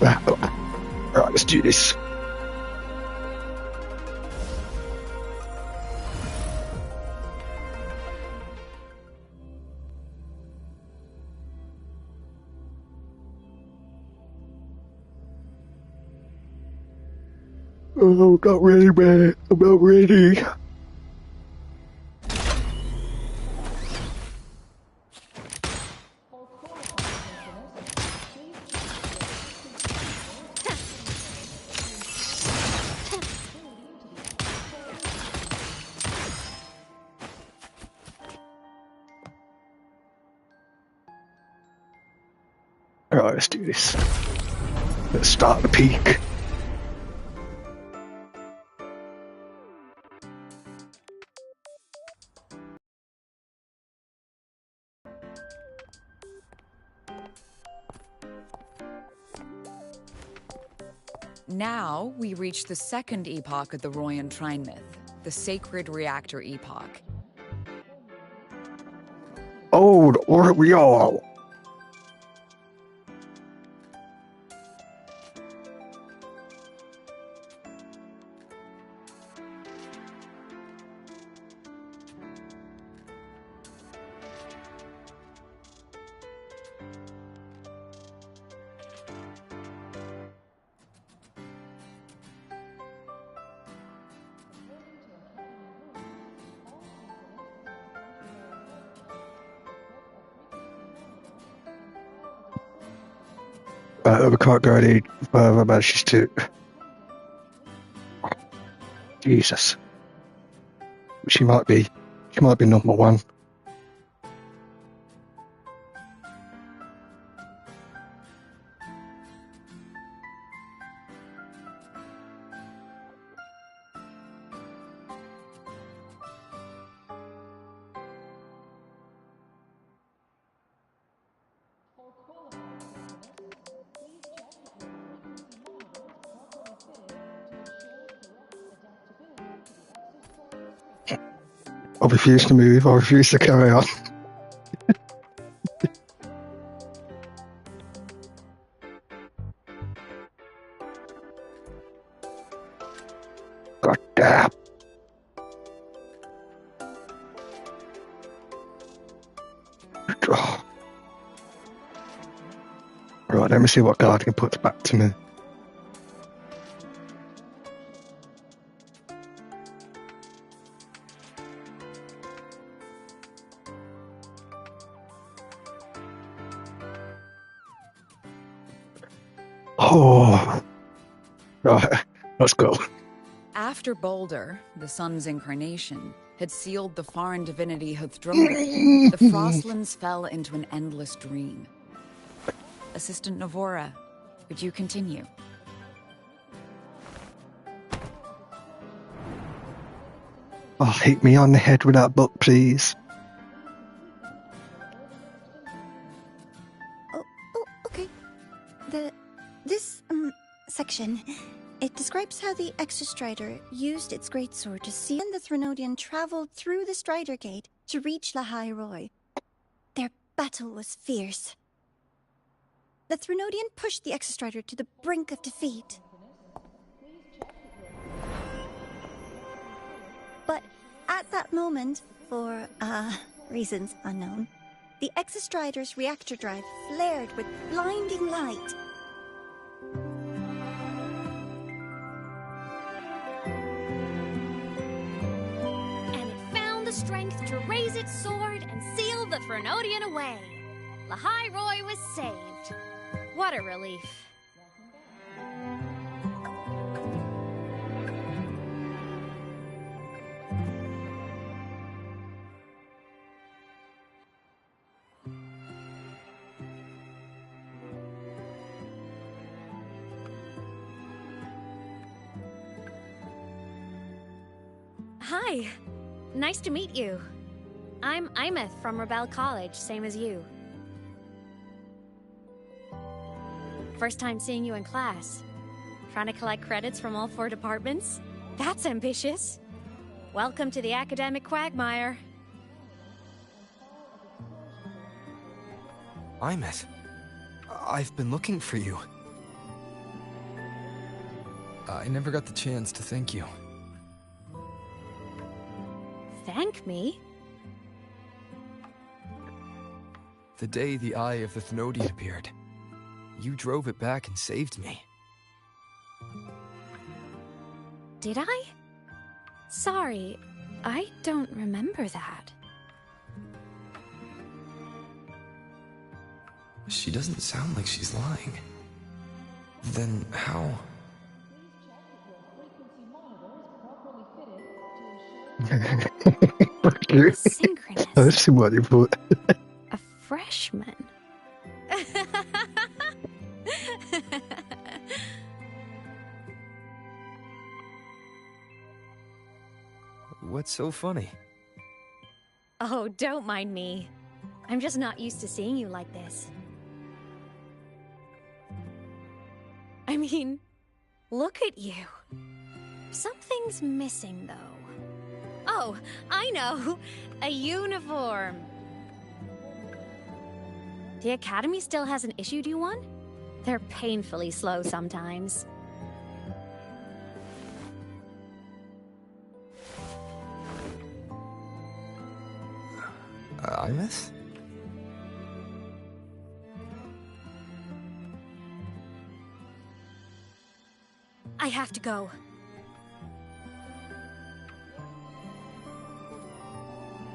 Right, let's do this. Oh, not ready, man. I'm not ready. Alright, let's do this. Let's start the peak. Now, we reach the second epoch of the Royan Trine myth, the Sacred Reactor Epoch. Old, aren't we all? We can't go any further, man. She's too. Jesus. She might be number one. I refuse to move. I refuse to carry on. God damn. Oh. Right, let me see what Guardian puts back to me. Oh. Right, let's go. After Balder, the sun's incarnation, had sealed the foreign divinity Huthdrungr, the Frostlands fell into an endless dream. Assistant Navora, would you continue? Oh, hit me on the head with that book, please. Oh, okay. This section, it describes how the Exostrider used its greatsword to see when the Threnodian traveled through the Strider Gate to reach Lahai Roy. Their battle was fierce. The Threnodian pushed the Exostrider to the brink of defeat. But at that moment, for, reasons unknown, the Exostrider's reactor drive flared with blinding light. And it found the strength to raise its sword and seal the Threnodian away. Lahai Roy was saved. What a relief. Hi. Nice to meet you. I'm Imeth from Rebel College, same as you. First time seeing you in class. Trying to collect credits from all 4 departments? That's ambitious. Welcome to the academic quagmire. Imeth, I've been looking for you. I never got the chance to thank you. Thank me? The day the Eye of the Thenodian appeared, you drove it back and saved me. Did I? Sorry, I don't remember that. She doesn't sound like she's lying. Then how? Fuck you. Synchronous. Let's see what you put. A freshman. What's so funny? Oh, don't mind me. I'm just not used to seeing you like this. I mean, look at you. Something's missing, though. Oh, I know! A uniform! The Academy still hasn't issued you one? They're painfully slow sometimes. Imus? I have to go.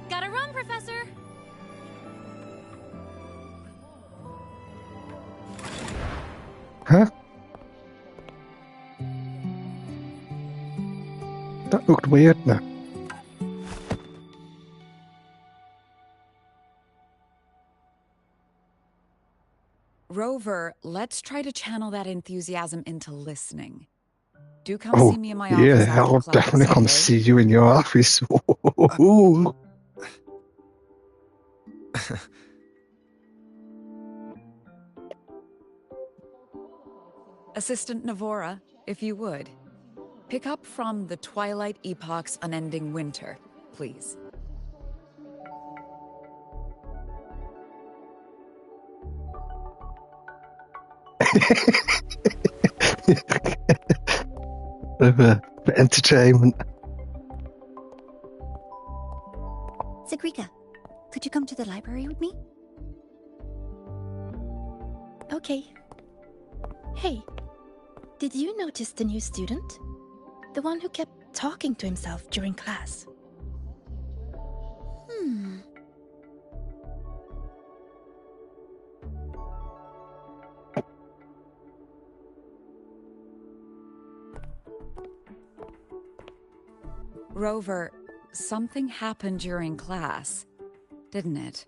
Gotta run, Professor! Huh? That looked weird now. Rover, let's try to channel that enthusiasm into listening. Do come Oh, see me in my office yeah, after I'll class, definitely come okay? see you in your office. Ooh. Assistant Navora, if you would. Pick up from the Twilight Epoch's Unending Winter, please. For entertainment. Sigrika, could you come to the library with me? Okay. Hey, did you notice the new student? The one who kept talking to himself during class. Rover, something happened during class, didn't it?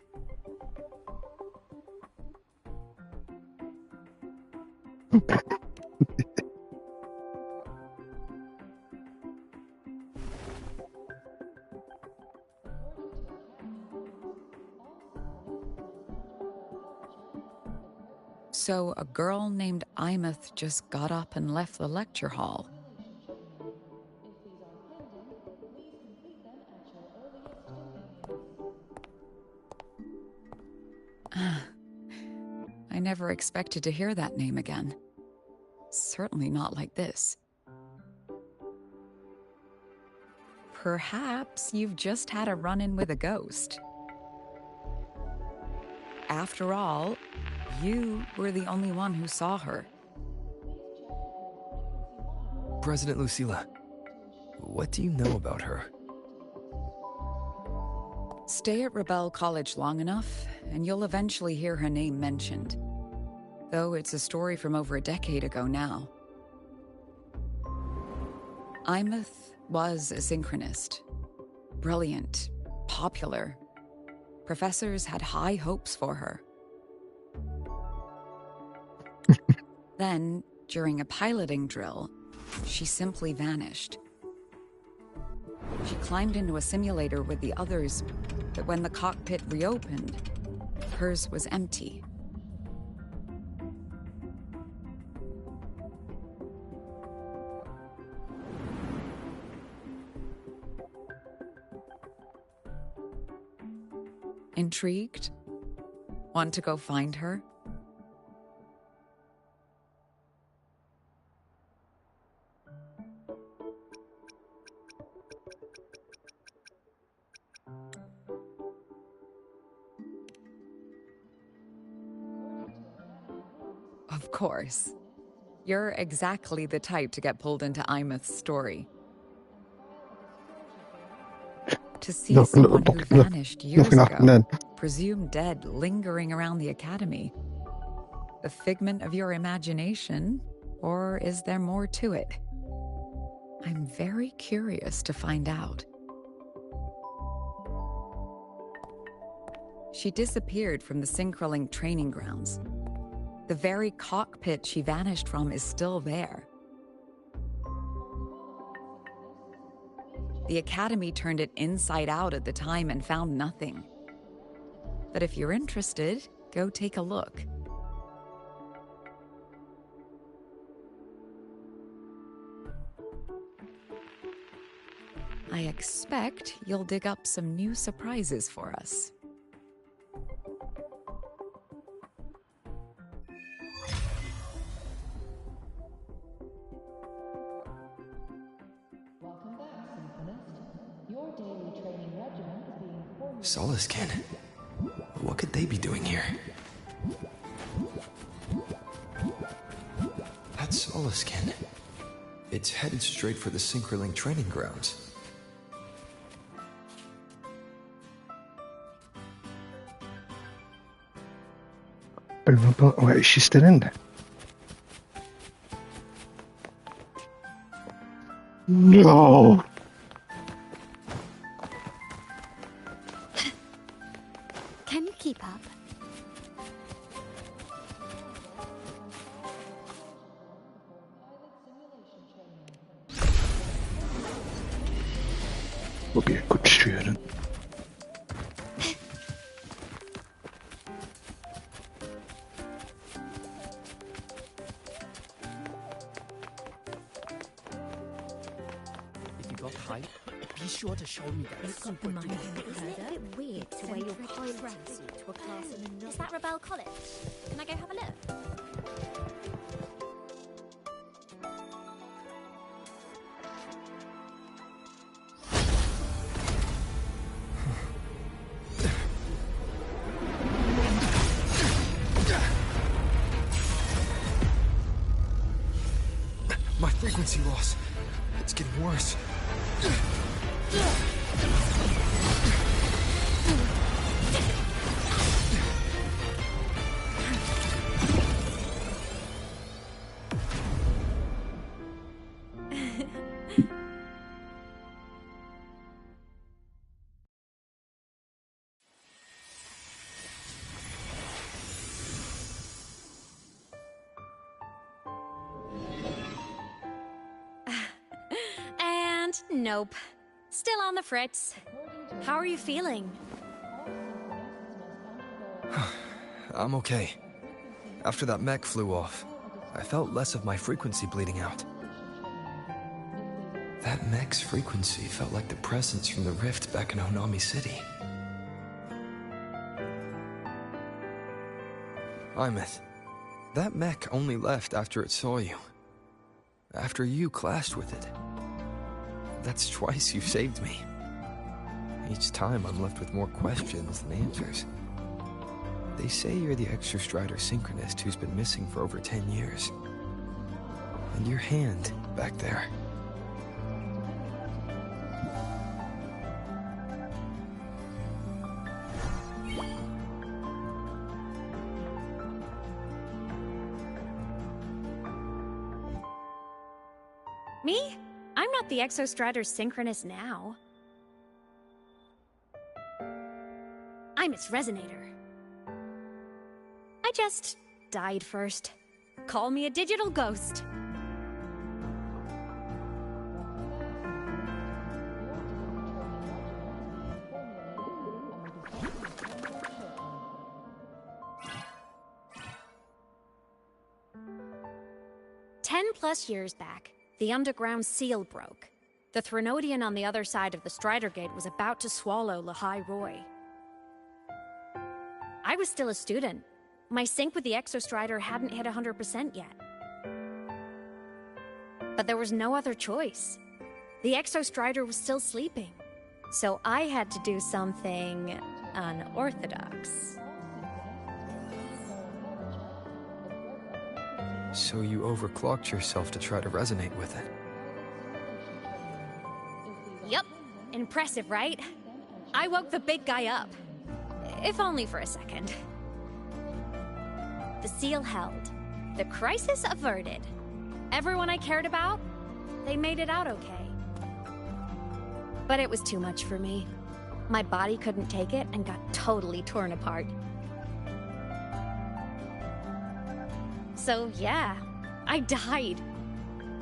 So a girl named Imeth just got up and left the lecture hall. I never expected to hear that name again. Certainly not like this. Perhaps you've just had a run-in with a ghost. After all, you were the only one who saw her. President Lucilla, what do you know about her? Stay at Rebel College long enough, and you'll eventually hear her name mentioned. Though it's a story from over a decade ago now. Imeth was a synchronist. Brilliant, popular. Professors had high hopes for her. Then, during a piloting drill, she simply vanished. She climbed into a simulator with the others, but when the cockpit reopened, hers was empty. Intrigued? Want to go find her? Of course. You're exactly the type to get pulled into Imeth's story. To see someone who vanished years nothing happened ago, then. presumed dead, lingering around the academy. A figment of your imagination, or is there more to it? I'm very curious to find out. She disappeared from the Synchroling training grounds. The very cockpit she vanished from is still there. The Academy turned it inside out at the time and found nothing. But if you're interested, go take a look. I expect you'll dig up some new surprises for us. Solaskin? What could they be doing here? That's Solaskin. It's headed straight for the Synchroling training grounds. Wait, is she still in there? No! Can you keep up? Will be a good student. If you got hype, be sure to show me that. Isn't it a bit weird to wear your pilot suit to a class in another? Is that Rebel College? Can I go have a look? My frequency loss. It's getting worse. And nope. Still on the fritz. How are you feeling? I'm okay. After that mech flew off, I felt less of my frequency bleeding out. That mech's frequency felt like the presence from the rift back in Honami City. Imeth, that mech only left after it saw you. After you clashed with it. That's twice you've saved me. Each time I'm left with more questions than answers. They say you're the Extra Strider synchronist who's been missing for over 10 years. And your hand back there. Me? I'm not the Exostrator synchronist now. I'm its resonator. I just died first. Call me a digital ghost. +10 years back, the underground seal broke. The Threnodian on the other side of the Strider Gate was about to swallow Lahai Roy. I was still a student. My sync with the Exostrider hadn't hit 100% yet. But there was no other choice. The Exostrider was still sleeping. So I had to do something unorthodox. So you overclocked yourself to try to resonate with it. Yup. Impressive, right? I woke the big guy up. If only for a second. The seal held. The crisis averted. Everyone I cared about, they made it out okay. But it was too much for me. My body couldn't take it and got totally torn apart. So yeah, I died.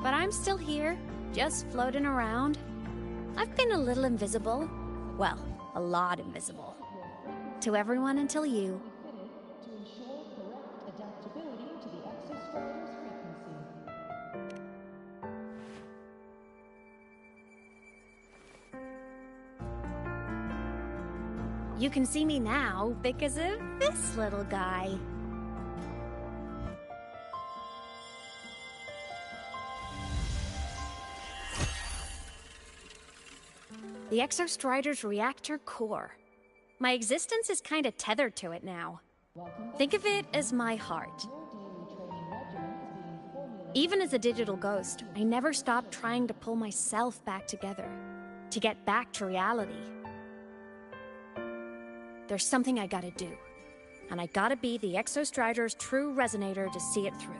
But I'm still here, just floating around. I've been a little invisible. Well, a lot invisible. To everyone until you. You can see me now because of this little guy. The Exostrider's reactor core. My existence is kinda tethered to it now. Think of it as my heart. Even as a digital ghost, I never stopped trying to pull myself back together, to get back to reality. There's something I gotta do, and I gotta be the Exostrider's true resonator to see it through.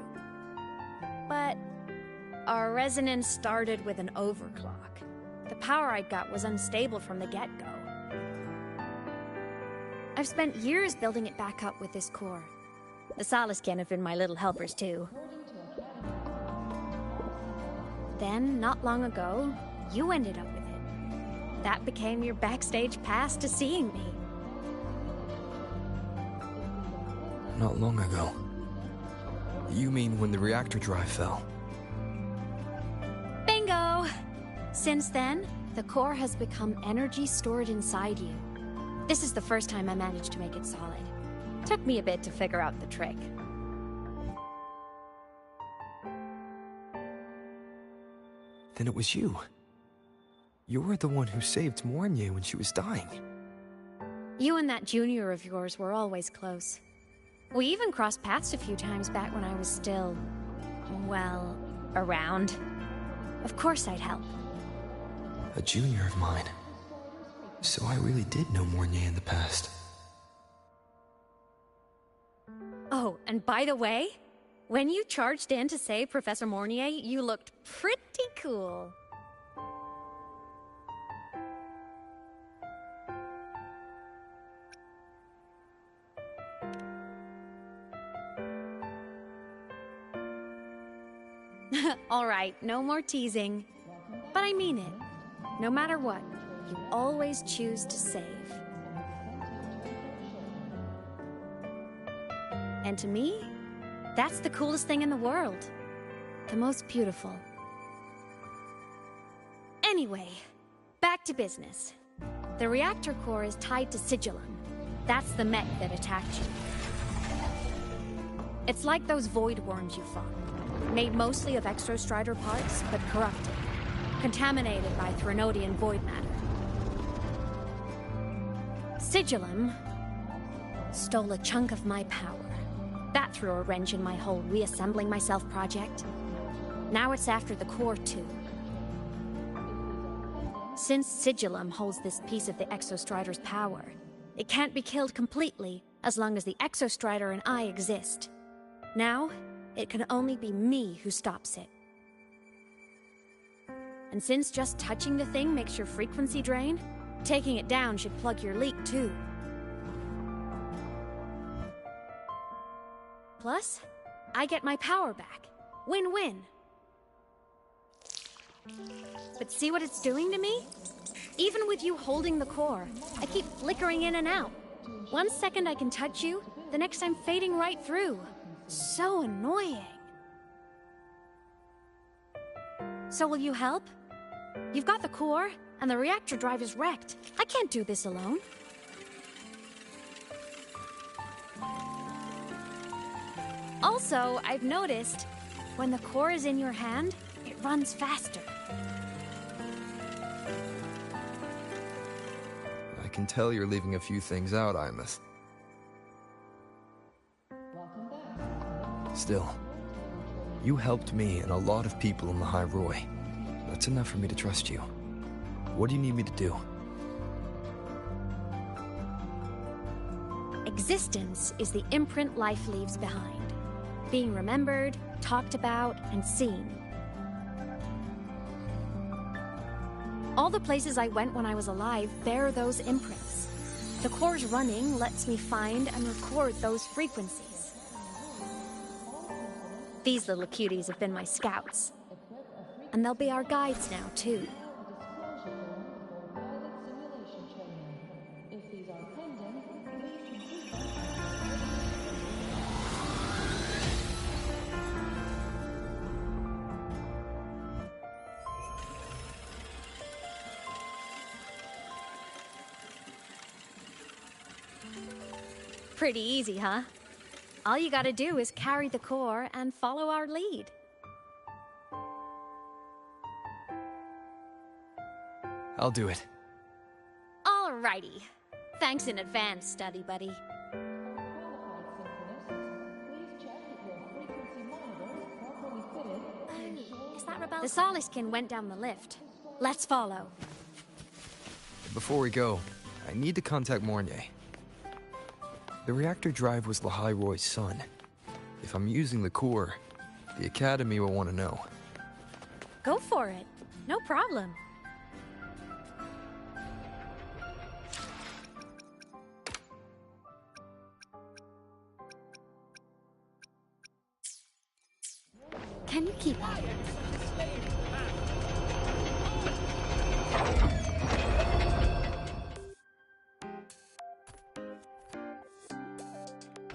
But our resonance started with an overclock. The power I got was unstable from the get-go. I've spent years building it back up with this core. The Solaskin have been my little helpers too. Then, not long ago, you ended up with it. That became your backstage pass to seeing me. Not long ago. You mean when the reactor drive fell? Bingo! Since then, the core has become energy stored inside you. This is the first time I managed to make it solid. Took me a bit to figure out the trick. Then it was you. You were the one who saved Mornier when she was dying. You and that junior of yours were always close. We even crossed paths a few times back when I was still, well, around. Of course I'd help. A junior of mine. So I really did know Mornier in the past. Oh, and by the way, when you charged in to save Professor Mornier, you looked pretty cool. All right, no more teasing. But I mean it. No matter what, you always choose to save. And to me, that's the coolest thing in the world. The most beautiful. Anyway, back to business. The reactor core is tied to Sigillum. That's the mech that attacked you. It's like those void worms you fought. Made mostly of Exostrider parts, but corrupted. Contaminated by Threnodian void matter. Sigillum stole a chunk of my power. That threw a wrench in my whole reassembling myself project. Now it's after the core too. Since Sigillum holds this piece of the Exostrider's power, it can't be killed completely as long as the Exostrider and I exist. Now, it can only be me who stops it. And since just touching the thing makes your frequency drain, taking it down should plug your leak too. Plus, I get my power back. Win-win. But see what it's doing to me? Even with you holding the core, I keep flickering in and out. 1 second I can touch you, the next I'm fading right through. So annoying. So will you help? You've got the core, and the reactor drive is wrecked. I can't do this alone. Also, I've noticed, when the core is in your hand, it runs faster. I can tell you're leaving a few things out, Imeth. Still, You helped me and a lot of people in the High Roy. That's enough for me to trust you. What do you need me to do? Existence is the imprint life leaves behind. Being remembered, talked about, and seen. All the places I went when I was alive bear those imprints. The core's running lets me find and record those frequencies. These little cuties have been my scouts. And they'll be our guides now, too. Pretty easy, huh? All you gotta do is carry the core and follow our lead. I'll do it. Alrighty. Thanks in advance, study buddy. Is that rebel? The Soliskin went down the lift. Let's follow. Before we go, I need to contact Mornier. The reactor drive was High Roy's son. If I'm using the core, the Academy will want to know. Go for it. No problem. Can you keep up?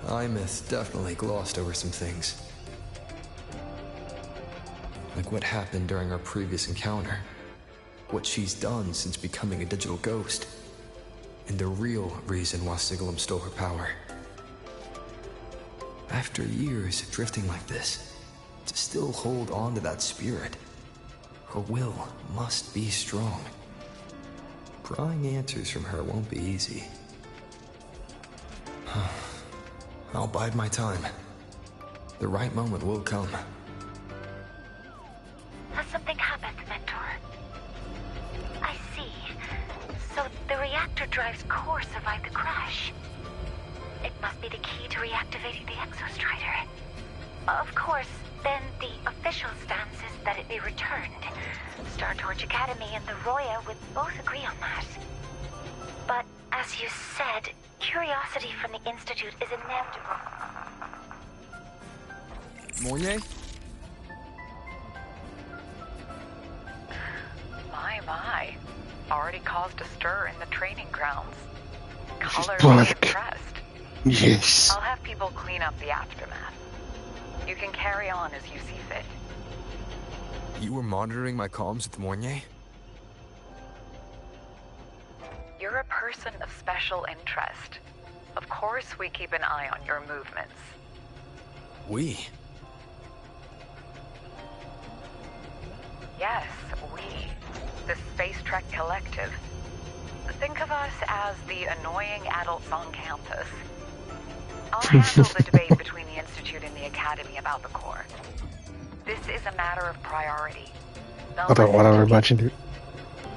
Imith definitely glossed over some things. Like what happened during our previous encounter. What she's done since becoming a digital ghost. And the real reason why Sigalum stole her power. After years of drifting like this, to still hold on to that spirit, her will must be strong. Prying answers from her won't be easy. I'll bide my time. The right moment will come. Has something happened, Mentor? I see. So the reactor drive's core survived the crash. It must be the key to reactivating the Exostrider. Of course, then the official stance is that it be returned. Star Torch Academy and the Roya would both agree on that. But, as you said, curiosity from the Institute is inevitable. Mornier? My. Already caused a stir in the training grounds. She's Colors black. impressed. Yes. I'll have people clean up the aftermath. You can carry on as you see fit. You were monitoring my comms with Mornier? You're a person of special interest. Of course we keep an eye on your movements. We? Yes, we. The Space Trek Collective. Think of us as the annoying adults on campus. I'll handle the debate between the Institute and the Academy about the core. This is a matter of priority. I don't want to imagine it.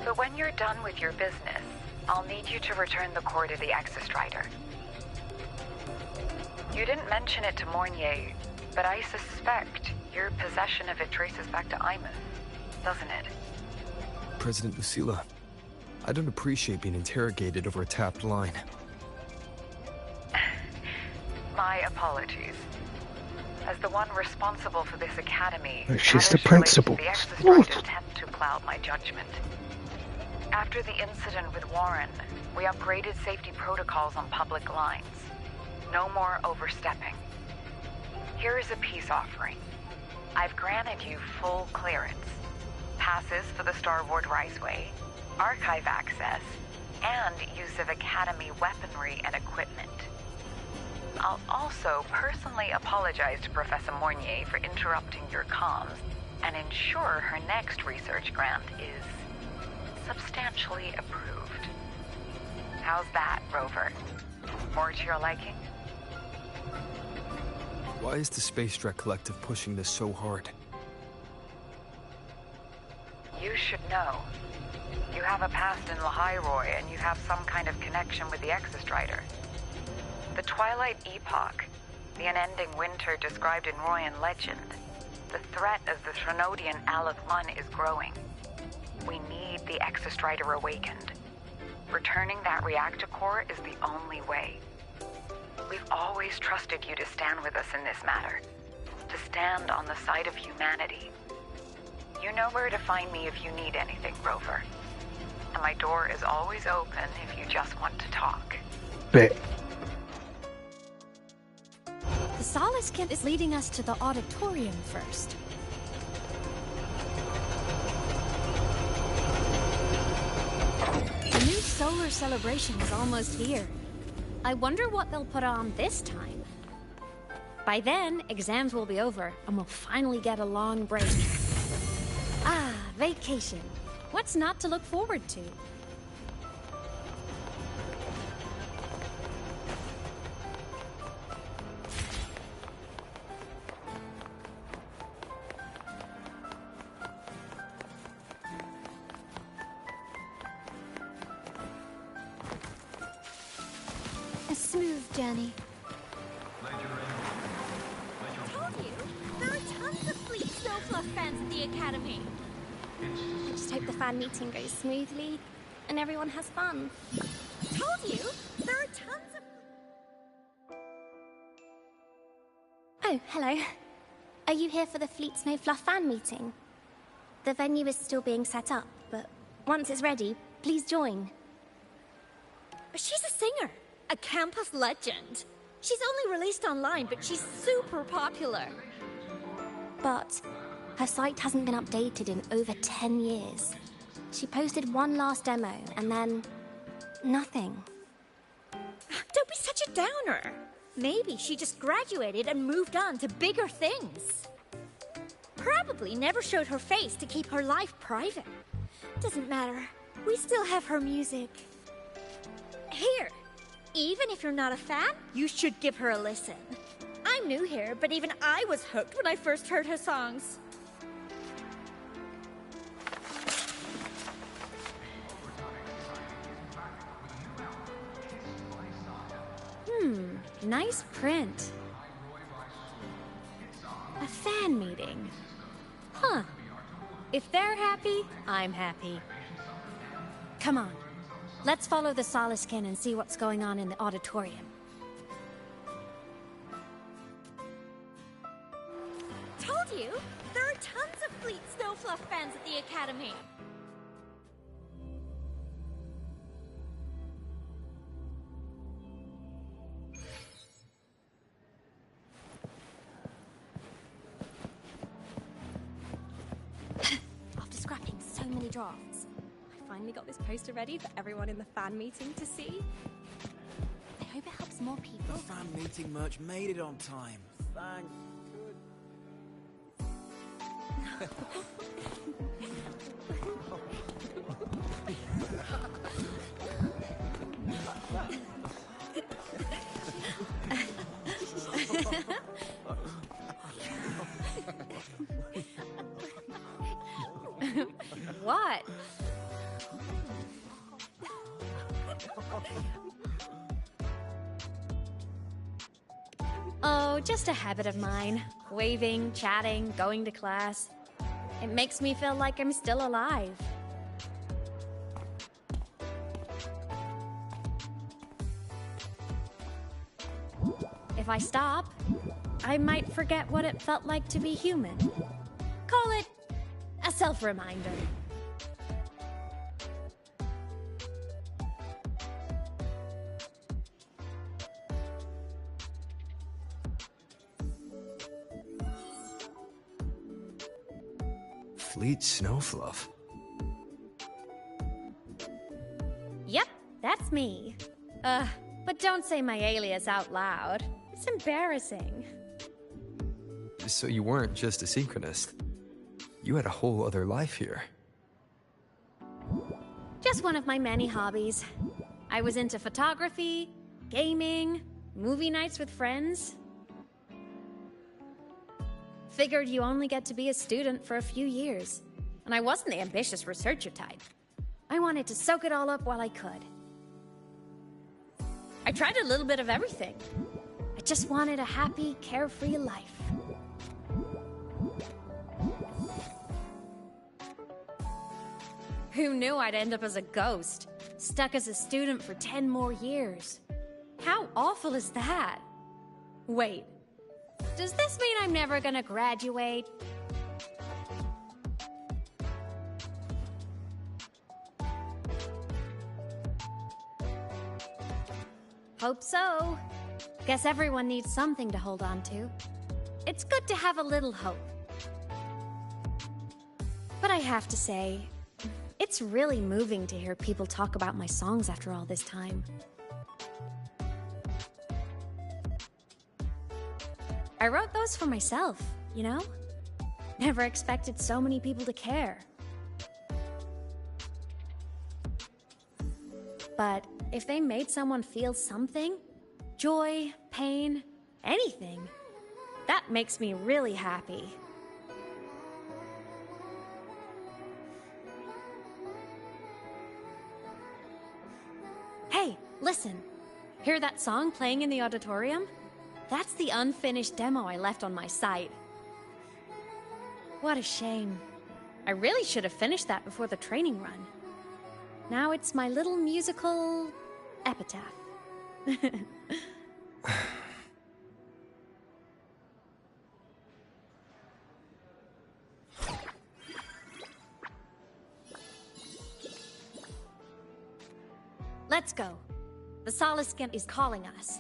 But when you're done with your business, I'll need you to return the core to the Exostrider. You didn't mention it to Mornier, but I suspect your possession of it traces back to Imith, doesn't it? President Lucilla, I don't appreciate being interrogated over a tapped line. My apologies. As the one responsible for this academy, She's the matters principal. related to the Exostrider tend to cloud my judgment. After the incident with Warren, we upgraded safety protocols on public lines. No more overstepping. Here is a peace offering. I've granted you full clearance. Passes for the Starboard Riceway, archive access, and use of Academy weaponry and equipment. I'll also personally apologize to Professor Mornier for interrupting your comms and ensure her next research grant is substantially approved. How's that, Rover? More to your liking? Why is the Space Trek Collective pushing this so hard? You should know. You have a past in Lahiroi, and you have some kind of connection with the Exostrider. The Twilight Epoch, the unending winter described in Royan legend. The threat of the Trinodian Aleph Mun is growing. We need the Exostrider awakened. Returning that reactor core is the only way. We've always trusted you to stand with us in this matter. To stand on the side of humanity. You know where to find me if you need anything, Rover. And my door is always open if you just want to talk. Bit. The Solace Kent is leading us to the auditorium first. The new solar celebration is almost here. I wonder what they'll put on this time. By then, exams will be over, and we'll finally get a long break. Ah, vacation. What's not to look forward to? A smooth journey. Told you, there are tons of Fleet Snowfluff fans at the Academy. I just hope the fan meeting goes smoothly and everyone has fun. Told you, there are tons of... Oh, hello. Are you here for the Fleet Snowfluff fan meeting? The venue is still being set up, but once it's ready, please join. She's a singer, a campus legend. She's only released online, but she's super popular. But her site hasn't been updated in over 10 years. She posted one last demo, and then... nothing. Don't be such a downer. Maybe she just graduated and moved on to bigger things. Probably never showed her face to keep her life private. Doesn't matter. We still have her music. Here, even if you're not a fan, you should give her a listen. I'm new here, but even I was hooked when I first heard her songs. Nice print. A fan meeting. Huh. If they're happy, I'm happy. Come on. Let's follow the Solace Kent and see what's going on in the auditorium. Told you, there are tons of Fleet Snowfluff fans at the Academy. After scrapping so many drafts, I finally got this poster ready for everyone in the fan meeting to see. I hope it helps more people. The fan meeting merch made it on time. Thank What? Oh, just a habit of mine. Waving, chatting, going to class. It makes me feel like I'm still alive. If I stop, I might forget what it felt like to be human. Call it a self-reminder. Fleet Snowfluff. Yep, that's me. But don't say my alias out loud. It's embarrassing. So you weren't just a synchronist. You had a whole other life here. Just one of my many hobbies. I was into photography, gaming, movie nights with friends. figured you only get to be a student for a few years. And I wasn't the ambitious researcher type. I wanted to soak it all up while I could. I tried a little bit of everything. I just wanted a happy, carefree life. Who knew I'd end up as a ghost, stuck as a student for 10 more years? How awful is that? Wait, does this mean I'm never gonna graduate? Hope so. Guess everyone needs something to hold on to. It's good to have a little hope. But I have to say, it's really moving to hear people talk about my songs after all this time. I wrote those for myself, you know? Never expected so many people to care. But if they made someone feel something, joy, pain, anything, that makes me really happy. Hey, listen. Hear that song playing in the auditorium? That's the unfinished demo I left on my site. What a shame. I really should have finished that before the training run. Now it's my little musical epitaph. Let's go. The Soliskin is calling us.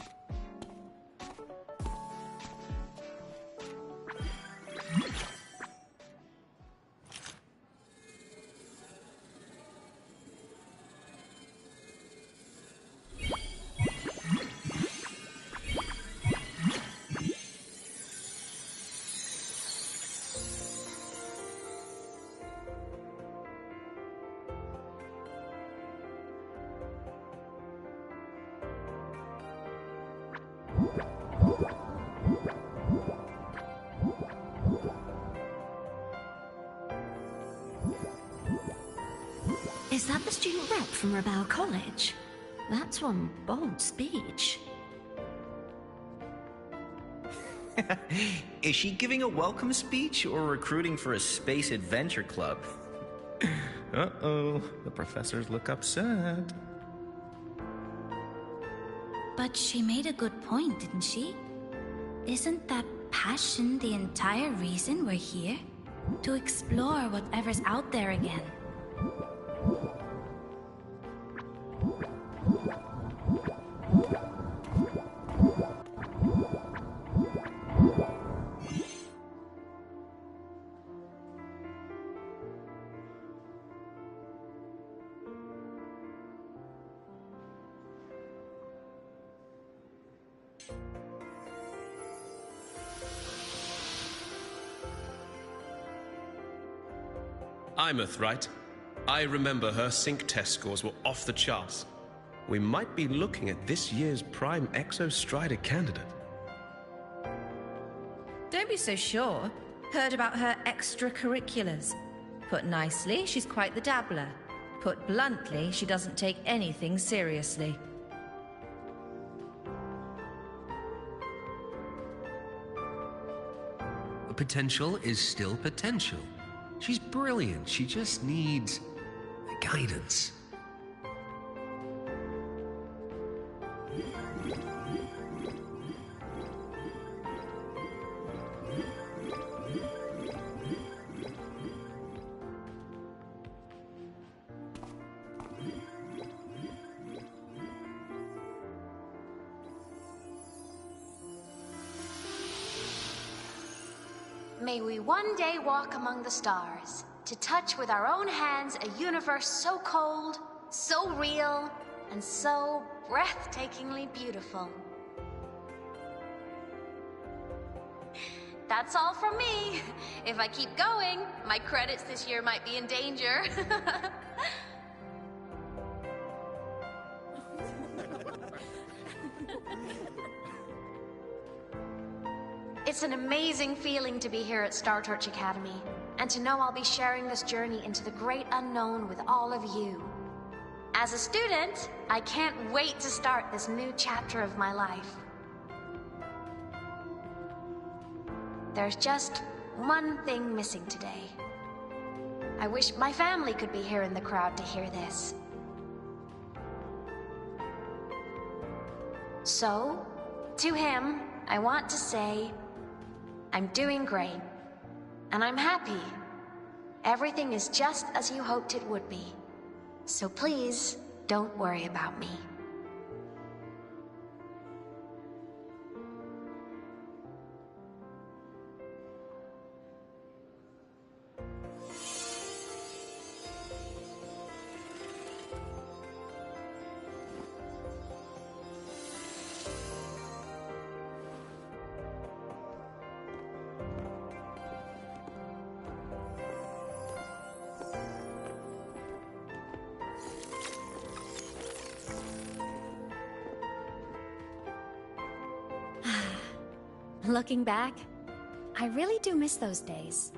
Is that the student rep from Rebel College? That's one bold speech. Is she giving a welcome speech or recruiting for a space adventure club? Uh-oh, the professors look upset. But she made a good point, didn't she? Isn't that passion the entire reason we're here? To explore whatever's out there again. Imeth, right? I remember her sync test scores were off the charts. We might be looking at this year's prime Exo Strider candidate. Don't be so sure. Heard about her extracurriculars. Put nicely, she's quite the dabbler. Put bluntly, she doesn't take anything seriously. Potential is still potential. She's brilliant. She just needs guidance. May we one day walk among the stars, to touch with our own hands a universe so cold, so real, and so breathtakingly beautiful. That's all from me. If I keep going, my credits this year might be in danger. It's It's an amazing feeling to be here at Star Torch Academy, and to know I'll be sharing this journey into the great unknown with all of you. As a student, I can't wait to start this new chapter of my life. There's just one thing missing today. I wish my family could be here in the crowd to hear this. So, to him, I want to say, I'm doing great, and I'm happy. Everything is just as you hoped it would be. So please, don't worry about me. Looking back, I really do miss those days.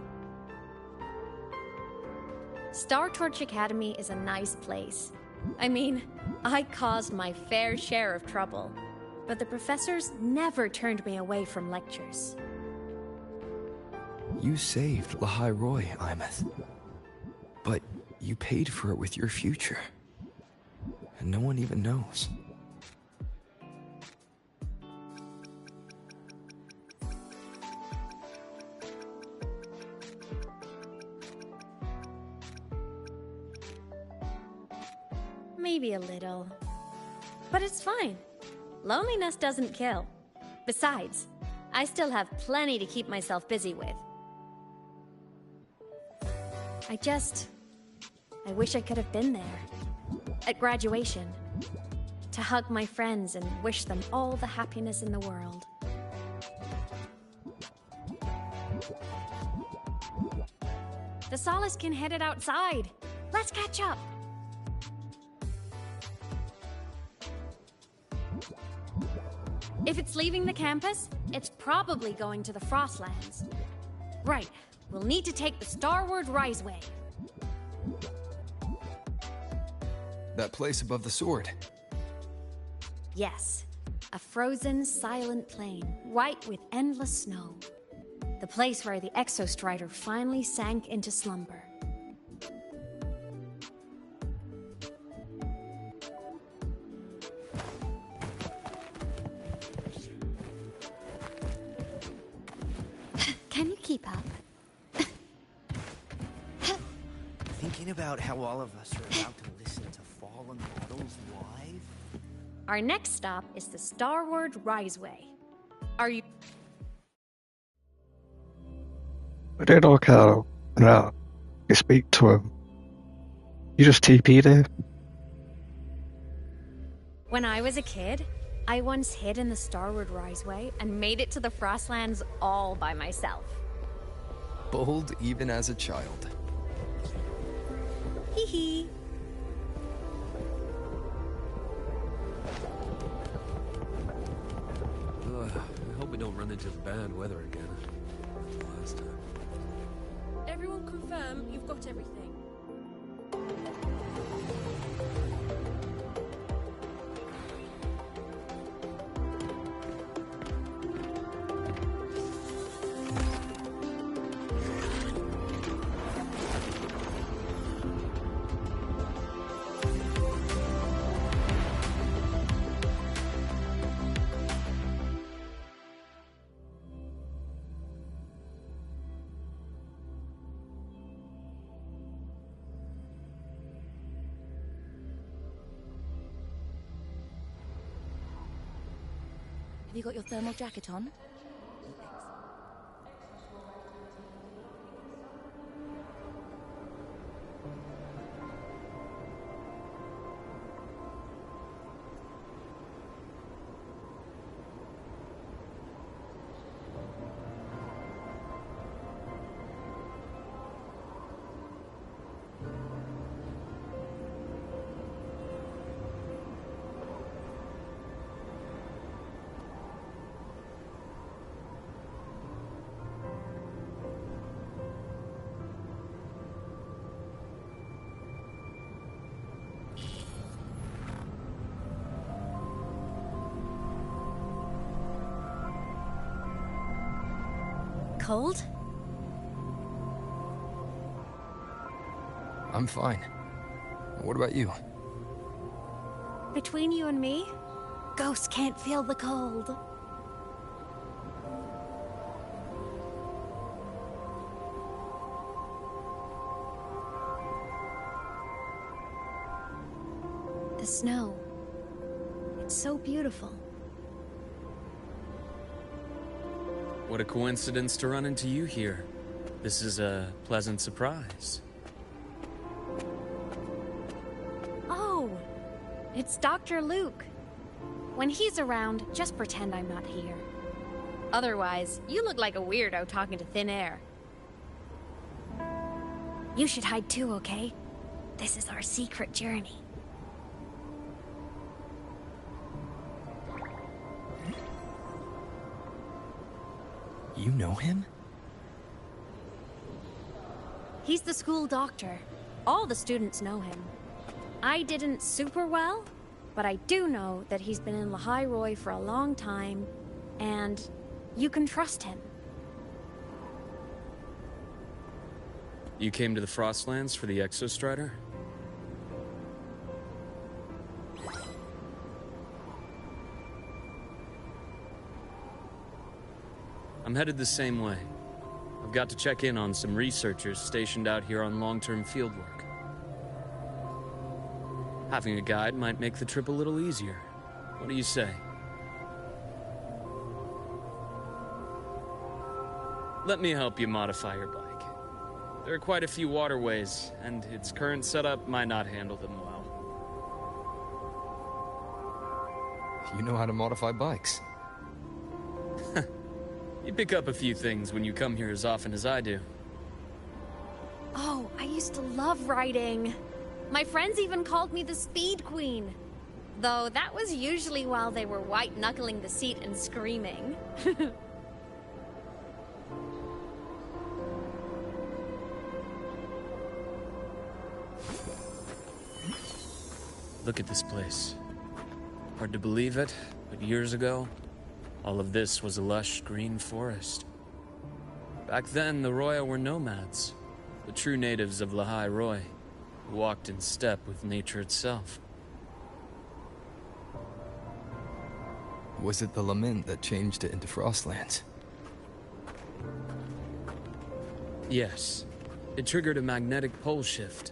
Star Torch Academy is a nice place. I mean, I caused my fair share of trouble, but the professors never turned me away from lectures. You saved Lahai Roy, Imeth. But you paid for it with your future. And no one even knows. Maybe a little. But it's fine. Loneliness doesn't kill. Besides, I still have plenty to keep myself busy with. I wish I could have been there. At graduation. To hug my friends and wish them all the happiness in the world. The Solaskin headed outside. Let's catch up. If it's leaving the campus, it's probably going to the Frostlands. Right, we'll need to take the Starward Riseway. That place above the sword. Yes, a frozen, silent plain, white with endless snow. The place where the Exostrider finally sank into slumber. Can you keep up? Thinking about how all of us are about to listen to Fallen Models live? Our next stop is the Starward Riseway. Are you... I don't like how, you speak to him. You just TP there? When I was a kid, I once hid in the Starward Riseway and made it to the Frostlands all by myself. Bold even as a child. Hee hee. I hope we don't run into bad weather again. Like last time. Everyone confirm you've got everything. Have you got your thermal jacket on? cold? I'm fine. What about you? Between you and me, ghosts can't feel the cold. The snow. It's so beautiful. What a coincidence to run into you here. This is a pleasant surprise. Oh, it's Dr. Luke. When he's around, just pretend I'm not here. Otherwise, you look like a weirdo talking to thin air. You should hide too, okay? This is our secret journey. You know him? He's the school doctor. All the students know him. I didn't super well, but I do know that he's been in Lehigh Roy for a long time, and you can trust him. You came to the Frostlands for the Exostrider? I'm headed the same way. I've got to check in on some researchers stationed out here on long-term fieldwork. Having a guide might make the trip a little easier. What do you say? Let me help you modify your bike. There are quite a few waterways, and its current setup might not handle them well. You know how to modify bikes. You pick up a few things when you come here as often as I do. Oh, I used to love riding. My friends even called me the Speed Queen. Though that was usually while they were white-knuckling the seat and screaming. Look at this place. Hard to believe it, but years ago, all of this was a lush green forest. Back then, the Roya were nomads, the true natives of Lehigh Roy, who walked in step with nature itself. Was it the lament that changed it into Frostlands? Yes, it triggered a magnetic pole shift.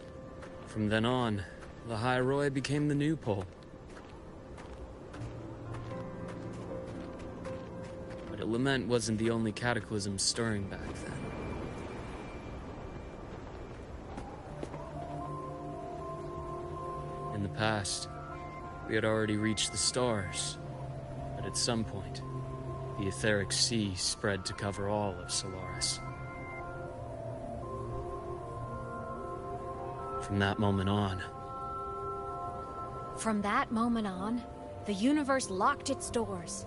From then on, Lehigh Roy became the new pole. But lament wasn't the only cataclysm stirring back then. In the past, we had already reached the stars, but at some point, the etheric sea spread to cover all of Solaris. From that moment on, the universe locked its doors.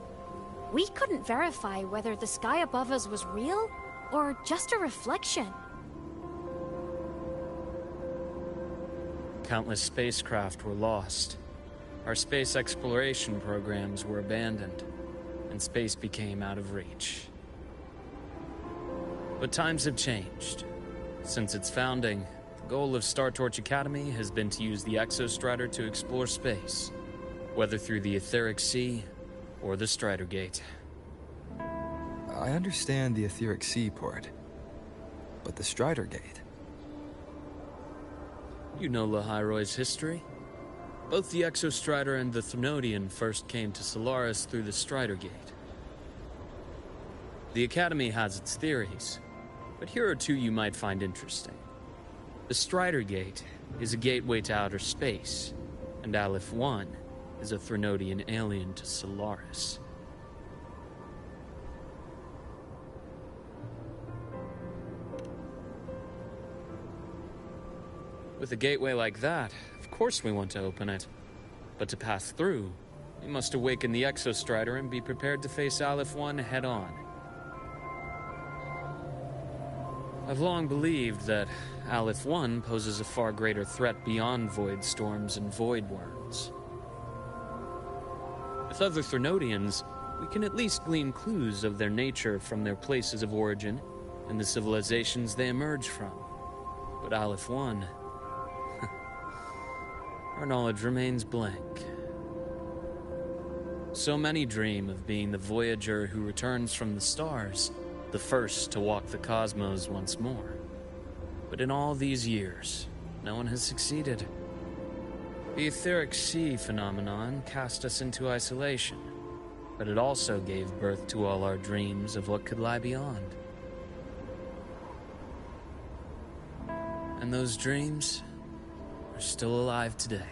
We couldn't verify whether the sky above us was real or just a reflection. countless spacecraft were lost. Our space exploration programs were abandoned, and space became out of reach. But times have changed. Since its founding, the goal of Star Torch Academy has been to use the Exostrider to explore space, whether through the Etheric Sea or the Strider Gate. I understand the Etheric Sea part, but the Strider Gate? You know Lehigh Roy's history? Both the Exostrider and the Threnodian first came to Solaris through the Strider Gate. The Academy has its theories, but here are two you might find interesting. The Strider Gate is a gateway to outer space, and Aleph 1 is a Threnodian alien to Solaris. With a gateway like that, of course we want to open it. But to pass through, we must awaken the Exostrider and be prepared to face Aleph 1 head-on. I've long believed that Aleph 1 poses a far greater threat beyond void storms and void worms. With other Threnodians, we can at least glean clues of their nature from their places of origin and the civilizations they emerge from. But Aleph 1, our knowledge remains blank. So many dream of being the voyager who returns from the stars, the first to walk the cosmos once more. But in all these years, no one has succeeded. The etheric sea phenomenon cast us into isolation, but it also gave birth to all our dreams of what could lie beyond. And those dreams are still alive today.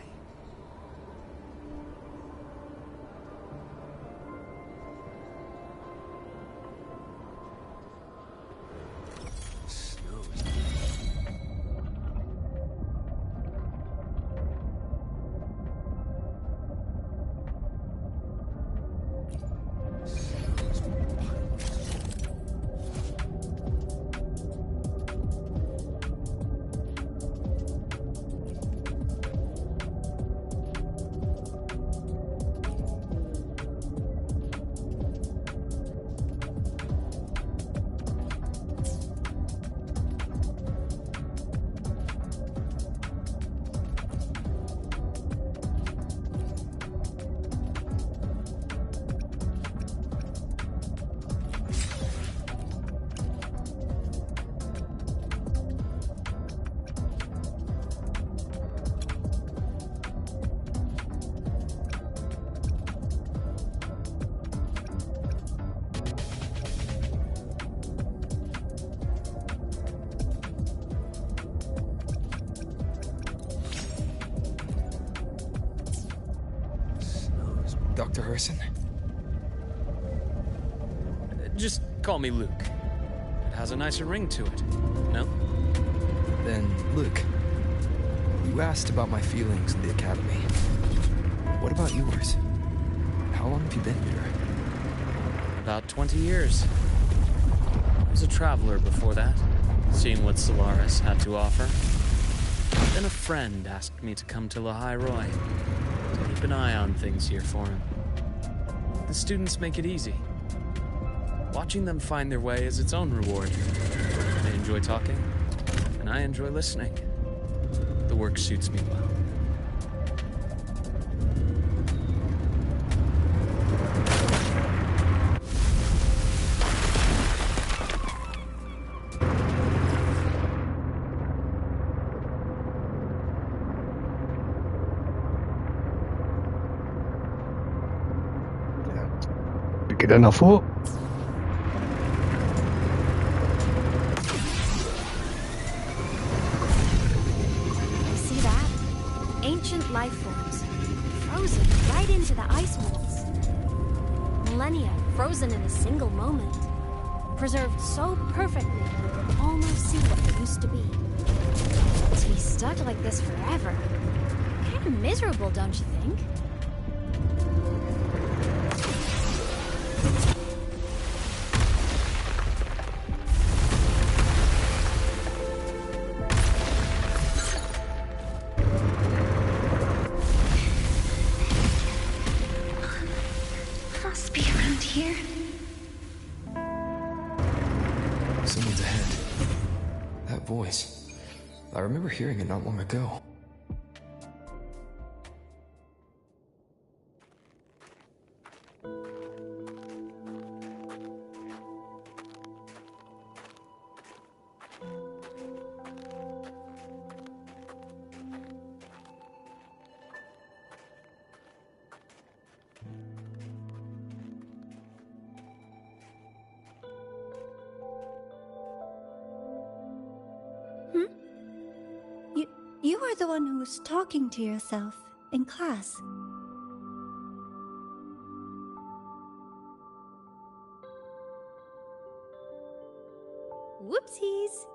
Dr. Herson? Just call me Luke. It has a nicer ring to it, no? Then, Luke, you asked about my feelings in the academy. What about yours? How long have you been here? About 20 years. I was a traveler before that, seeing what Solaris had to offer. Then a friend asked me to come to Lehigh Roy, to keep an eye on things here for him. The students make it easy. Watching them find their way is its own reward. They enjoy talking, and I enjoy listening. The work suits me well. Good enough for? You see that? Ancient life forms, frozen right into the ice walls. Millennia frozen in a single moment. Preserved so perfectly, you can almost see what they used to be. To be stuck like this forever. Kinda miserable, don't you think? Must be around here. Someone's ahead. That voice. I remember hearing it not long ago. You are the one who was talking to yourself in class. Whoopsies!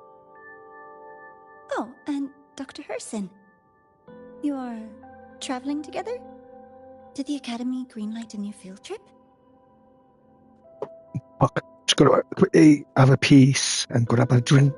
Oh, and Dr. Herson. You are traveling together? Did the Academy greenlight a new field trip? Fuck. Just gotta quickly have a piece and grab a drink.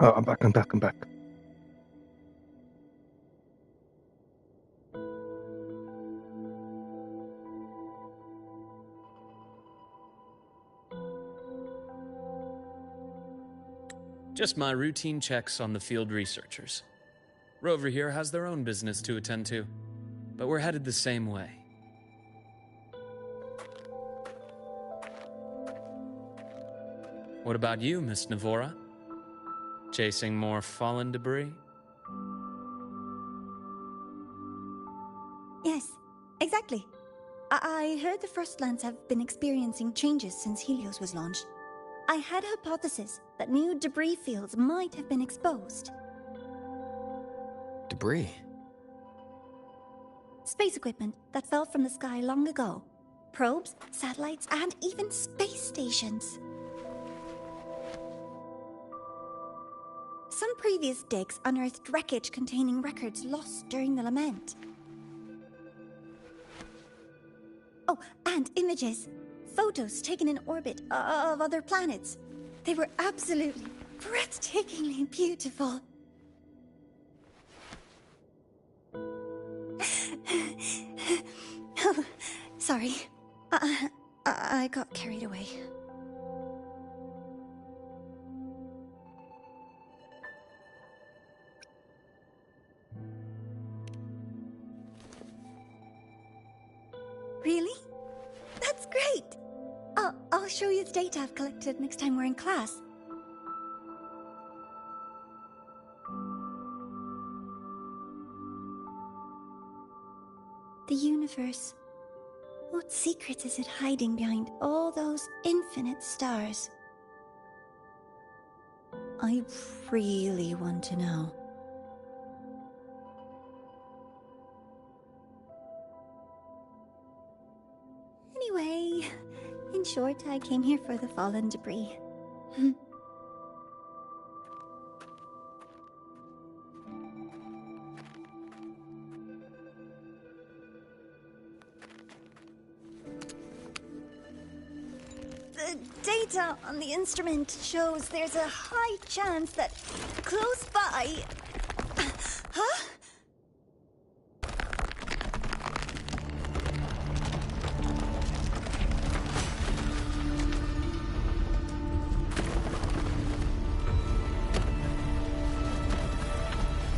Oh, I'm back. Just my routine checks on the field researchers. Rover here has their own business to attend to, but we're headed the same way. What about you, Miss Navora? Chasing more fallen debris? Yes, exactly. I heard the Frostlands have been experiencing changes since Helios was launched. I had a hypothesis that new debris fields might have been exposed. Debris? Space equipment that fell from the sky long ago. Probes, satellites, and even space stations. Some previous digs unearthed wreckage containing records lost during the lament. Oh, and images. Photos taken in orbit of other planets. They were absolutely breathtakingly beautiful. Oh, sorry. I got carried away. Really? That's great! I'll show you the data I've collected next time we're in class. The universe. What secrets is it hiding behind all those infinite stars? I really want to know. Anyway, in short, I came here for the fallen debris. The data on the instrument shows there's a high chance that close by... Huh?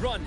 Run!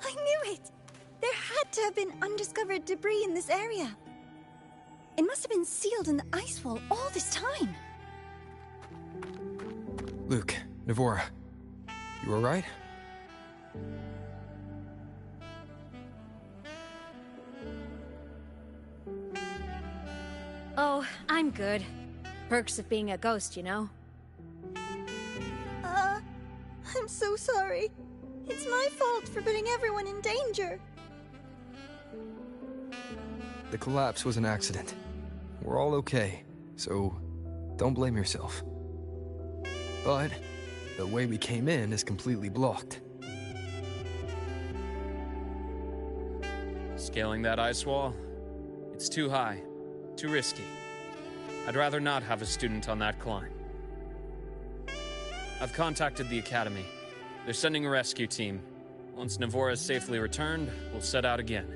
I knew it! There had to have been undiscovered debris in this area. It must have been sealed in the ice wall all this time. Luke, Navora, you alright? Oh, I'm good. Perks of being a ghost, you know? I'm so sorry. It's my fault for putting everyone in danger. The collapse was an accident. We're all okay, so don't blame yourself. But the way we came in is completely blocked. Scaling that ice wall? It's too high, too risky. I'd rather not have a student on that climb. I've contacted the Academy. They're sending a rescue team. Once Navora is safely returned, we'll set out again.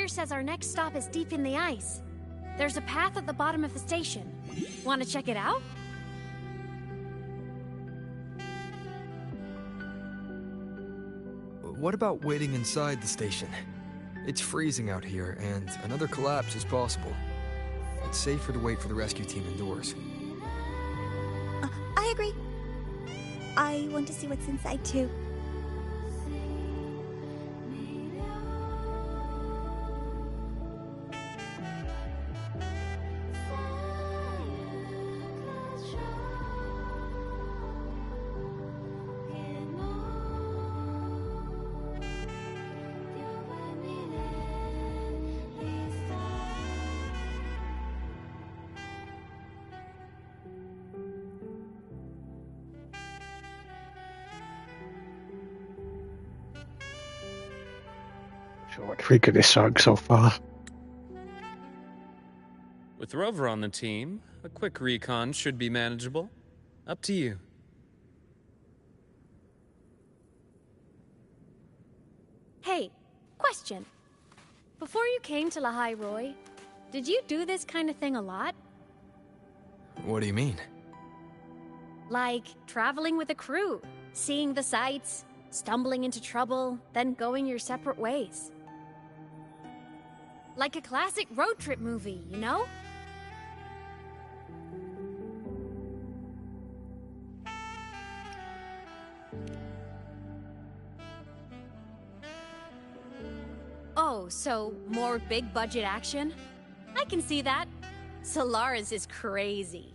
Says our next stop is deep in the ice. There's a path at the bottom of the station. Want to check it out? What about waiting inside the station? It's freezing out here, and another collapse is possible. It's safer to wait for the rescue team indoors. I agree. I want to see what's inside too. So what we could have sung so far. With Rover on the team, a quick recon should be manageable. Up to you. Hey, question. Before you came to Lahai Roy, did you do this kind of thing a lot? What do you mean? Like traveling with a crew, seeing the sights, stumbling into trouble, then going your separate ways. Like a classic road trip movie, you know? Oh, so more big budget action? I can see that. Solaris is crazy.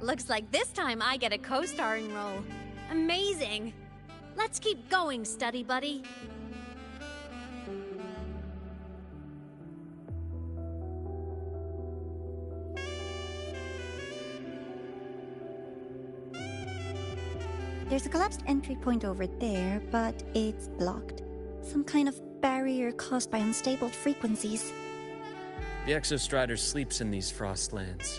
Looks like this time I get a co-starring role. Amazing. Let's keep going, study buddy. There's a collapsed entry point over there, but it's blocked. Some kind of barrier caused by unstable frequencies. The Exostrider sleeps in these frostlands.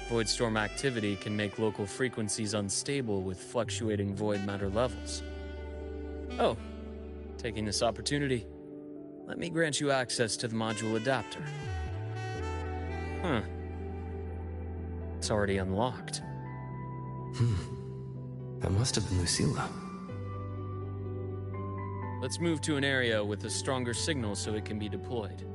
Void storm activity can make local frequencies unstable with fluctuating void matter levels. Oh, taking this opportunity, let me grant you access to the module adapter. Huh. It's already unlocked. That must have been Lucilla. Let's move to an area with a stronger signal so it can be deployed.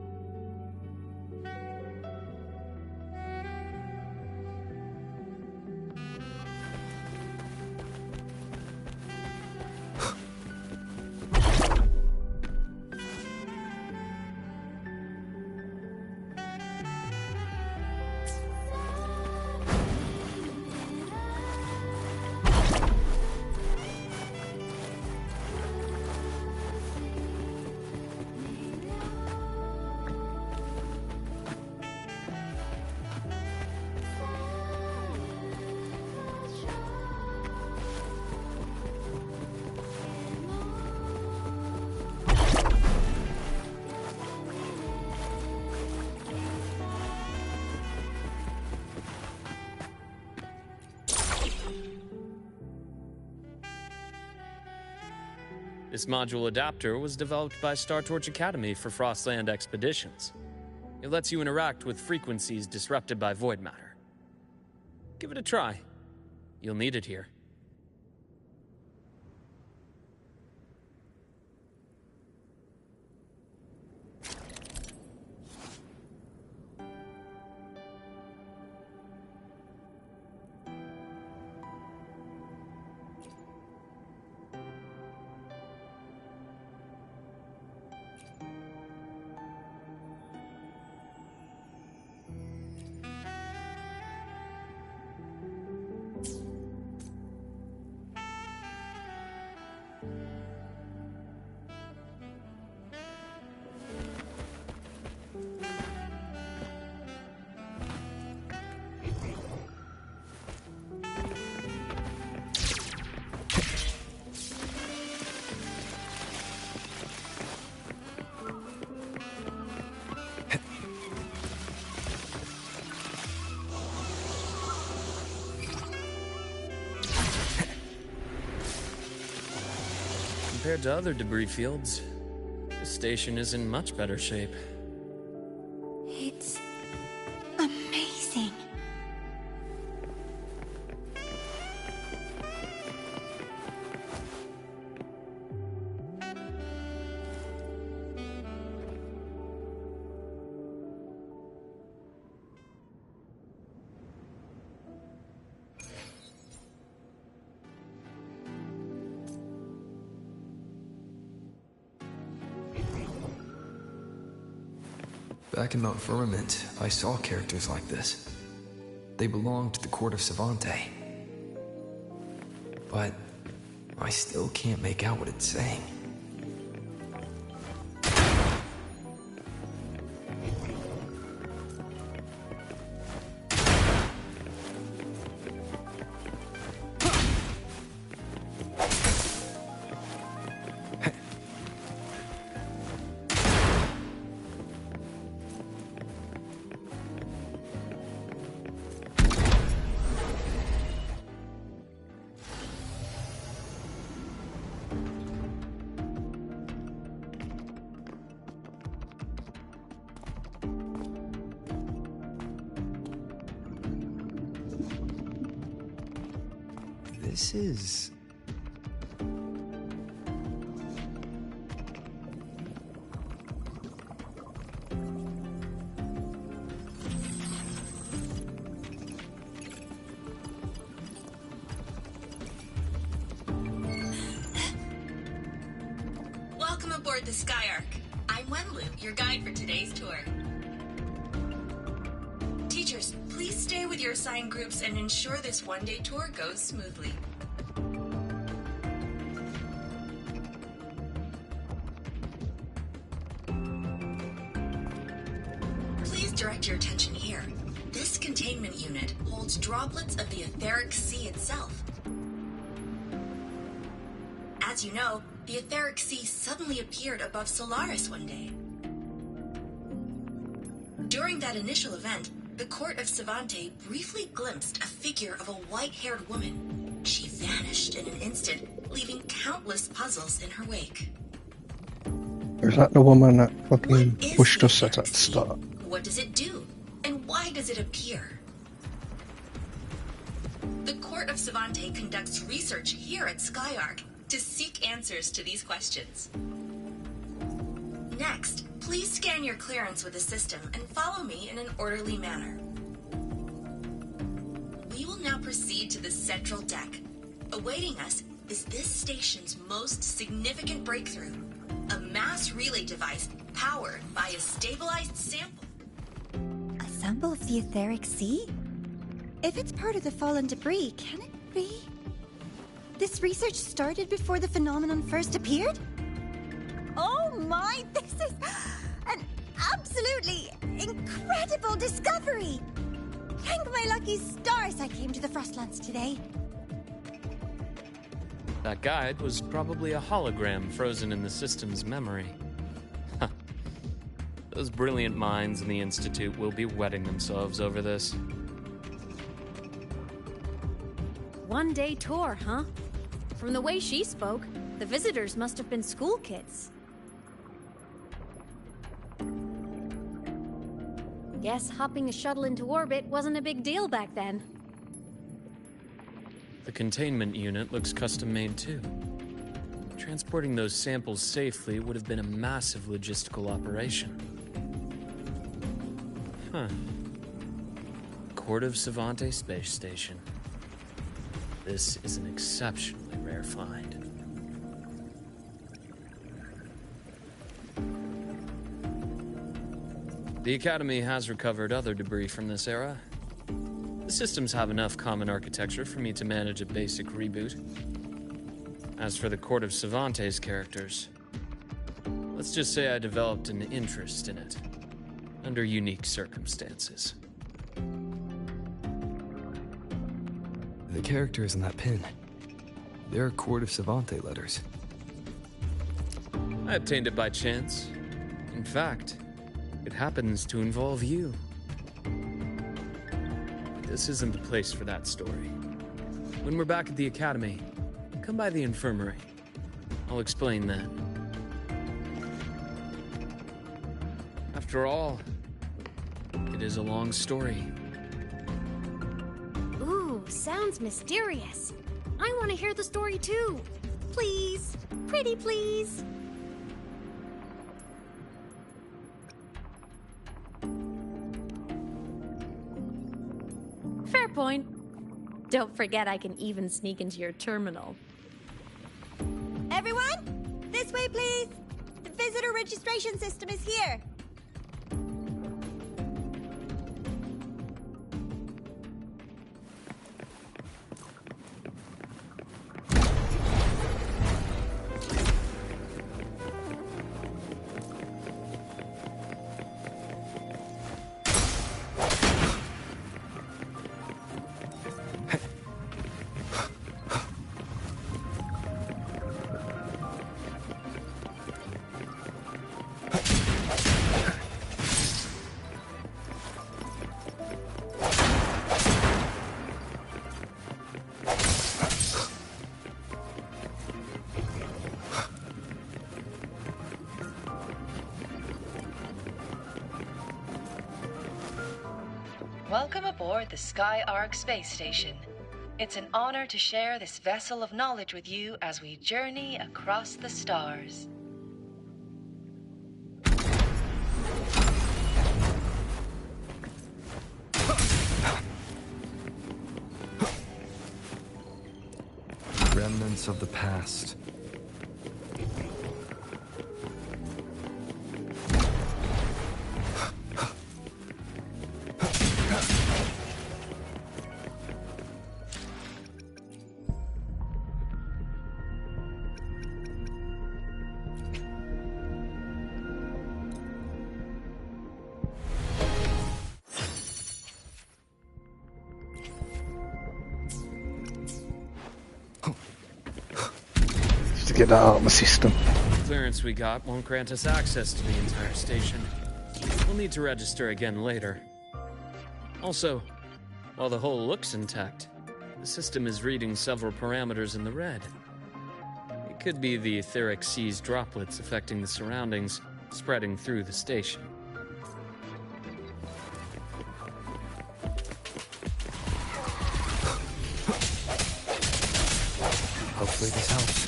This module adapter was developed by Star Torch Academy for Frostland expeditions. It lets you interact with frequencies disrupted by void matter. Give it a try. You'll need it here. compared to other debris fields, this station is in much better shape. It's amazing. Back in Mount Firmament, I saw characters like this. They belonged to the court of Savante. But I still can't make out what it's saying. This is... Welcome aboard the Skyark. I'm Wenlu, your guide for today's tour. Teachers, please stay with your assigned groups and ensure this one-day tour goes smoothly. Please direct your attention here. This containment unit holds droplets of the etheric sea itself. As you know, the etheric sea suddenly appeared above Solaris one day. During that initial event, the court of Savante briefly glimpsed a figure of a white-haired woman. She vanished in an instant, leaving countless puzzles in her wake. Is that the woman that fucking pushed us at the start? What does it do? And why does it appear? The court of Savante conducts research here at Skyark to seek answers to these questions. Next, please scan your clearance with the system and follow me in an orderly manner. We will now proceed to the central deck. Awaiting us is this station's most significant breakthrough, a mass relay device powered by a stabilized sample. A sample of the etheric sea? If it's part of the fallen debris, can it be? This research started before the phenomenon first appeared? Oh my, this is an absolutely incredible discovery! Thank my lucky stars I came to the Frostlands today. That guide was probably a hologram frozen in the system's memory. Those brilliant minds in the Institute will be wetting themselves over this. One-day tour, huh? From the way she spoke, the visitors must have been school kids. Guess hopping a shuttle into orbit wasn't a big deal back then. The containment unit looks custom-made too. Transporting those samples safely would have been a massive logistical operation. Huh. Court of Savante Space Station. This is an exceptionally rare find. The Academy has recovered other debris from this era. The systems have enough common architecture for me to manage a basic reboot. As for the Court of Savante's characters, let's just say I developed an interest in it, under unique circumstances. The characters in that pin, they're Court of Savante letters. I obtained it by chance. In fact, it happens to involve you. This isn't the place for that story. When we're back at the Academy, come by the infirmary. I'll explain then. After all, it is a long story. Ooh, sounds mysterious. I want to hear the story too. Please. Pretty please. Fair point. Don't forget I can even sneak into your terminal. Everyone, this way please. The visitor registration system is here. Welcome aboard the Sky Ark space station. It's an honor to share this vessel of knowledge with you as we journey across the stars. Remnants of the past. To get that out of my system. The clearance we got won't grant us access to the entire station. We'll need to register again later. Also, while the hull looks intact, the system is reading several parameters in the red. It could be the etheric sea's droplets affecting the surroundings, spreading through the station. Hopefully this helps.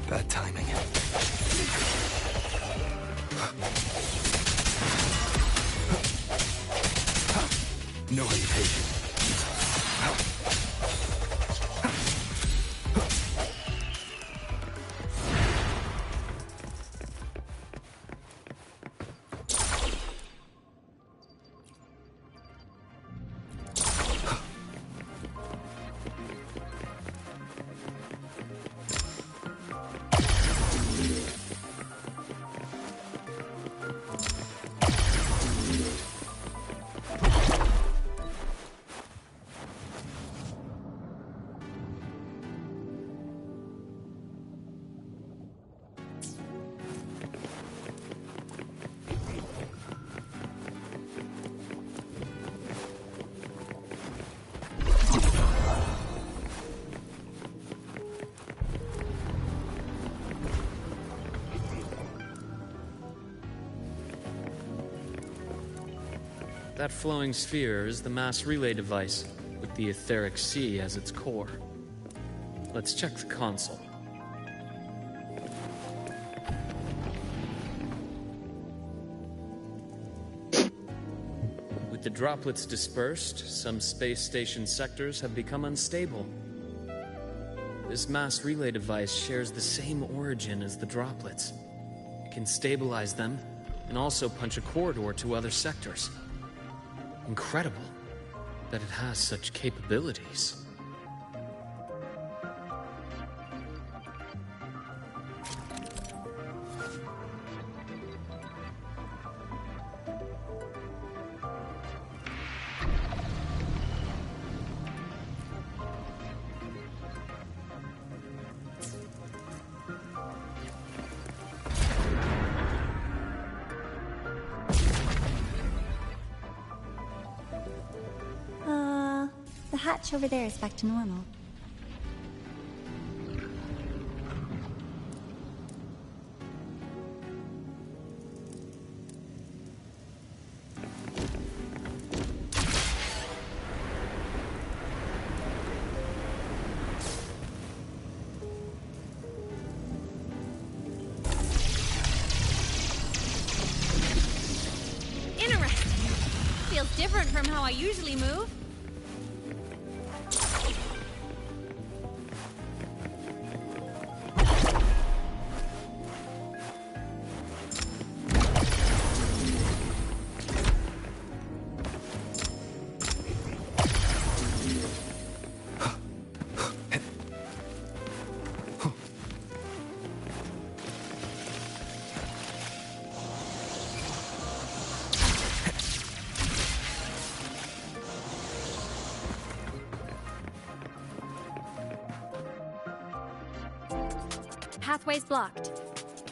Bad timing. No hesitation. That flowing sphere is the mass relay device, with the etheric sea as its core. Let's check the console. With the droplets dispersed, some space station sectors have become unstable. This mass relay device shares the same origin as the droplets. It can stabilize them, and also punch a corridor to other sectors. Incredible that it has such capabilities. hatch over there is back to normal. Different from how I usually move. Pathway's blocked.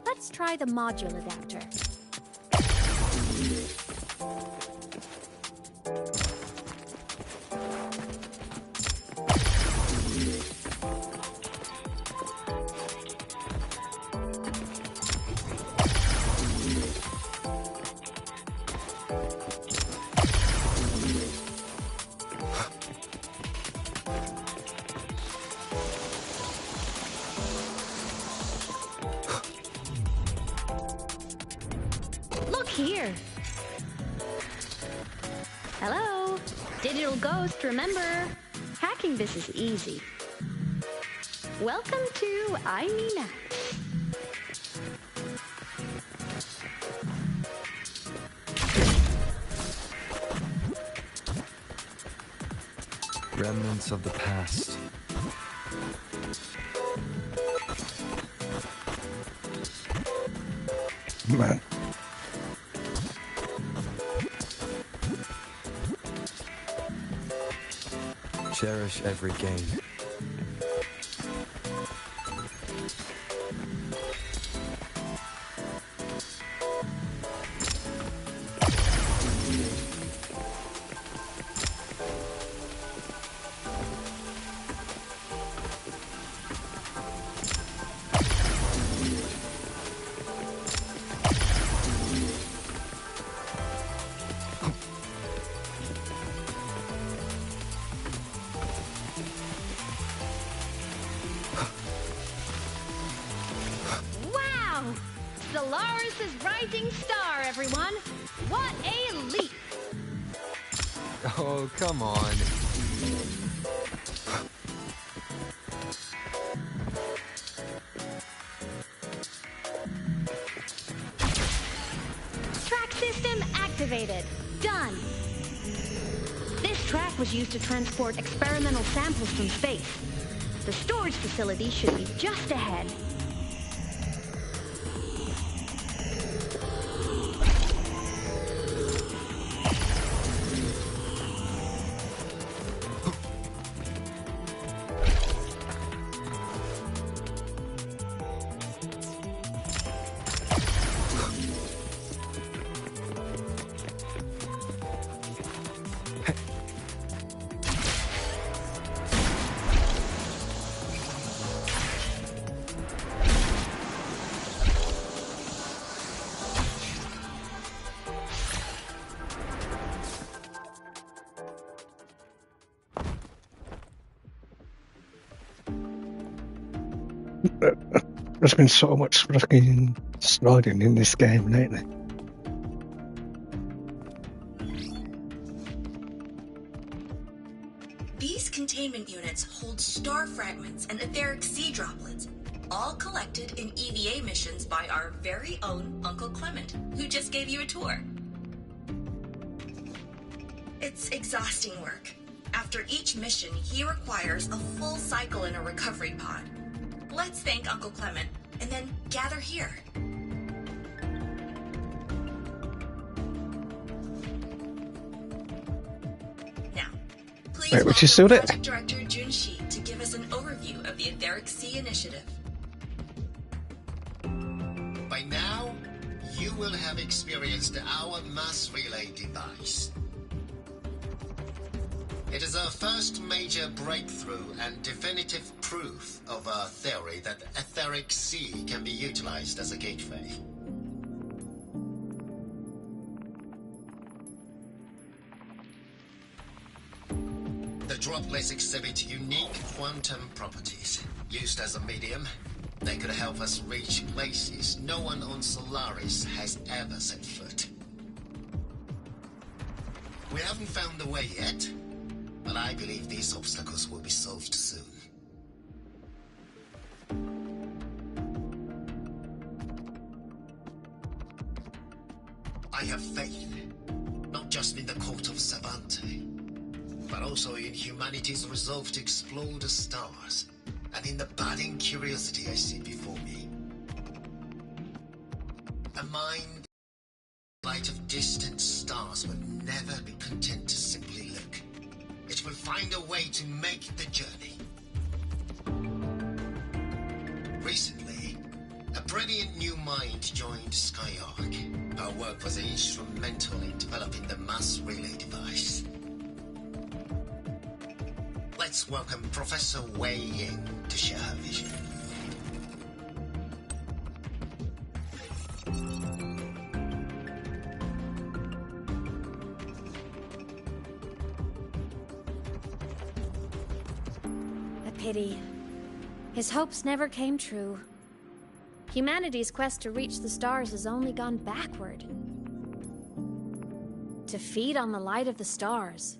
Let's try the module adapter. Here. Hello, digital ghost, remember? Hacking this is easy. Welcome to Aimina. Remnants of the past. Man. Cherish every gain. Solaris' rising star, everyone! What a leap! Oh, come on. Track system activated. Done. This track was used to transport experimental samples from space. The storage facility should be just ahead. There's been so much fucking sliding in this game lately. These containment units hold star fragments and etheric sea droplets, all collected in EVA missions by our very own Uncle Clement, who just gave you a tour. It's exhausting work. After each mission, he requires a full cycle in a recovery pod. Let's thank Uncle Clement, and then gather here. Now, please welcome Project Director Junshi to give us an overview of the Etheric Sea Initiative. By now, you will have experienced our mass relay device. It is our first major breakthrough and definitive proof of our theory that the etheric sea can be utilized as a gateway. The droplets exhibit unique quantum properties. Used as a medium, they could help us reach places no one on Solaris has ever set foot. We haven't found the way yet, but I believe these obstacles will be solved soon. I have faith, not just in the court of Savante, but also in humanity's resolve to explore the stars, and in the budding curiosity I see before me. A mind, light of distant stars, will never be content to simply look. It will find a way to make the journey. Recently, a brilliant new mind joined Skyark. Her work was instrumental in developing the mass relay device. Let's welcome Professor Wei Ying to share her vision. A pity. His hopes never came true. Humanity's quest to reach the stars has only gone backward. To feed on the light of the stars.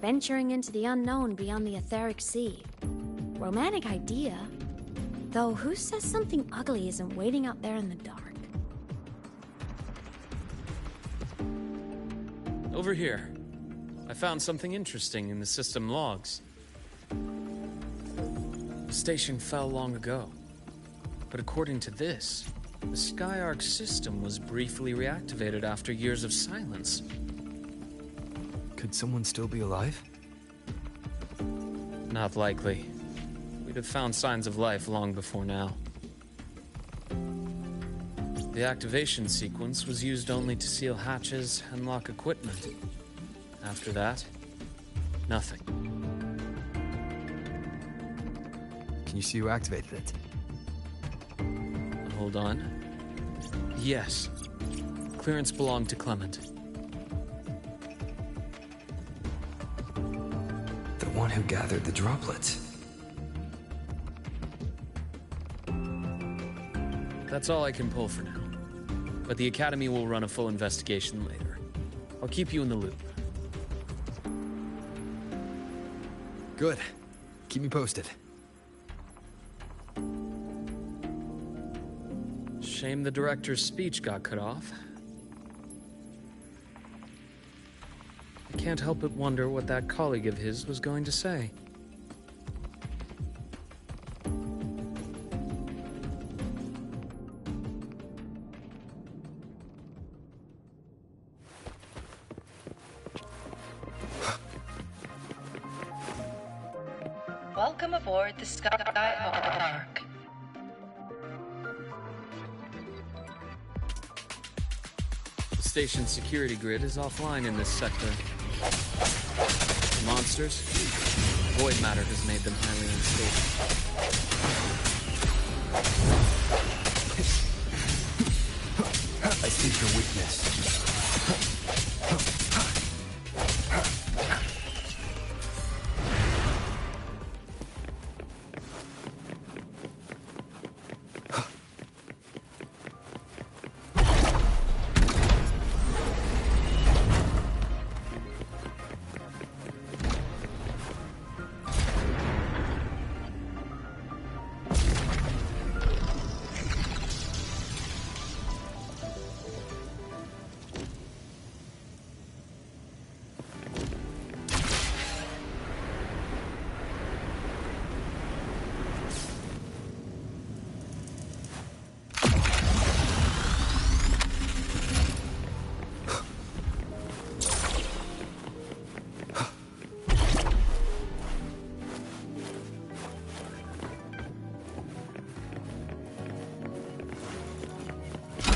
Venturing into the unknown beyond the etheric sea. Romantic idea. Though who says something ugly isn't waiting out there in the dark? Over here. I found something interesting in the system logs. The station fell long ago. But according to this, the Skyark system was briefly reactivated after years of silence. Could someone still be alive? Not likely. We'd have found signs of life long before now. The activation sequence was used only to seal hatches and lock equipment. After that, nothing. Can you see who activated it? Hold on. Yes. Clearance belonged to Clement. The one who gathered the droplets. That's all I can pull for now. But the Academy will run a full investigation later. I'll keep you in the loop. Good. Keep me posted. Shame the director's speech got cut off. I can't help but wonder what that colleague of his was going to say. Welcome aboard the Skyark. The station's security grid is offline in this sector. The monsters, void matter has made them highly unstable. I see your weakness.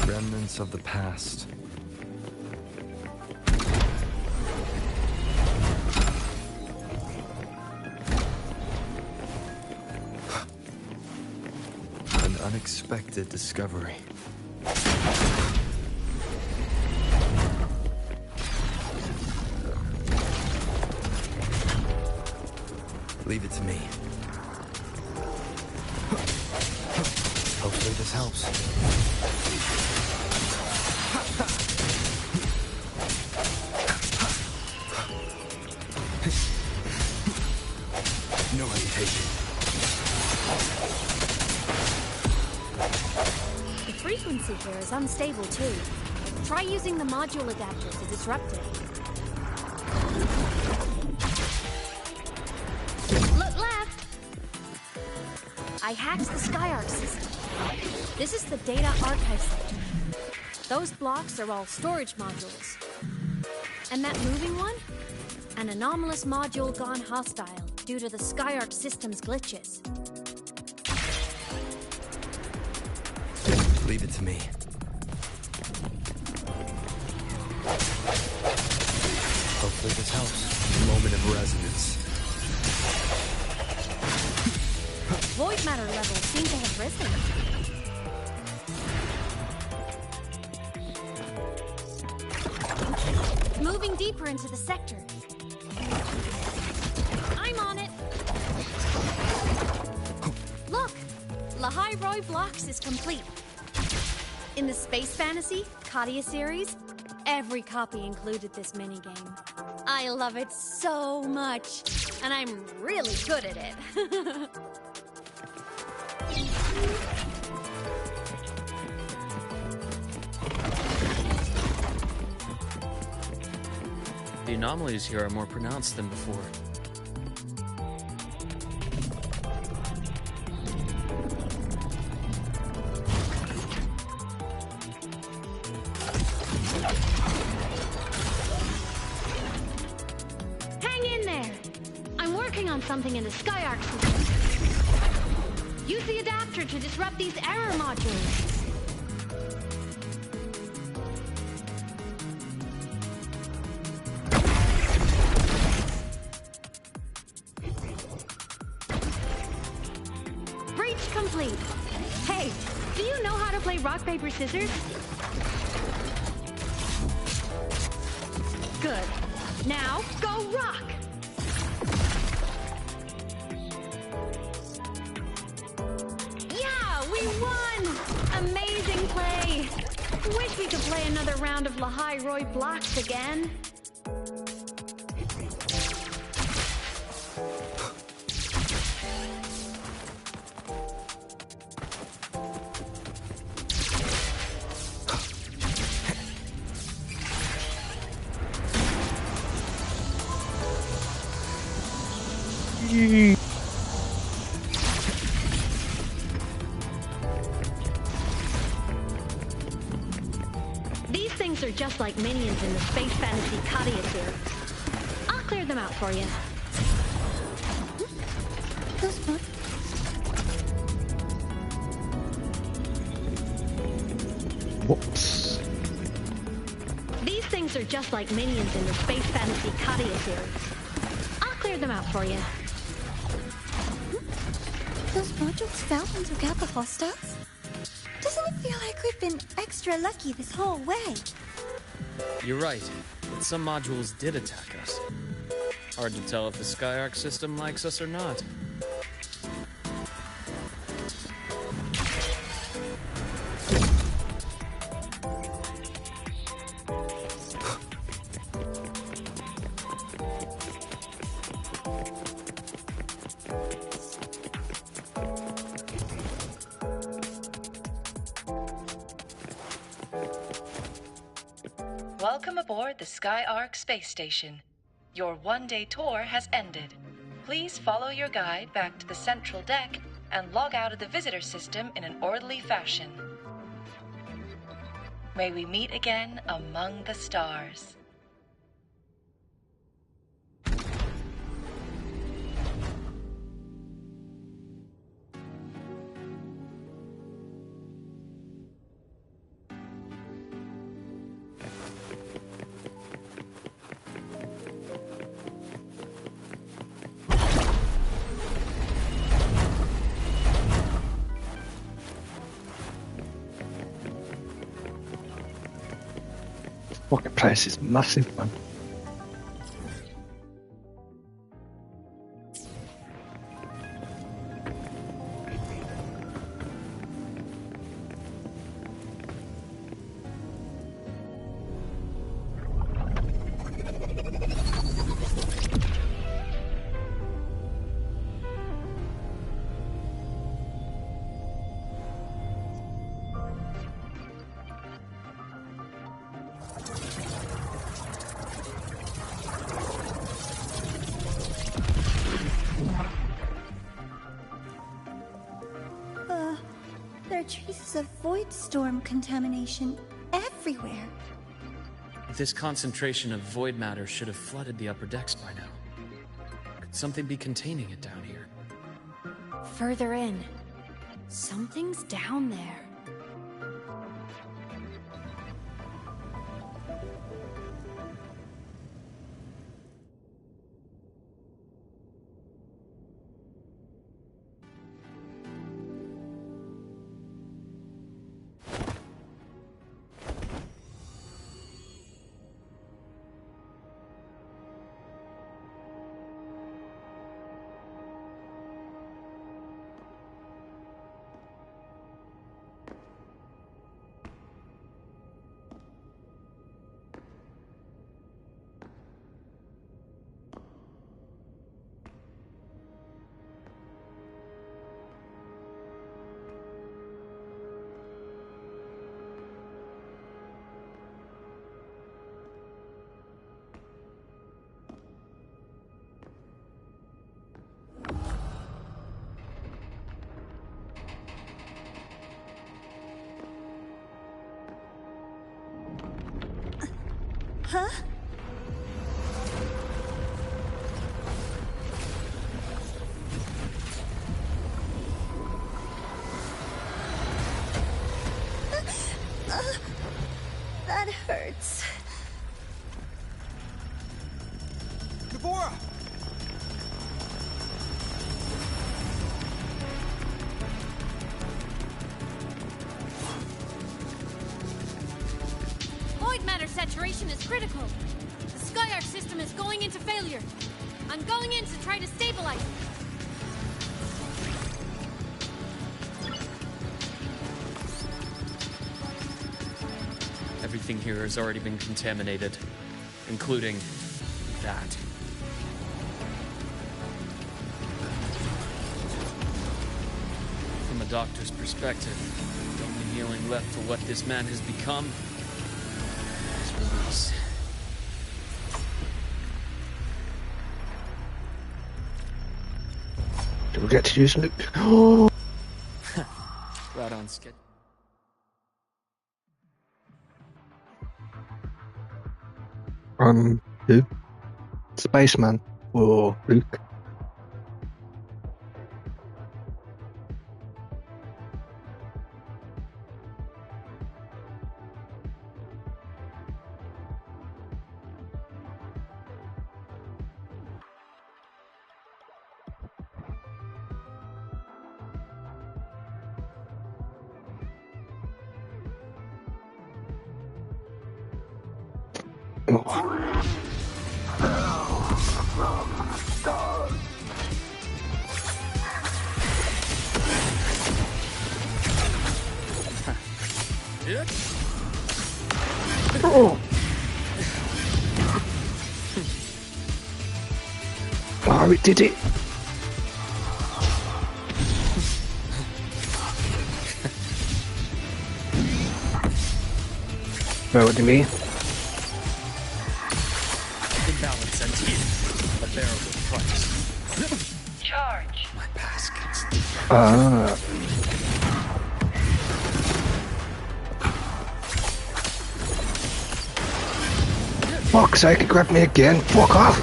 Remnants of the past. unexpected discovery. Leave it to me. Hopefully this helps. No hesitation. The frequency here is unstable too. Try using the module adapter to disrupt it. Look left! I hacked the SkyArc system. This is the data archive sector. Those blocks are all storage modules. And that moving one? An anomalous module gone hostile due to the SkyArc system's glitches. Leave it to me. Hopefully this helps. Moment of resonance. Void matter levels seem to have risen. Moving deeper into the sector. I'm on it. Look, Lahai Roy Blocks is complete. In the Space Fantasy Katia series, every copy included this minigame. I love it so much, and I'm really good at it. The anomalies here are more pronounced than before. Hang in there! I'm working on something in the SkyArc system. Use the adapter to disrupt these error modules. Breach complete. Hey, do you know how to play rock, paper, scissors? Good. Now, go rock! Yeah, we won! Amazing play! Wish we could play another round of Lahai Roy Blocks again. These things are just like minions in the Space Fantasy Katia series. I'll clear them out for you. Those books. Whoops. These things are just like minions in the Space Fantasy Katia series. I'll clear them out for you. Those modules fell and took out the hostiles? Doesn't it feel like we've been extra lucky this whole way? You're right, but some modules did attack us. Hard to tell if the SkyArc system likes us or not. Welcome aboard the SkyArc space station. Your one-day tour has ended. Please follow your guide back to the central deck and log out of the visitor system in an orderly fashion. May we meet again among the stars. Fucking place is massive, man. There are traces of void storm contamination everywhere. This concentration of void matter should have flooded the upper decks by now. Could something be containing it down here? Further in. Something's down there. Huh? That hurts. Deborah! Void matter saturation is critical. The Skyark system is going into failure. I'm going in to try to stabilize it. Everything here has already been contaminated, including that. From a doctor's perspective, the only healing left for what this man has become is release. Do we get to use Luke? Oh! Right on schedule. Who? Spaceman or Luke? Oh! Oh, it did it! Well, what do you mean? Imbalance and heat, a bearable price. Charge. My baskets. Ah. Fuck's sake, it grabbed me again. Fuck off!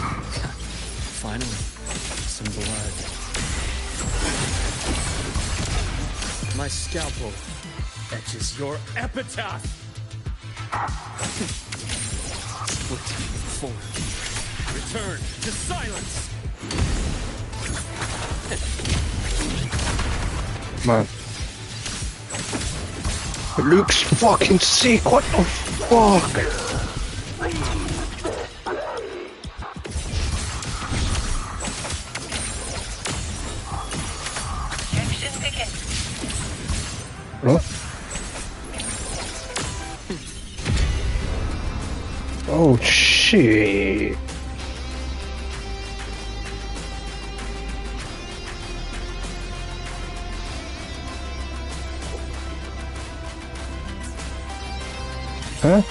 Finally, some blood. My scalpel etches your epitaph. Split form. Return to silence. Man. Luke's fucking sick, what the fuck? Hello? Oh, shit. Huh?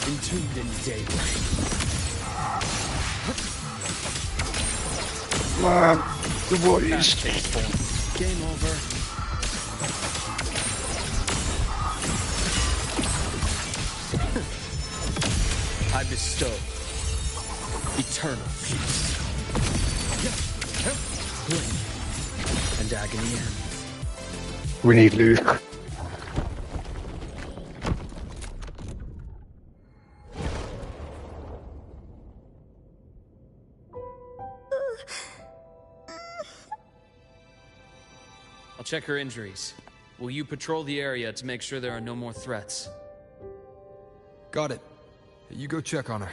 Entombed in daylight. Man, the bodies. Game over. I bestow eternal peace. And agony end. We need Luke. I'll check her injuries. Will you patrol the area to make sure there are no more threats? Got it. You go check on her.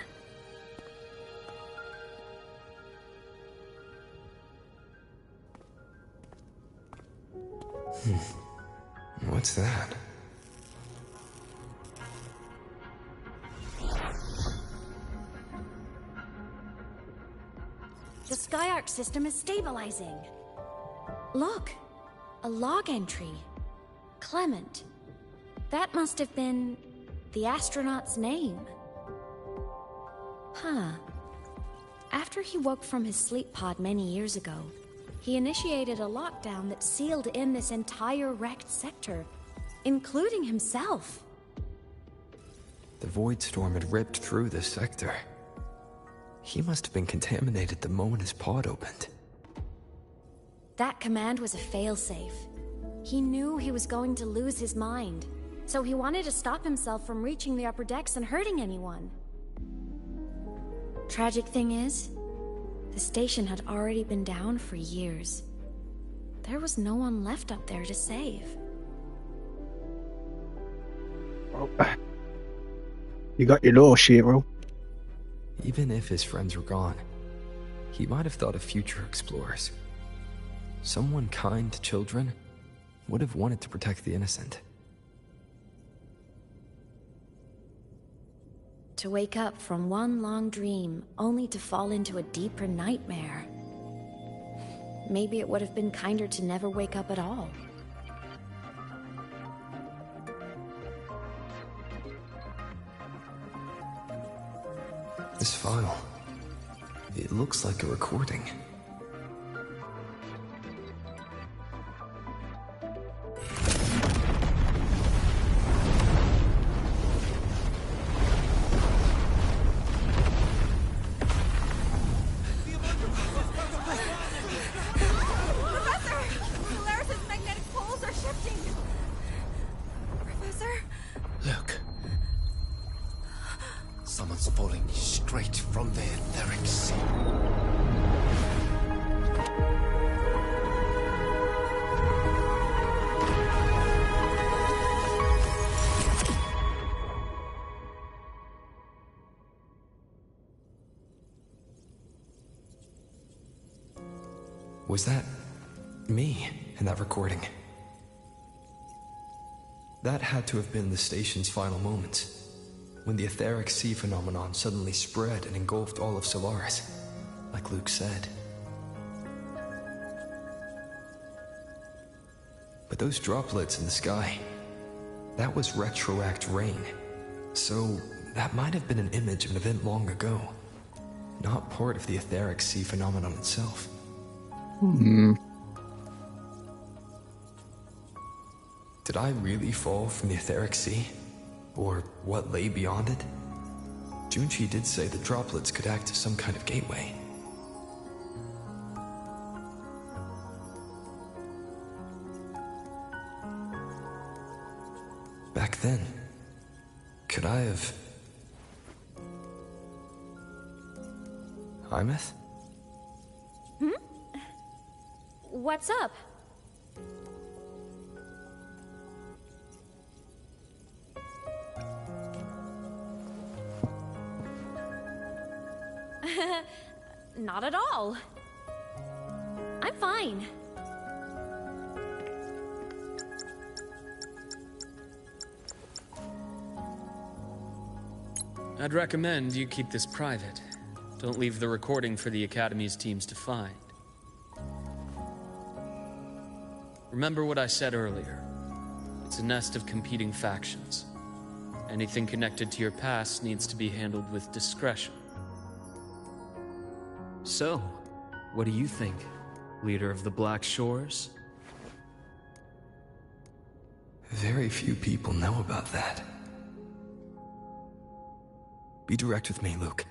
What's that? The Skyark system is stabilizing. Look, a log entry. Clement. That must have been the astronaut's name. Huh. After he woke from his sleep pod many years ago, he initiated a lockdown that sealed in this entire wrecked sector, including himself. The void storm had ripped through this sector. He must have been contaminated the moment his pod opened. That command was a failsafe. He knew he was going to lose his mind, so he wanted to stop himself from reaching the upper decks and hurting anyone. Tragic thing is, the station had already been down for years. There was no one left up there to save. Oh. You got your law, Shiro. Even if his friends were gone, he might have thought of future explorers. Someone kind to children would have wanted to protect the innocent. To wake up from one long dream, only to fall into a deeper nightmare. Maybe it would have been kinder to never wake up at all. This file, it looks like a recording. Someone's falling straight from the etheric sea. Was that me in that recording? That had to have been the station's final moments, when the etheric sea phenomenon suddenly spread and engulfed all of Solaris, like Luke said. But those droplets in the sky, that was retroact rain. So that might have been an image of an event long ago, not part of the etheric sea phenomenon itself. Did I really fall from the etheric sea? Or what lay beyond it? Junchi did say the droplets could act as some kind of gateway. Back then, could I have... Imeth? What's up? Not at all. I'm fine. I'd recommend you keep this private. Don't leave the recording for the Academy's teams to find. Remember what I said earlier. It's a nest of competing factions. Anything connected to your past needs to be handled with discretion. So, what do you think, leader of the Black Shores? Very few people know about that. Be direct with me, Luke.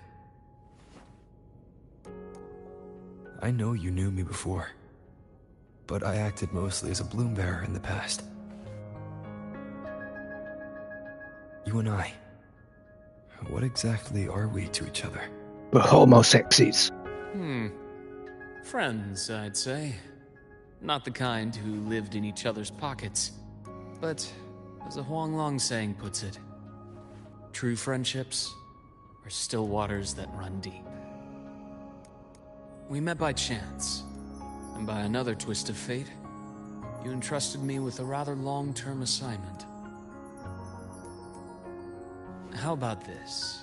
I know you knew me before, but I acted mostly as a bloom bearer in the past. You and I, what exactly are we to each other? We're homosexes. Friends, I'd say. Not the kind who lived in each other's pockets. But, as a Huanglong saying puts it, true friendships are still waters that run deep. We met by chance, and by another twist of fate, you entrusted me with a rather long-term assignment. How about this?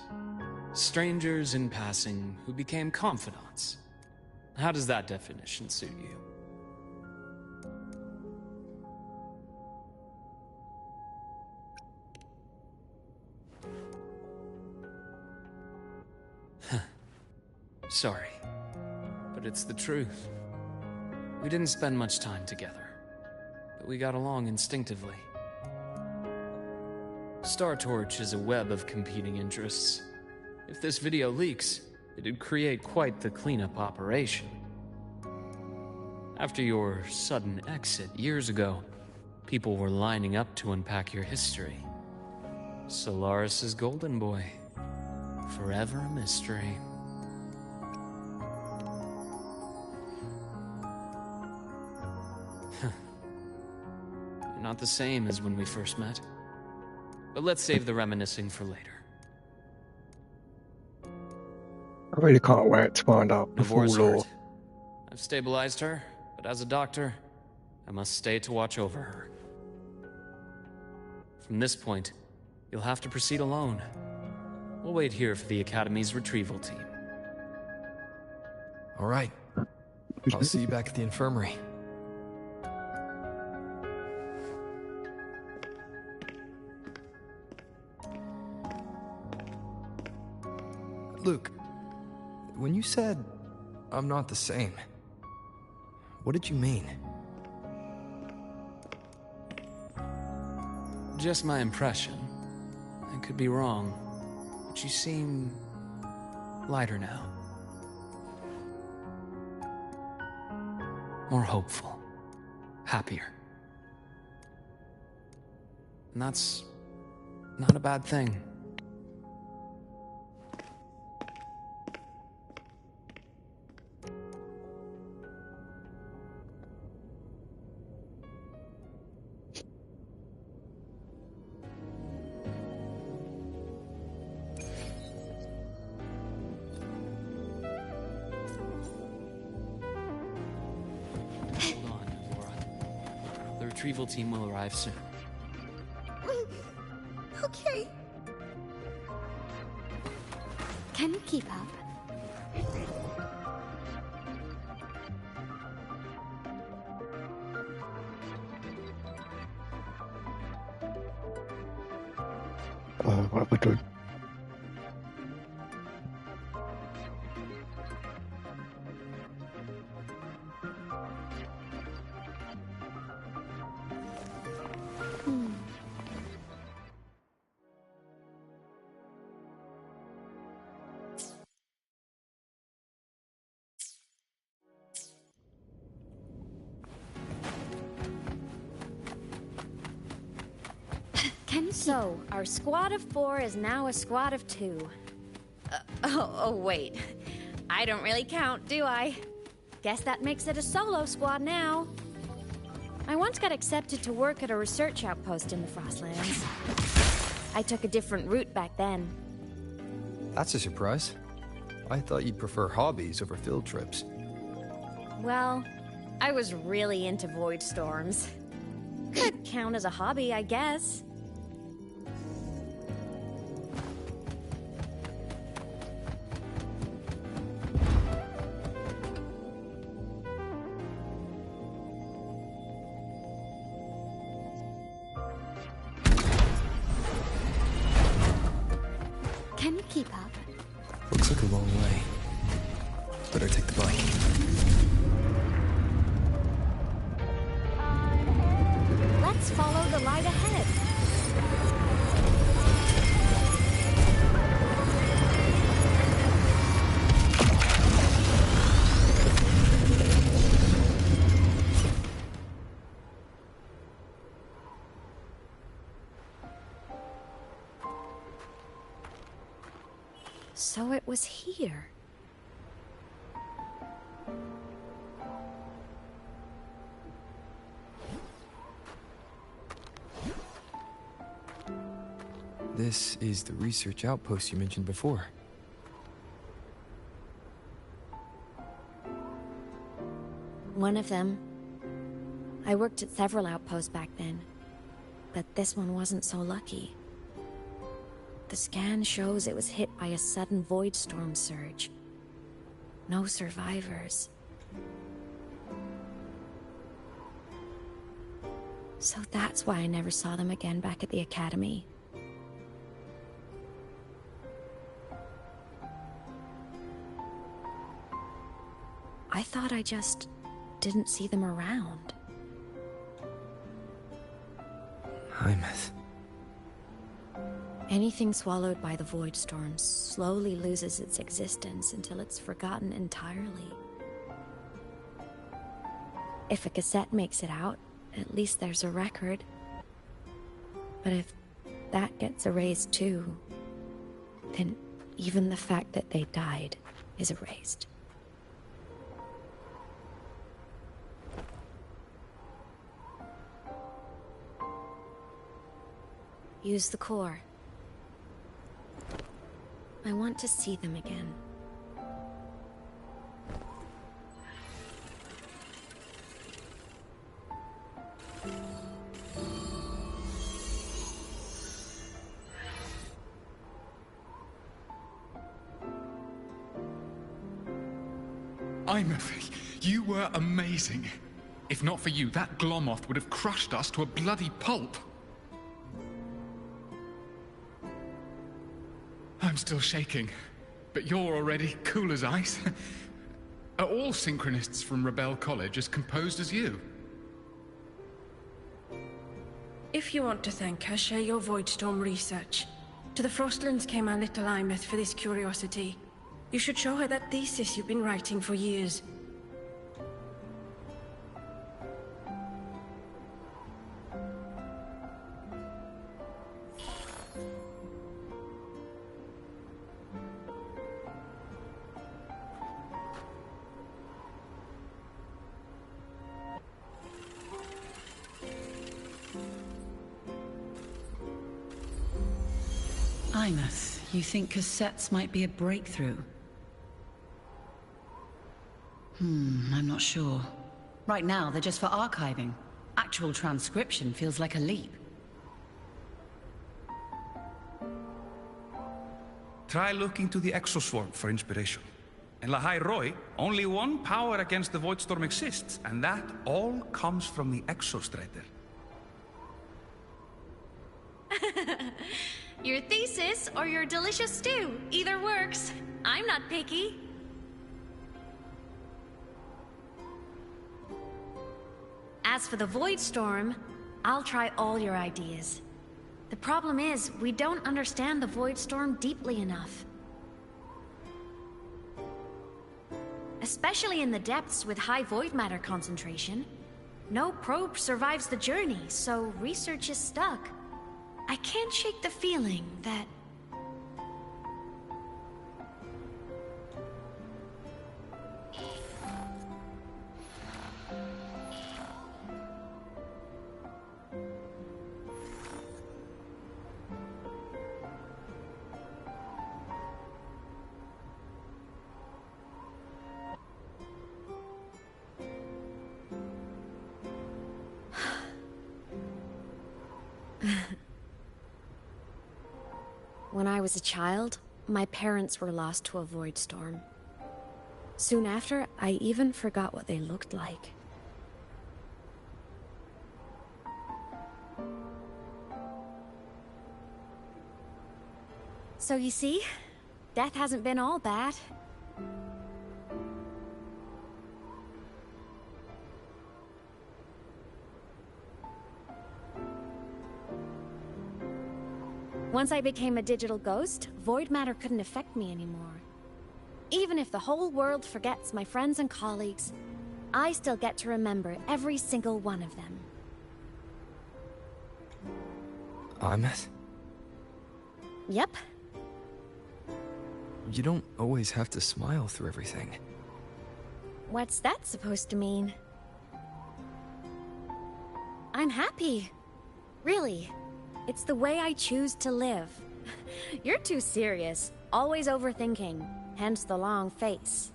Strangers in passing who became confidants. How does that definition suit you? Sorry, but it's the truth. We didn't spend much time together, but we got along instinctively. Star Torch is a web of competing interests. If this video leaks, it'd create quite the cleanup operation. After your sudden exit years ago, people were lining up to unpack your history. Solaris's golden boy. Forever a mystery. You're not the same as when we first met. But let's save the reminiscing for later. I really can't wait to find out the full Navor's lore. hurt. I've stabilized her, but as a doctor, I must stay to watch over her. From this point, you'll have to proceed alone. We'll wait here for the Academy's retrieval team. All right. I'll see you back at the infirmary. Luke, when you said, I'm not the same, what did you mean? Just my impression. I could be wrong, but you seem lighter now. More hopeful. Happier. And that's not a bad thing. The retrieval team will arrive soon. Okay. Can you keep up? What we doing? So, our squad of 4 is now a squad of 2. Wait. I don't really count, do I? Guess that makes it a solo squad now. I once got accepted to work at a research outpost in the Frostlands. I took a different route back then. That's a surprise. I thought you'd prefer hobbies over field trips. Well, I was really into void storms. Could count as a hobby, I guess. Can you keep up? Looks like a long way. Better take the bike. Let's follow the light ahead. So it was here. This is the research outpost you mentioned before. One of them. I worked at several outposts back then, but this one wasn't so lucky. The scan shows it was hit by a sudden void storm surge. No survivors. So that's why I never saw them again back at the academy. I thought I just didn't see them around. Hymus. Anything swallowed by the void storms slowly loses its existence until it's forgotten entirely. If a cassette makes it out, at least there's a record. But if that gets erased too, then even the fact that they died is erased. Use the core. I want to see them again. Imothy, you were amazing. If not for you, that Glomoth would have crushed us to a bloody pulp. I'm still shaking, but you're already cool as ice. Are all synchronists from Rebel College as composed as you? If you want to thank her, share your Voidstorm research. To the Frostlands came our little Imeth for this curiosity. You should show her that thesis you've been writing for years. Imeth, you think cassettes might be a breakthrough? I'm not sure. Right now, they're just for archiving. Actual transcription feels like a leap. Try looking to the Exoswarm for inspiration. In Lahai Roi, only one power against the Voidstorm exists, and that all comes from the Exostrider. Your thesis or your delicious stew. Either works. I'm not picky. As for the void storm, I'll try all your ideas. The problem is, we don't understand the void storm deeply enough. Especially in the depths with high void matter concentration. No probe survives the journey, so research is stuck. I can't shake the feeling that... When I was a child, my parents were lost to a void storm. Soon after, I even forgot what they looked like. So you see, death hasn't been all bad. Once I became a digital ghost, void matter couldn't affect me anymore. Even if the whole world forgets my friends and colleagues, I still get to remember every single one of them. Imeth? Yep. You don't always have to smile through everything. What's that supposed to mean? I'm happy. Really. It's the way I choose to live. You're too serious, always overthinking, hence the long face.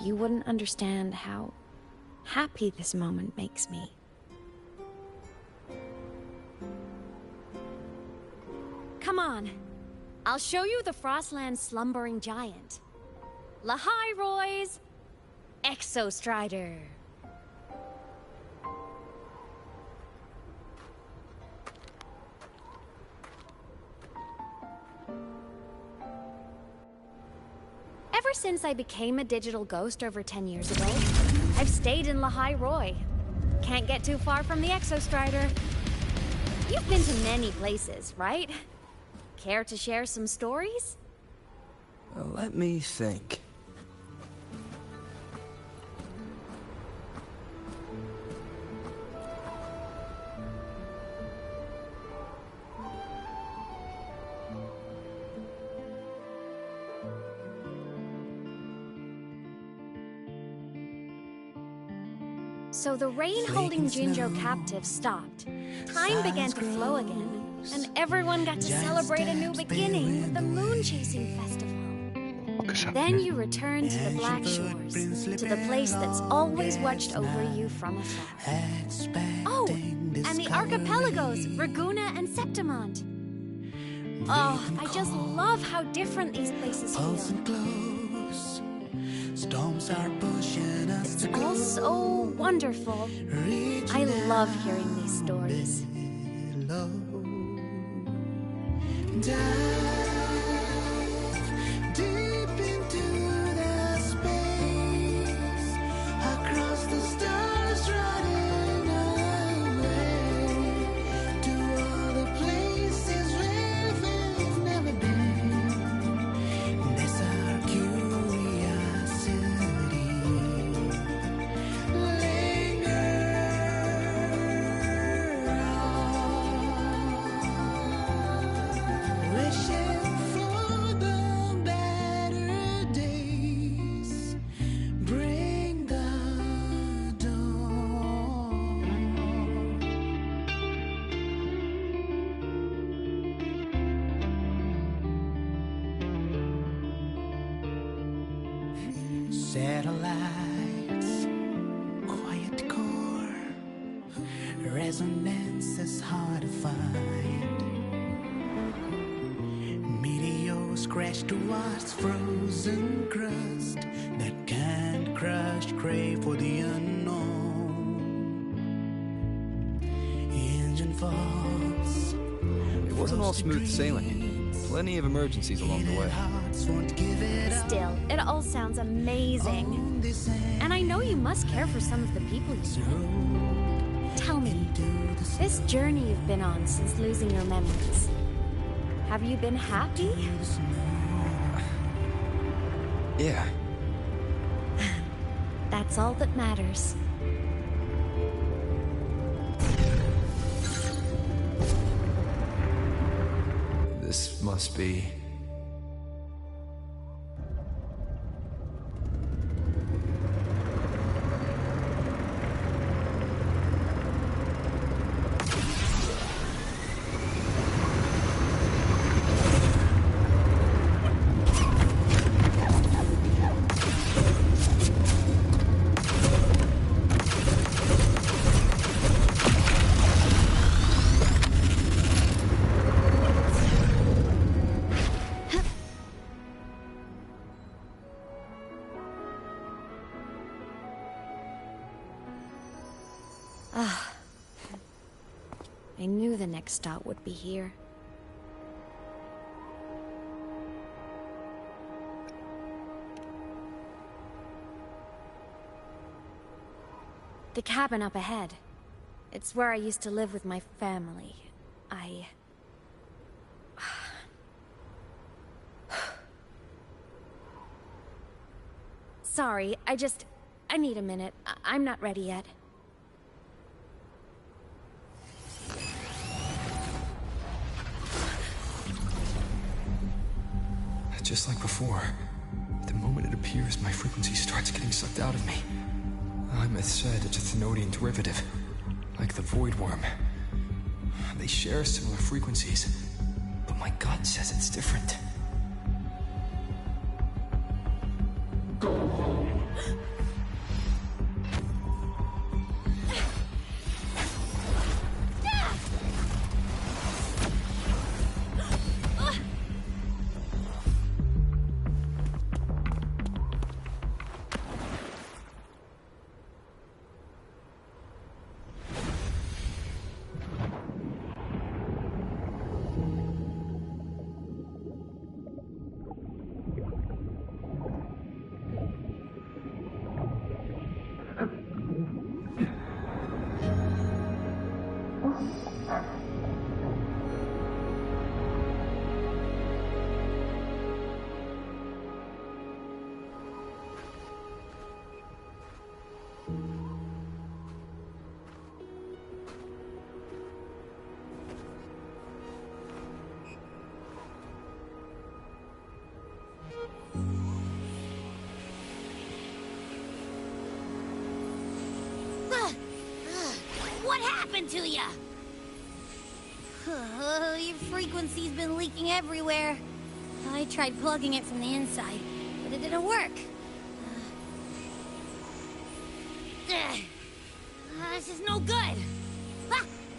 You wouldn't understand how happy this moment makes me. Come on, I'll show you the Frostland's slumbering giant. Lahai Roy's Exostrider. Ever since I became a digital ghost over 10 years ago, I've stayed in Lahai Roy. Can't get too far from the Exostrider. You've been to many places, right? Care to share some stories? Let me think. So the rain holding Jinjo captive stopped. Time began to flow again, and everyone got to celebrate a new beginning with the Moon Chasing Festival. Then you returned to the Black Shores, to the place that's always watched over you from afar. Oh, and the archipelagos, Raguna and Septimont. Oh, I just love how different these places feel. Storms are pushing us it's all so wonderful. I love hearing these stories. Deep into the space, across the stars running away, to all the places where we've never been. That's our curiosity. Linger on, wishing for the better days. Bring the dawn. Satellites, quiet core, resonance is hard to find. Meteors crash towards frozen crust that can't crush, crave for the unknown. Engine falls. It wasn't all smooth sailing. Plenty of emergencies along the way. Still, it all sounds amazing. And I know you must care for some of the people you know. Tell me, this journey you've been on since losing your memories, have you been happy? Yeah. That's all that matters. This must be... I knew the next stop would be here. The cabin up ahead. It's where I used to live with my family. Sorry, I need a minute. I'm not ready yet. Just like before, the moment it appears, my frequency starts getting sucked out of me. Imeth said it's a Thenodian derivative, like the Void Worm. They share similar frequencies, but my gut says it's different. Go home. What happened to ya? Your frequency's been leaking everywhere. I tried plugging it from the inside, but it didn't work. This is no good.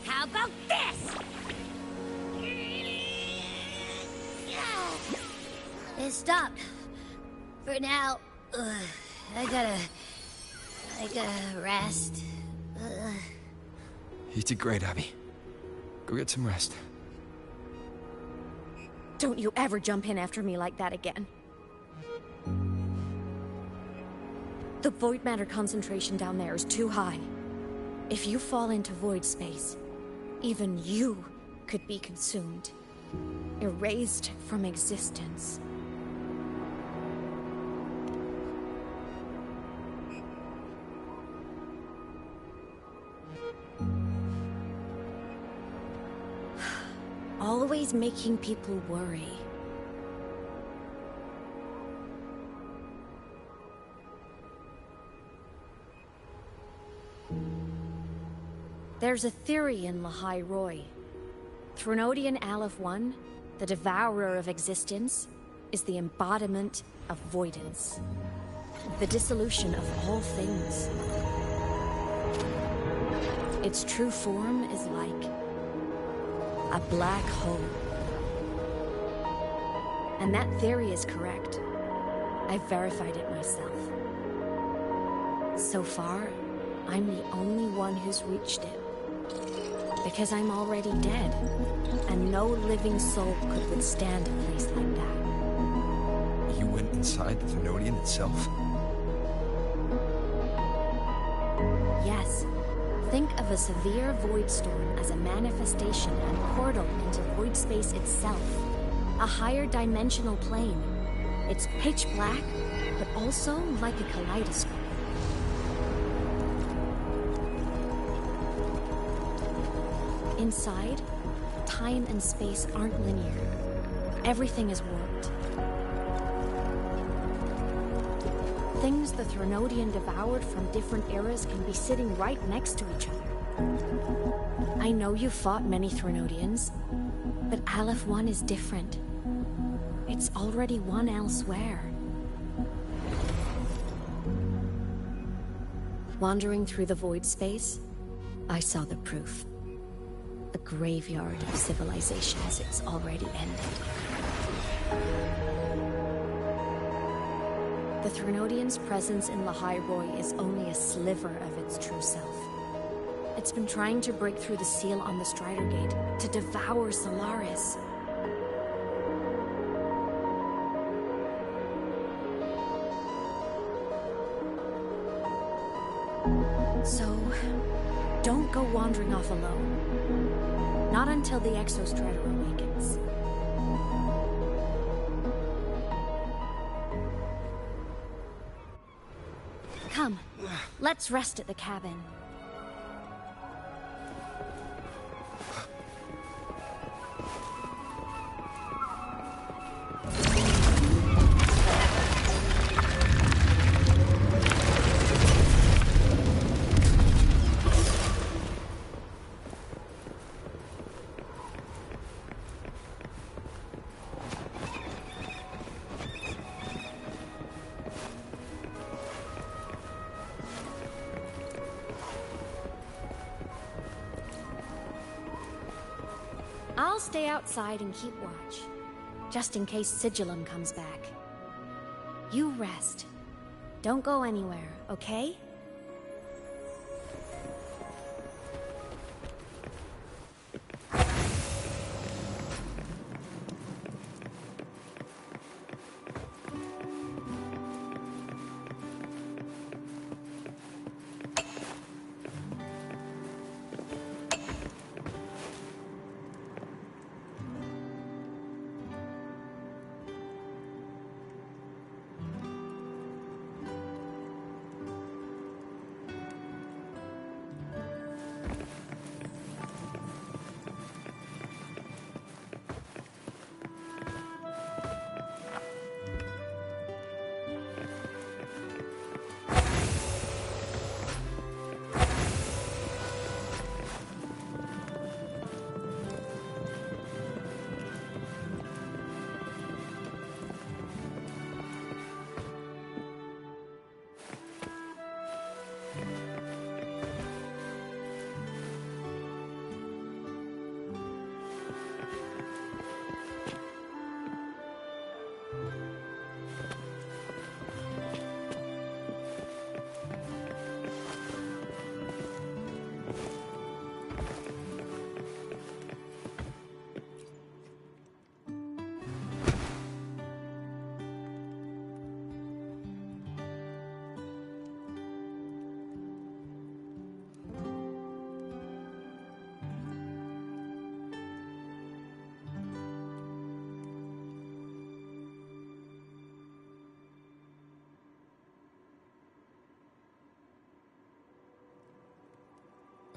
How about this? It stopped. For now, I gotta rest. You did great, Abby. Go get some rest. Don't you ever jump in after me like that again. The void matter concentration down there is too high. If you fall into void space, even you could be consumed, erased from existence. Always making people worry. There's a theory in Lahai Roy. Threnodian Aleph 1, the devourer of existence, is the embodiment of voidance. The dissolution of all things. Its true form is like a black hole. And that theory is correct. I've verified it myself. So far, I'm the only one who's reached it. Because I'm already dead, and no living soul could withstand a place like that. You went inside the Thenodian itself? Yes. Think of a severe void storm as a manifestation and portal into void space itself. A higher dimensional plane. It's pitch black, but also like a kaleidoscope. Inside, time and space aren't linear. Everything is warped. Things the Threnodian devoured from different eras can be sitting right next to each other. I know you fought many Threnodians, but Aleph 1 is different. It's already one elsewhere. Wandering through the void space, I saw the proof. A graveyard of civilizations it's already ended. The Threnodian's presence in Lahai Roy is only a sliver of its true self. It's been trying to break through the seal on the Strider Gate to devour Solaris. So, don't go wandering off alone. Not until the Exostrider awakens. Come, let's rest at the cabin. I'll stay outside and keep watch, just in case Sigillum comes back. You rest. Don't go anywhere, okay?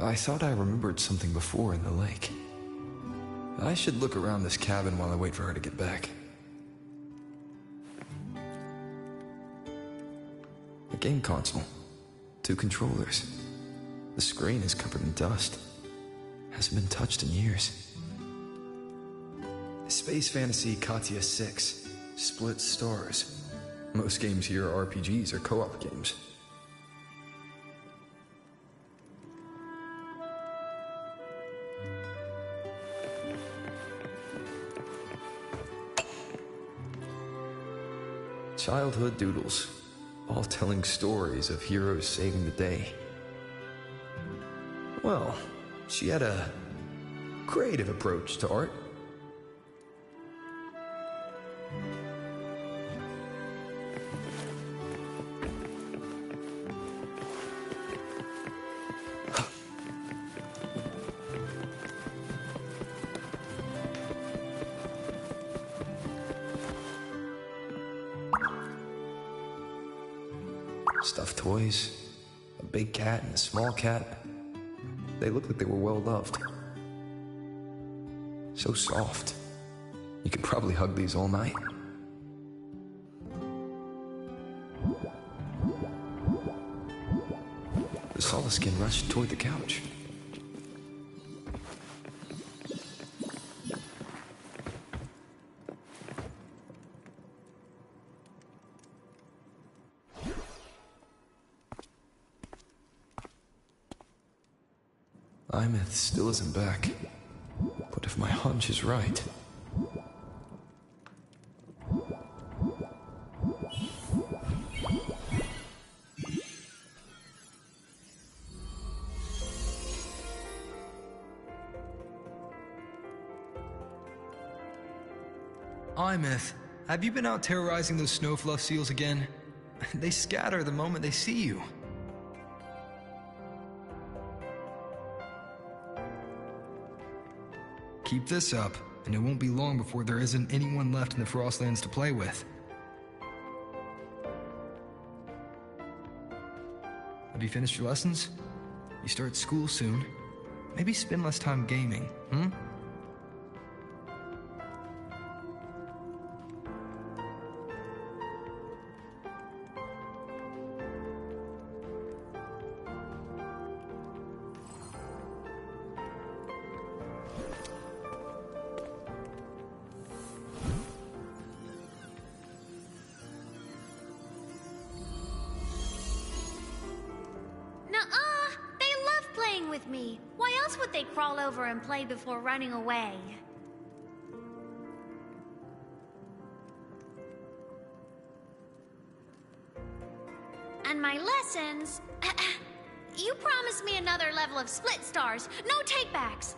I thought I remembered something before in the lake. I should look around this cabin while I wait for her to get back. A game console. 2 controllers. The screen is covered in dust. Hasn't been touched in years. Space Fantasy Katya 6. Split stars. Most games here are RPGs or co-op games. Childhood doodles, all telling stories of heroes saving the day. Well, she had a creative approach to art. Stuffed toys, a big cat and a small cat. They looked like they were well loved. So soft. You could probably hug these all night. The Solaskin rushed toward the couch. Imeth still isn't back. But if my hunch is right... Lymeth, have you been out terrorizing those snowfluff seals again? They scatter the moment they see you. Keep this up, and it won't be long before there isn't anyone left in the Frostlands to play with. Have you finished your lessons? You start school soon. Maybe spend less time gaming, hmm? Nuh-uh! They love playing with me. Why else would they crawl over and play before running away? And my lessons... You promised me another level of split stars. No takebacks.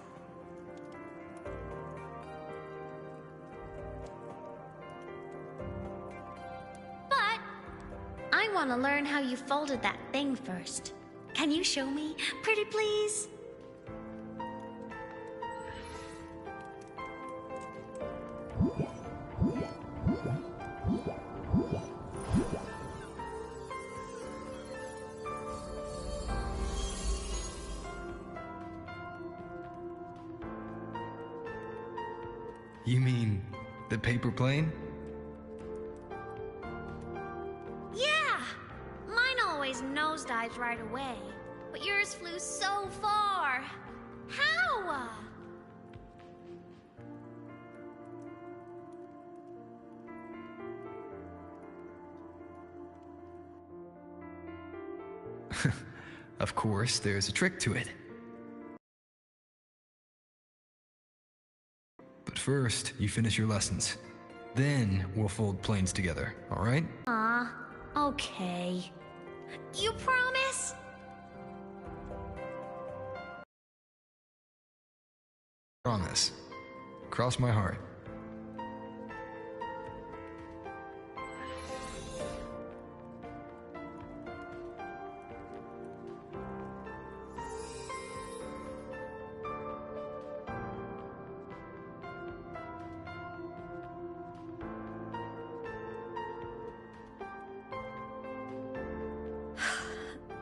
But I want to learn how you folded that thing first. Can you show me, pretty please? You mean the paper plane? Yeah! Mine always nosedives right away, but yours flew so far. How? Of course, there's a trick to it. But first, you finish your lessons. Then we'll fold planes together, all right? Okay. You promise? Promise. Cross my heart.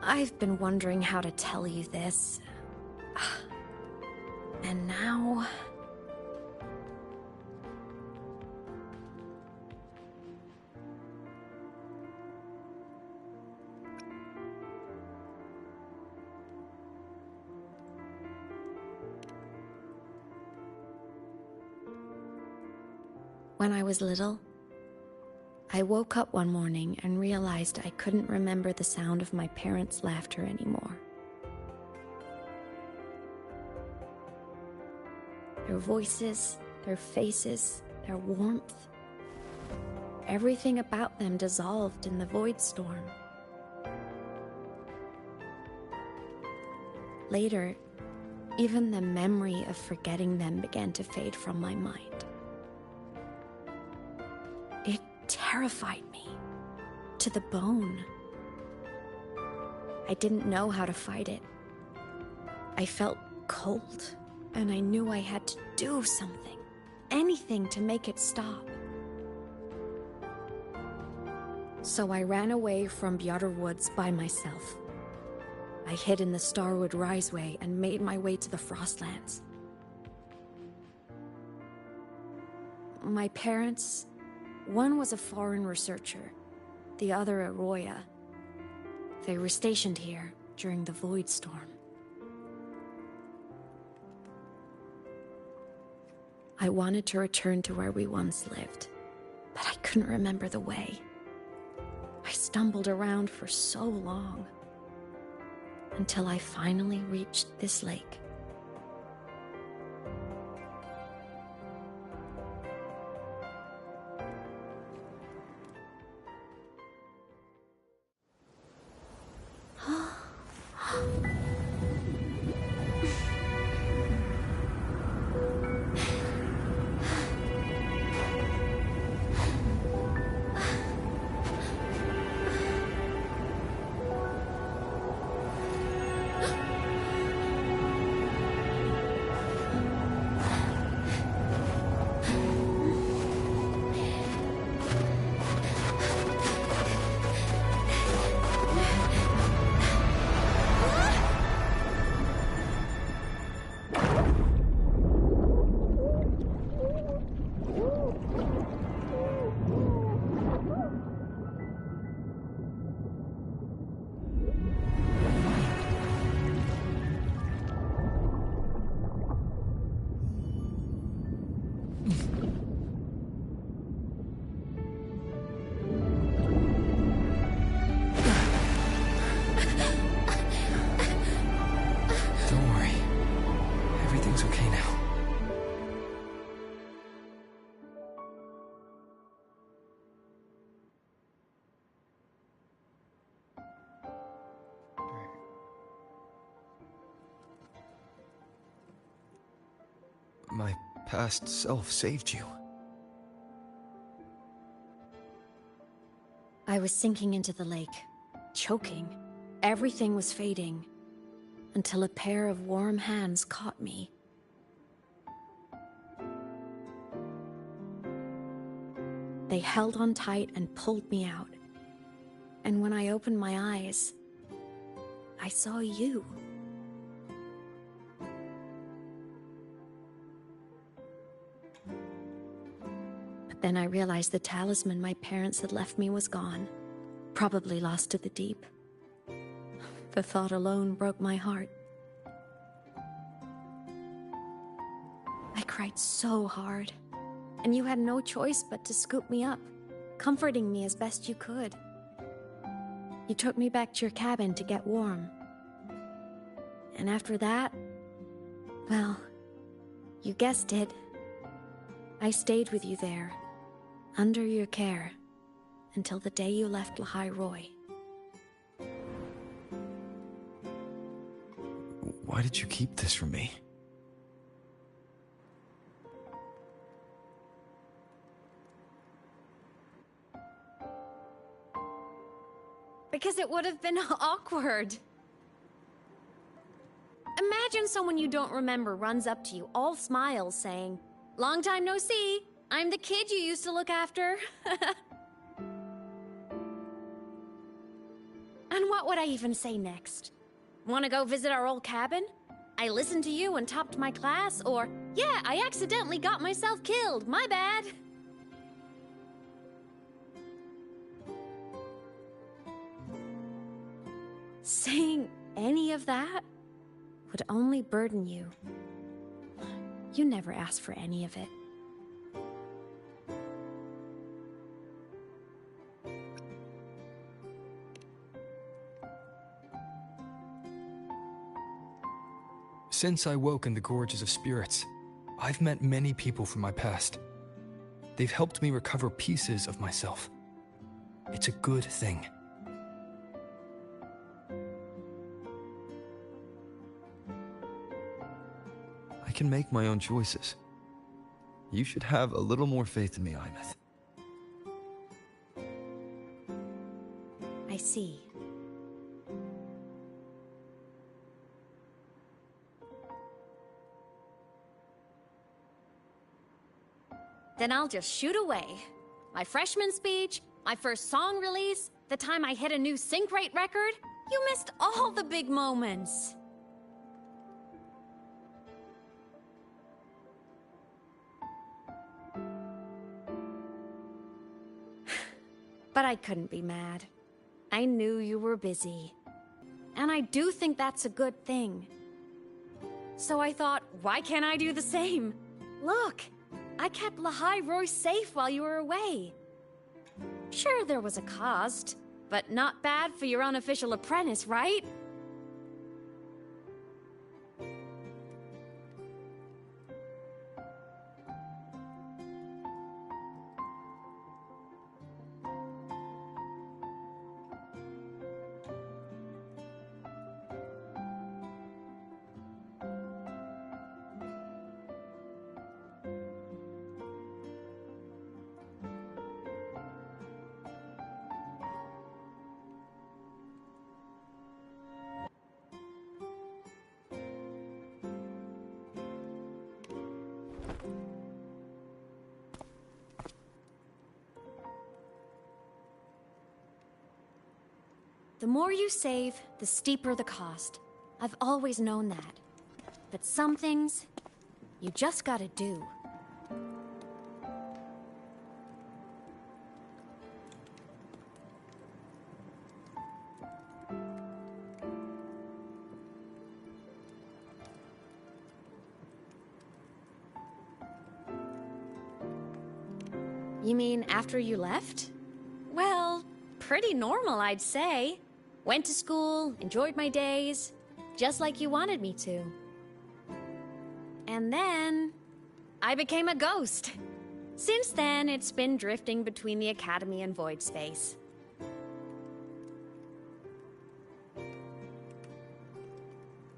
I've been wondering how to tell you this. And now... When I was little, I woke up one morning and realized I couldn't remember the sound of my parents' laughter anymore. Their voices, their faces, their warmth. Everything about them dissolved in the void storm. Later, even the memory of forgetting them began to fade from my mind. It terrified me to the bone. I didn't know how to fight it. I felt cold, and I knew I had to do something, anything to make it stop. So I ran away from Bjotr Woods by myself. I hid in the Starwood Riseway and made my way to the Frostlands. My parents... One was a foreign researcher, the other a Roya. They were stationed here during the Void Storm. I wanted to return to where we once lived, but I couldn't remember the way. I stumbled around for so long, until I finally reached this lake. my past self saved you. I was sinking into the lake, choking. Everything was fading, until a pair of warm hands caught me. They held on tight and pulled me out. And when I opened my eyes, I saw you. But then I realized the talisman my parents had left me was gone, probably lost to the deep. The thought alone broke my heart. I cried so hard, and you had no choice but to scoop me up, comforting me as best you could. You took me back to your cabin to get warm. And after that, well, you guessed it. I stayed with you there, under your care, until the day you left Lahai Roy. Why did you keep this from me? Because it would have been awkward. Imagine someone you don't remember runs up to you, all smiles, saying, "Long time no see. I'm the kid you used to look after." And what would I even say next? Want to go visit our old cabin? I listened to you and topped my class? Or, yeah, I accidentally got myself killed. My bad. Saying any of that would only burden you. You never asked for any of it. Since I woke in the Gorges of Spirits, I've met many people from my past. They've helped me recover pieces of myself. It's a good thing. I can make my own choices. You should have a little more faith in me, Imeth. I see. Then I'll just shoot away. My freshman speech, my first song release, the time I hit a new sync rate record. You missed all the big moments. But I couldn't be mad. I knew you were busy. And I do think that's a good thing. So I thought, why can't I do the same? Look, I kept Lahai Roy safe while you were away. Sure, there was a cost, but not bad for your unofficial apprentice, right? The more you save, the steeper the cost. I've always known that. But some things, you just gotta do. You mean after you left? Well, pretty normal, I'd say. Went to school, enjoyed my days, just like you wanted me to. And then, I became a ghost. Since then, it's been drifting between the Academy and Void Space.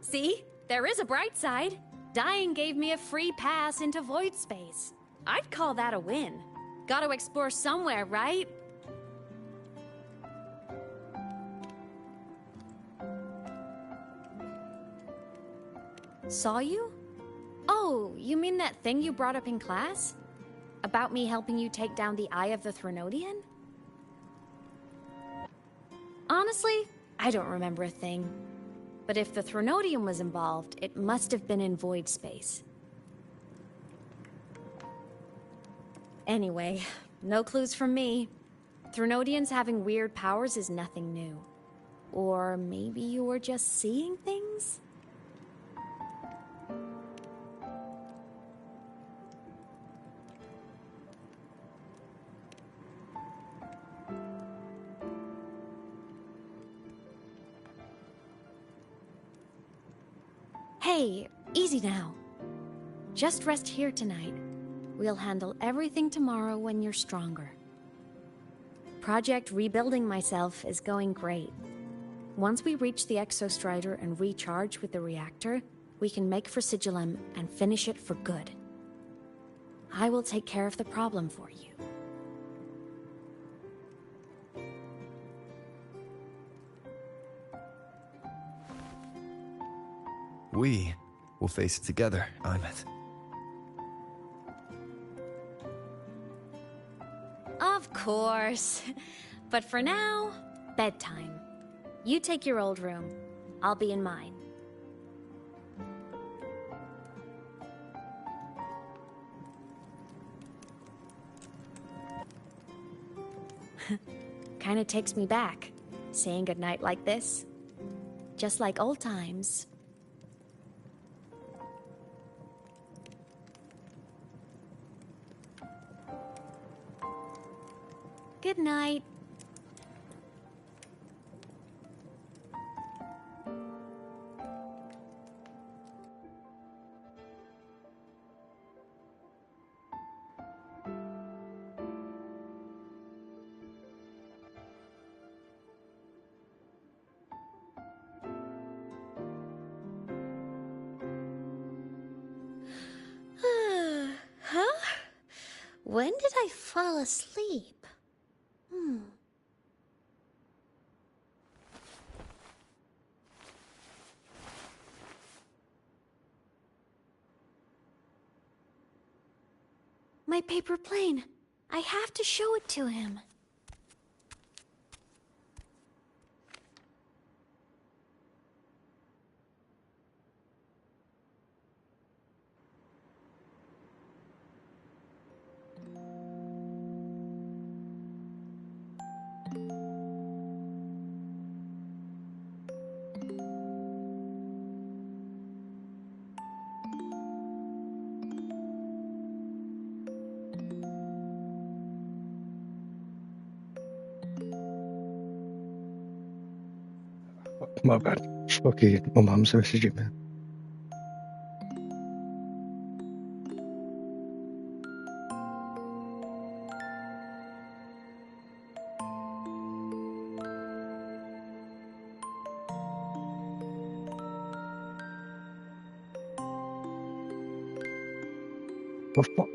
See? There is a bright side. Dying gave me a free pass into void space. I'd call that a win. Gotta explore somewhere, right? Saw you? Oh, you mean that thing you brought up in class? About me helping you take down the Eye of the Threnodian? Honestly, I don't remember a thing. But if the Threnodian was involved, it must have been in void space. Anyway, no clues from me. Threnodians having weird powers is nothing new. Or maybe you were just seeing things? Hey, easy now. Just rest here tonight. We'll handle everything tomorrow when you're stronger. Project Rebuilding Myself is going great. Once we reach the Exostrider and recharge with the reactor, we can make for Sigillum and finish it for good. I will take care of the problem for you. We will face it together, Aymet. Of course. But for now, bedtime. You take your old room. I'll be in mine. Kinda takes me back, saying goodnight like this. Just like old times. Good night. Huh? When did I fall asleep? My paper plane. I have to show it to him. My bad. Fucking, my mum's messaging me. What the fuck?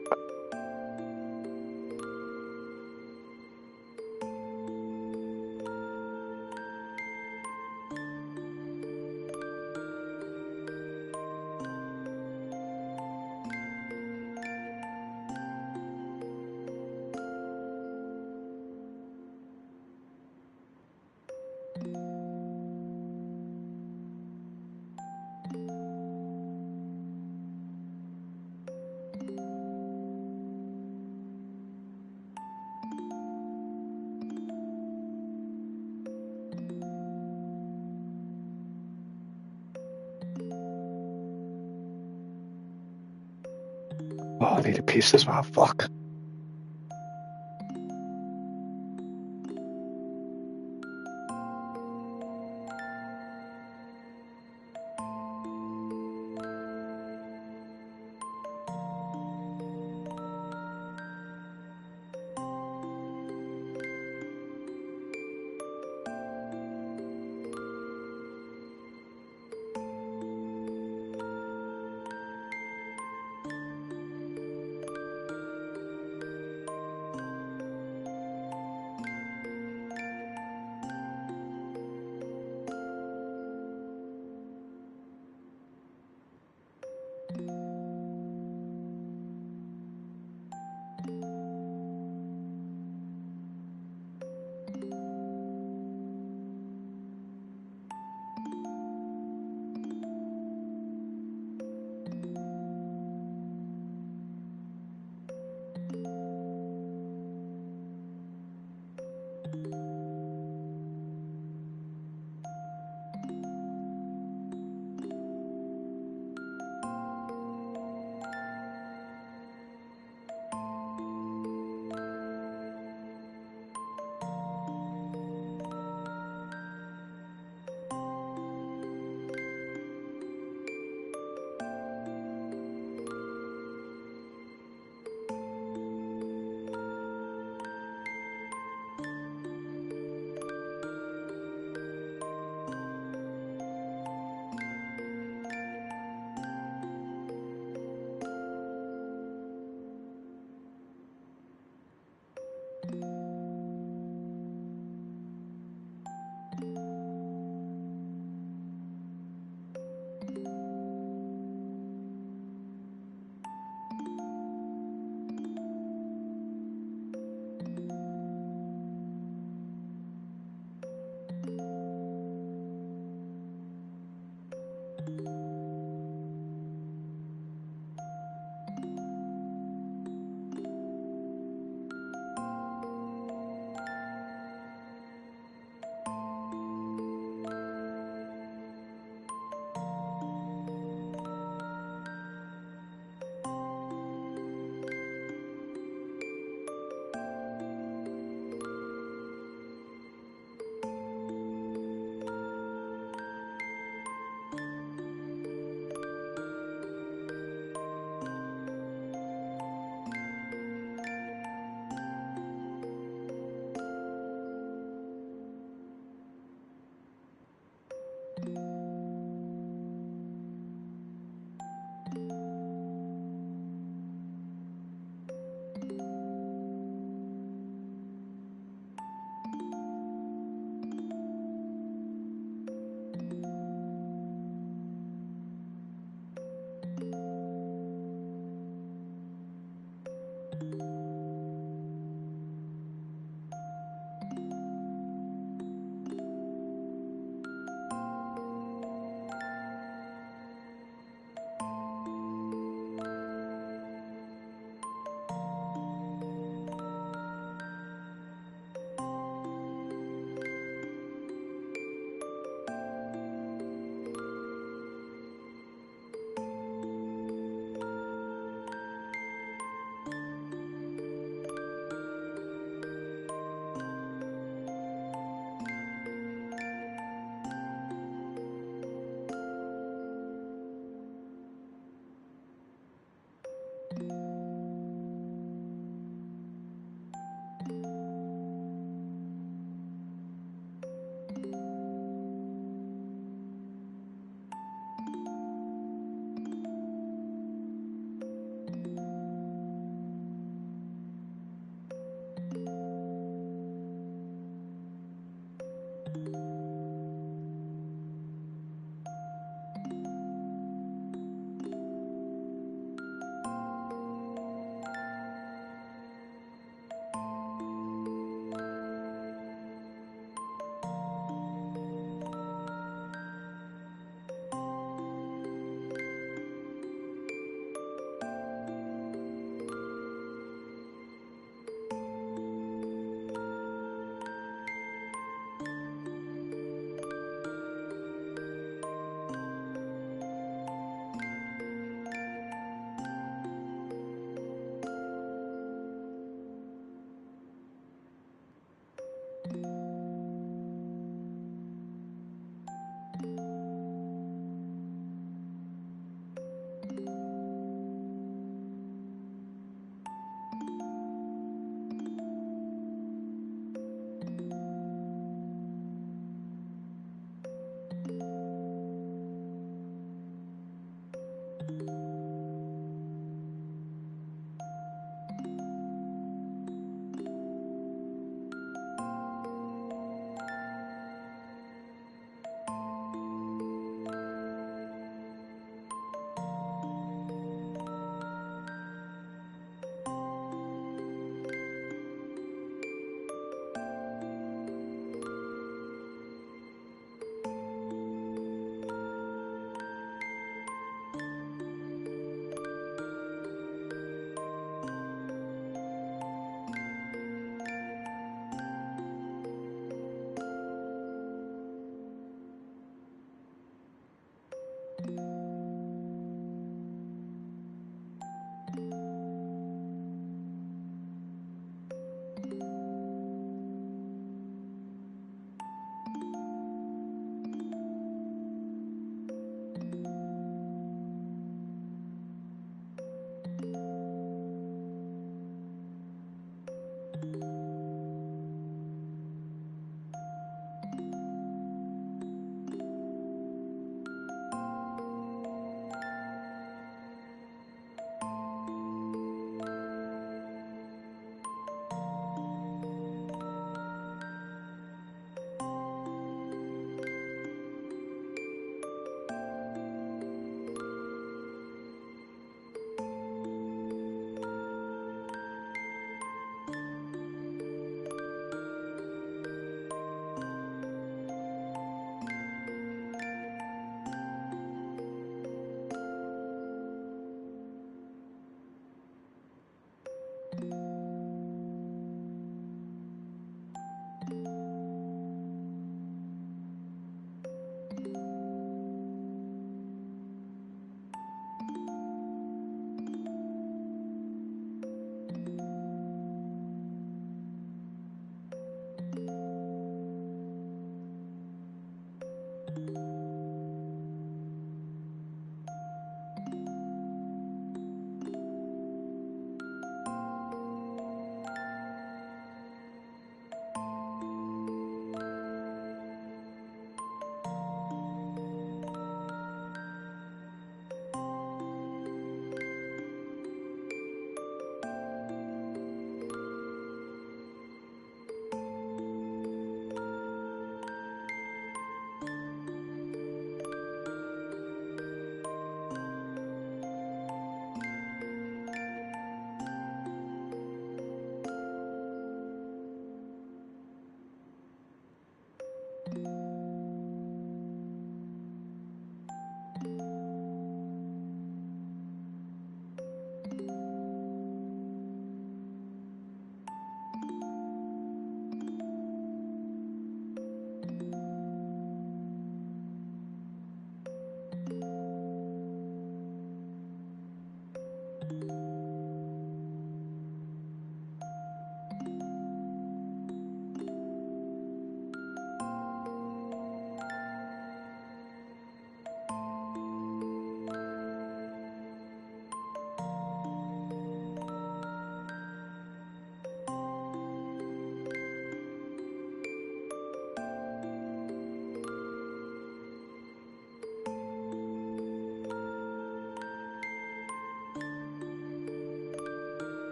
Oh, I need a piece as well. Fuck.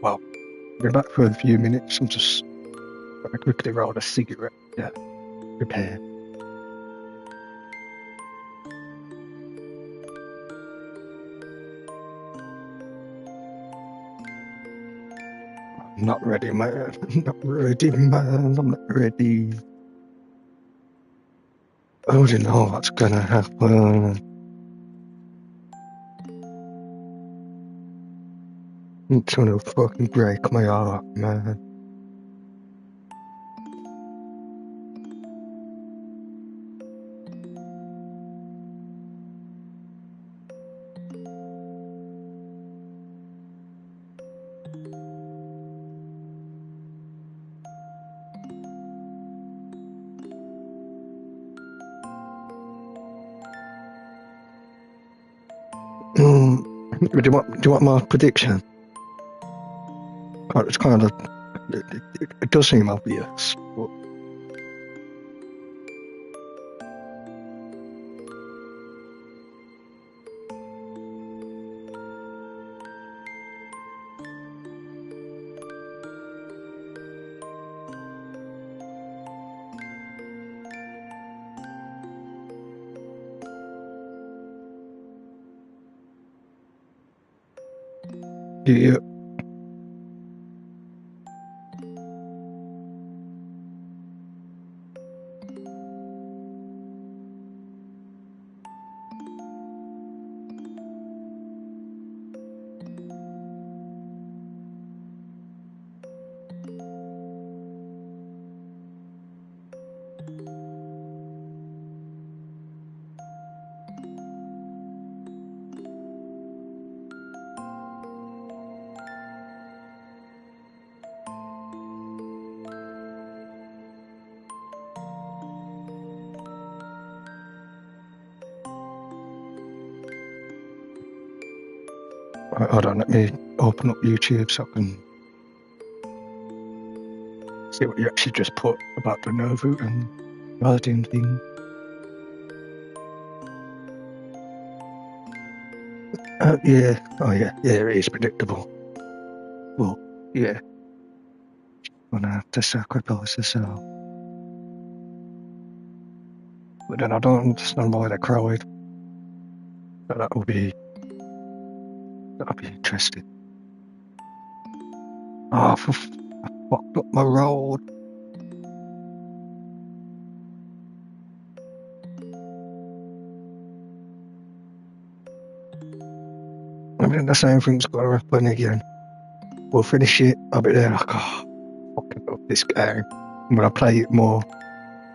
Well, I've been back for a few minutes. I'm just gonna quickly roll a cigarette. Yeah, prepare. I'm not ready, man. I'm not ready, man. I'm not ready. I already know what's gonna happen. It's gonna fucking break my heart, man. Do you want my prediction? It's kind of, it does seem obvious, but yeah. Hold on, let me open up YouTube so I can see what you actually just put about the Novu and Guardian thing. Yeah, oh yeah, it is predictable. Well, yeah. Gonna have to sacrifice herself. But then I don't understand why they cried. But that'll be interesting. Oh, I fucked up my roll. I mean, the same thing's gotta happen again. We'll finish it, I'll be there like, oh, fucking love this game. When I play it more,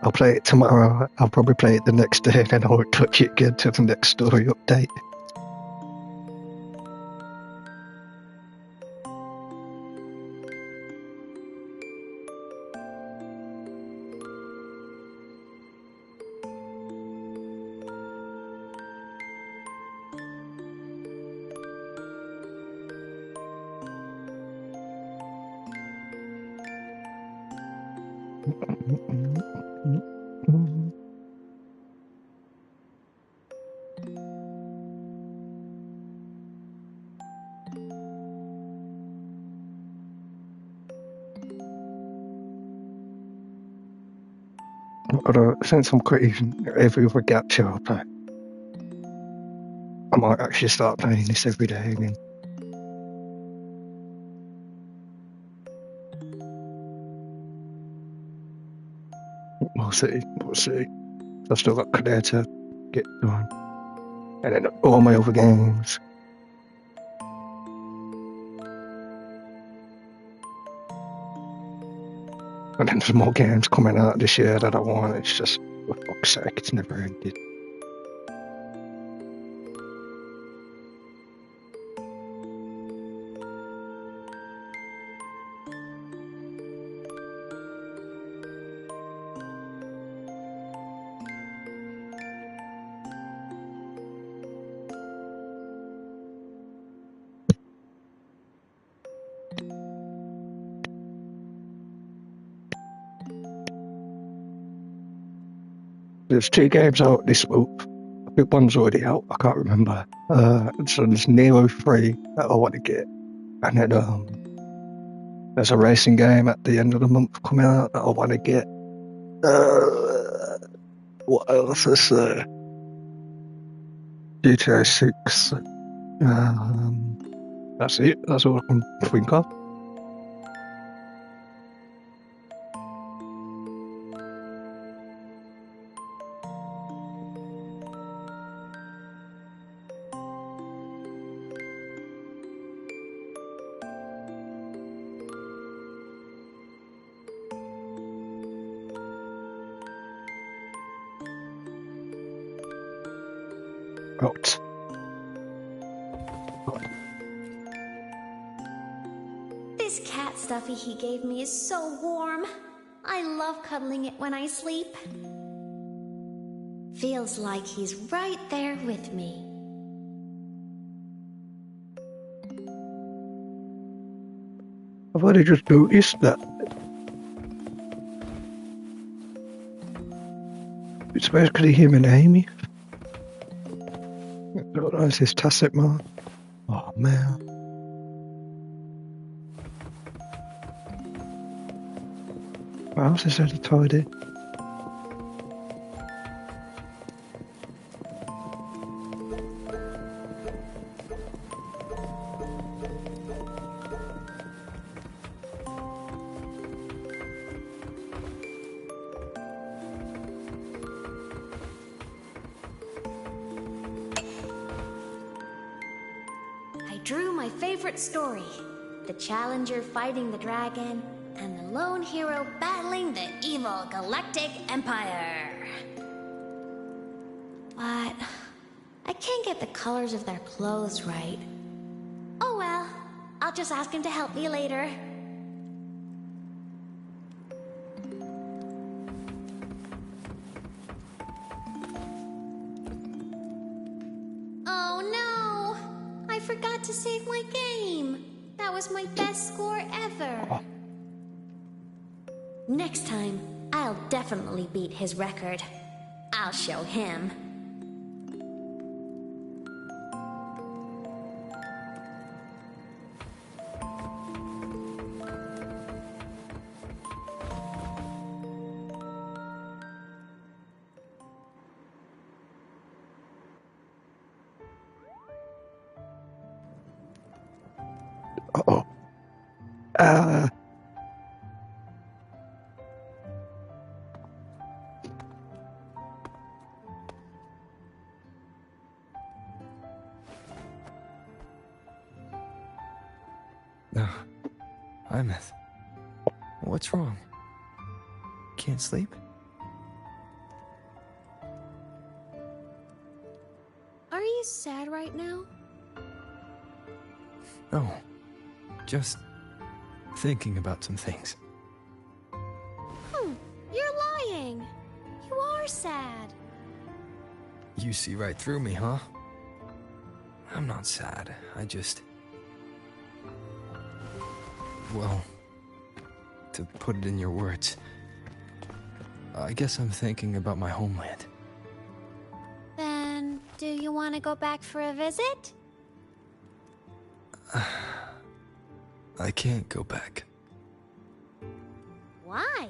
I'll play it tomorrow, I'll probably play it the next day, and I won't touch it again till the next story update. Although, since I'm creating every other gacha I play, I might actually start playing this every day again. We'll see. I've still got Claire to get done. And then all my other games. And then there's more games coming out this year that I want. It's just, for fuck's sake, it's never ended. There's 2 games out this week. I think one's already out, I can't remember. So there's Nero 3 that I want to get. And then There's a racing game at the end of the month coming out that I want to get. What else is there? GTA 6. That's it. That's all I can think of. Out. This cat stuffy he gave me is so warm. I love cuddling it when I sleep. Feels like he's right there with me. I've already just noticed that. It's basically him and Amy. I don't know, it's his tacit mark. Oh man. What else is there to tidy? I drew my favorite story. The challenger fighting the dragon, and the lone hero battling the evil Galactic Empire. But I can't get the colors of their clothes right. Oh well, I'll just ask him to help me later. Oh no! I forgot to save my game. That was my best score ever. Next time, I'll definitely beat his record. I'll show him. Uh-oh. No. Imeth. What's wrong? Can't sleep? Are you sad right now? No. Just thinking about some things. You're lying. You are sad. You see right through me, huh? I'm not sad. I just... Well, to put it in your words, I guess I'm thinking about my homeland. Then, do you want to go back for a visit? I can't go back. Why?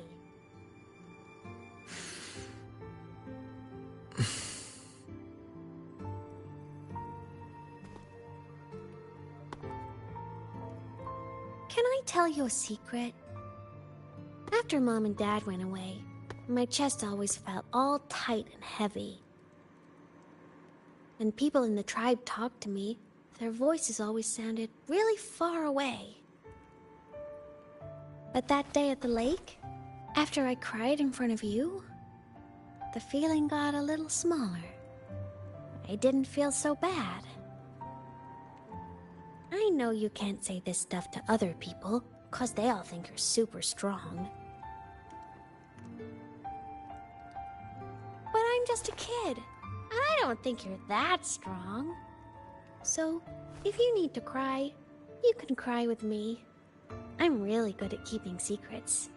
Can I tell you a secret? After Mom and Dad went away, my chest always felt all tight and heavy. When people in the tribe talked to me, their voices always sounded really far away. But that day at the lake, after I cried in front of you, the feeling got a little smaller. I didn't feel so bad. I know you can't say this stuff to other people, 'cause they all think you're super strong. But I'm just a kid, and I don't think you're that strong. So, if you need to cry, you can cry with me. I'm really good at keeping secrets.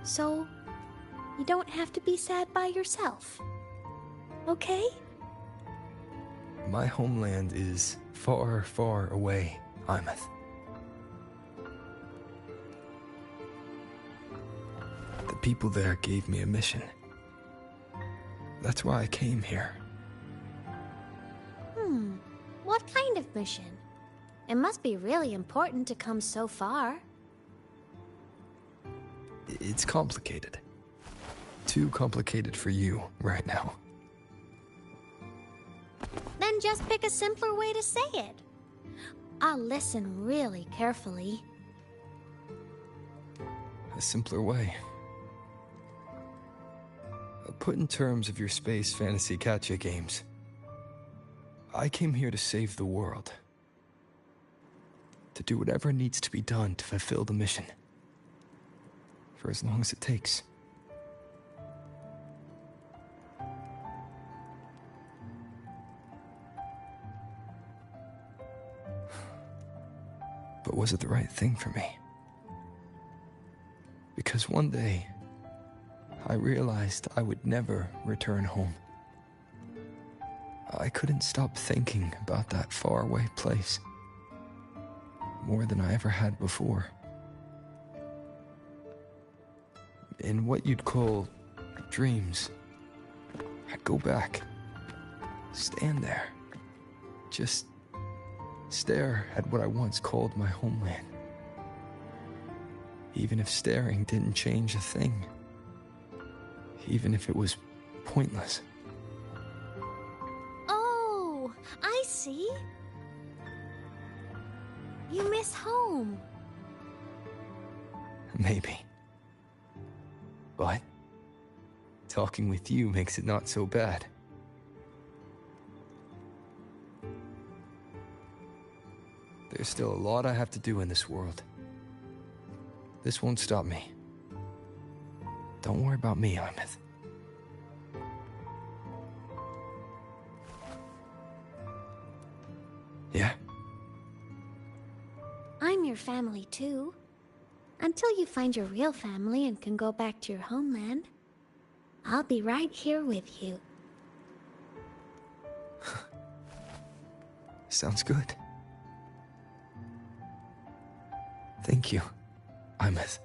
So, you don't have to be sad by yourself. Okay? My homeland is far, far away, Imeth. people there gave me a mission. That's why I came here. What kind of mission? It must be really important to come so far. It's complicated. Too complicated for you right now. Then just pick a simpler way to say it. I'll listen really carefully. A simpler way. Put in terms of your space fantasy gacha games. I came here to save the world. To do whatever needs to be done to fulfill the mission. For as long as it takes. But was it the right thing for me? Because one day, I realized I would never return home. I couldn't stop thinking about that faraway place. More than I ever had before. In what you'd call dreams, I'd go back, stand there, just stare at what I once called my homeland. Even if staring didn't change a thing. Even if it was pointless. Oh, I see. You miss home. Maybe. But talking with you makes it not so bad. There's still a lot I have to do in this world. This won't stop me. Don't worry about me, Imeth. Yeah? I'm your family too. Until you find your real family and can go back to your homeland, I'll be right here with you. Sounds good. Thank you, Imeth.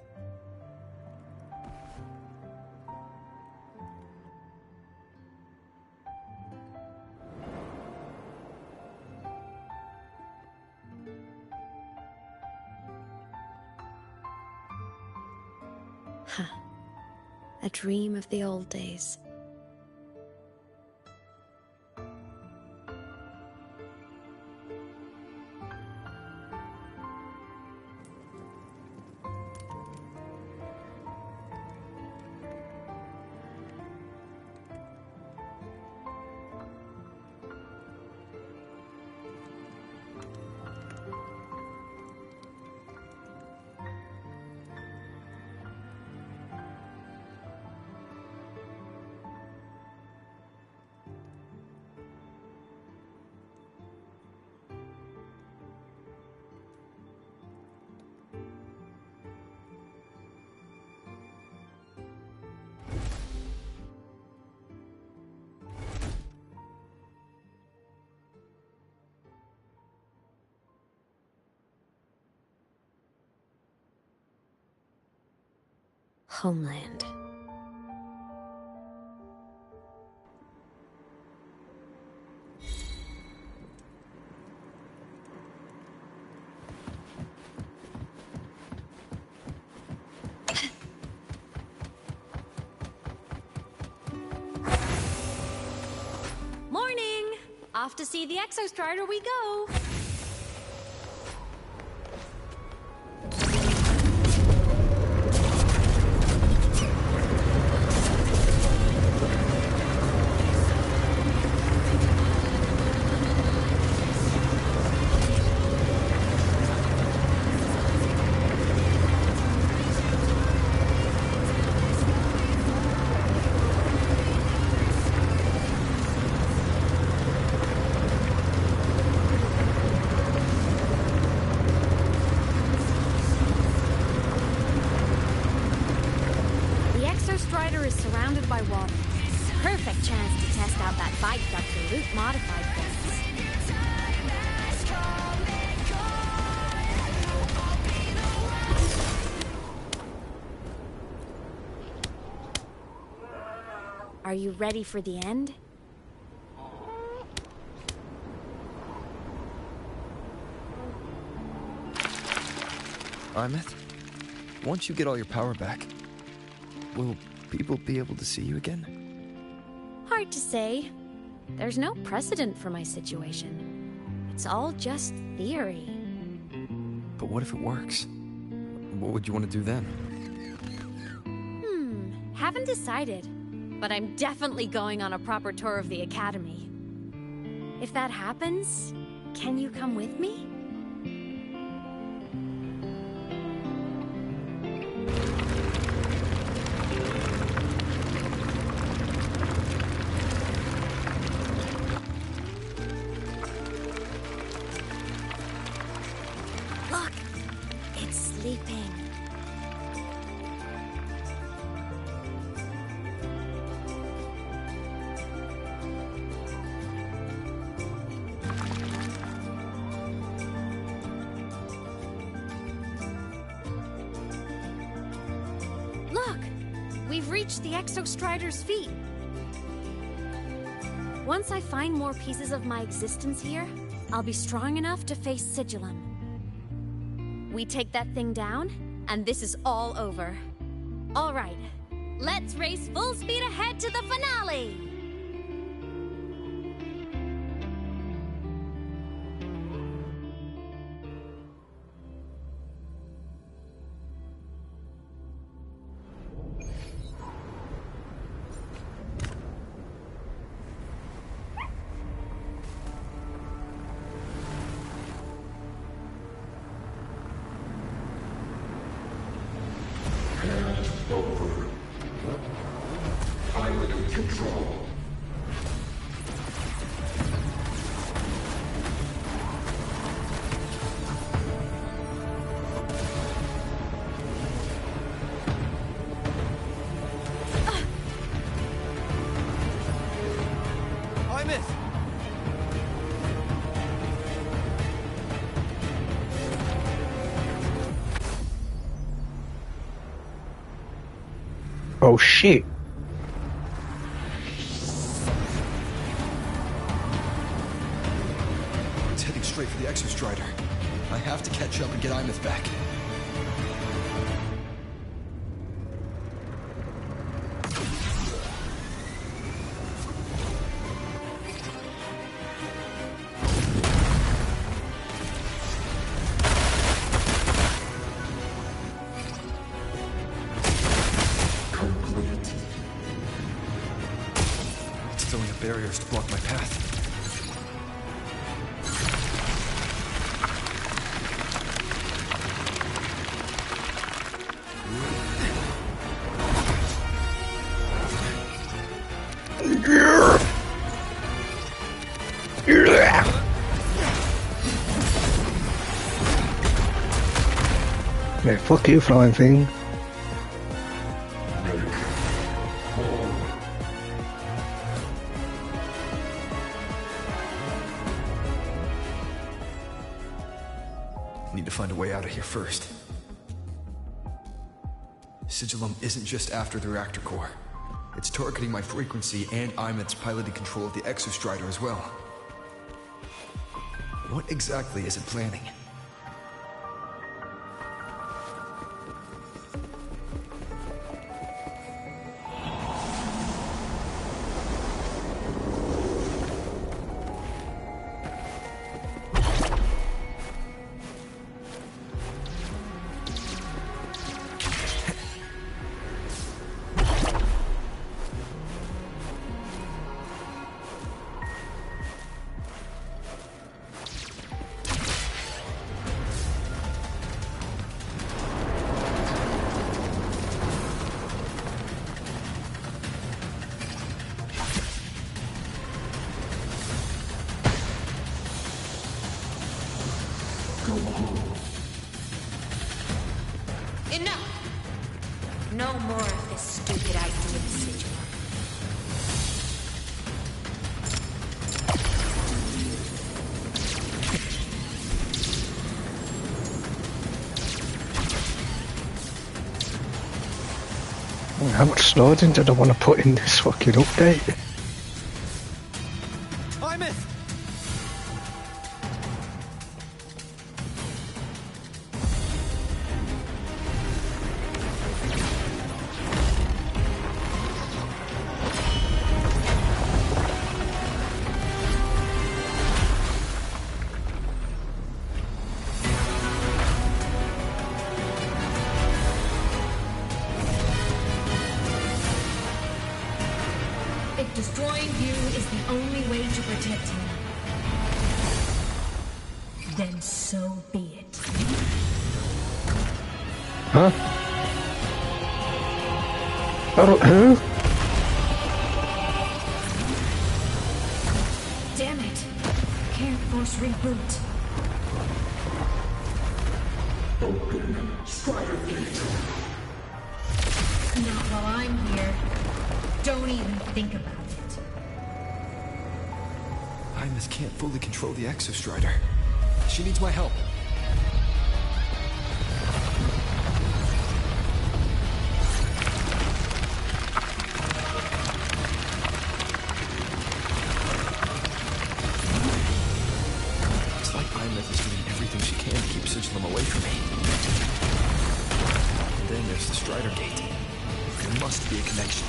A dream of the old days. Homeland. Morning! Off to see the Exostrider we go! Surrounded by water. Perfect chance to test out that bike Dr. Luke modified for us. Are you ready for the end? Imeth, once you get all your power back, will people be able to see you again? Hard to say. There's no precedent for my situation. It's all just theory. But what if it works? What would you want to do then? Haven't decided. But I'm definitely going on a proper tour of the Academy. If that happens, can you come with me? Look! It's sleeping. Look! We've reached the Exostrider's feet. Once I find more pieces of my existence here, I'll be strong enough to face Sigillum. We take that thing down, and this is all over. All right, let's race full speed ahead to the finale! Over. Pilot control. Imeth! Oh shit. It's heading straight for the Exostrider. I have to catch up and get Imeth back. It's throwing up barriers to block my path. Yeah, fuck you, flying thing. Need to find a way out of here first. Sigillum isn't just after the reactor core. It's targeting my frequency and Imeth's piloted control of the Exostrider as well. What exactly is it planning? Enough! No more of this stupid idea, Sigil. How much sliding did I want to put in this fucking update? If destroying you is the only way to protect him, then so be it. Huh? Who? Damn it! Can't force reboot. Open Strider Gate. Not while I'm here. Don't even think about it. Hymus can't fully control the Exostrider. She needs my help. It's like Hymus is doing everything she can to keep Sigilum away from me. And then there's the Strider Gate. There must be a connection.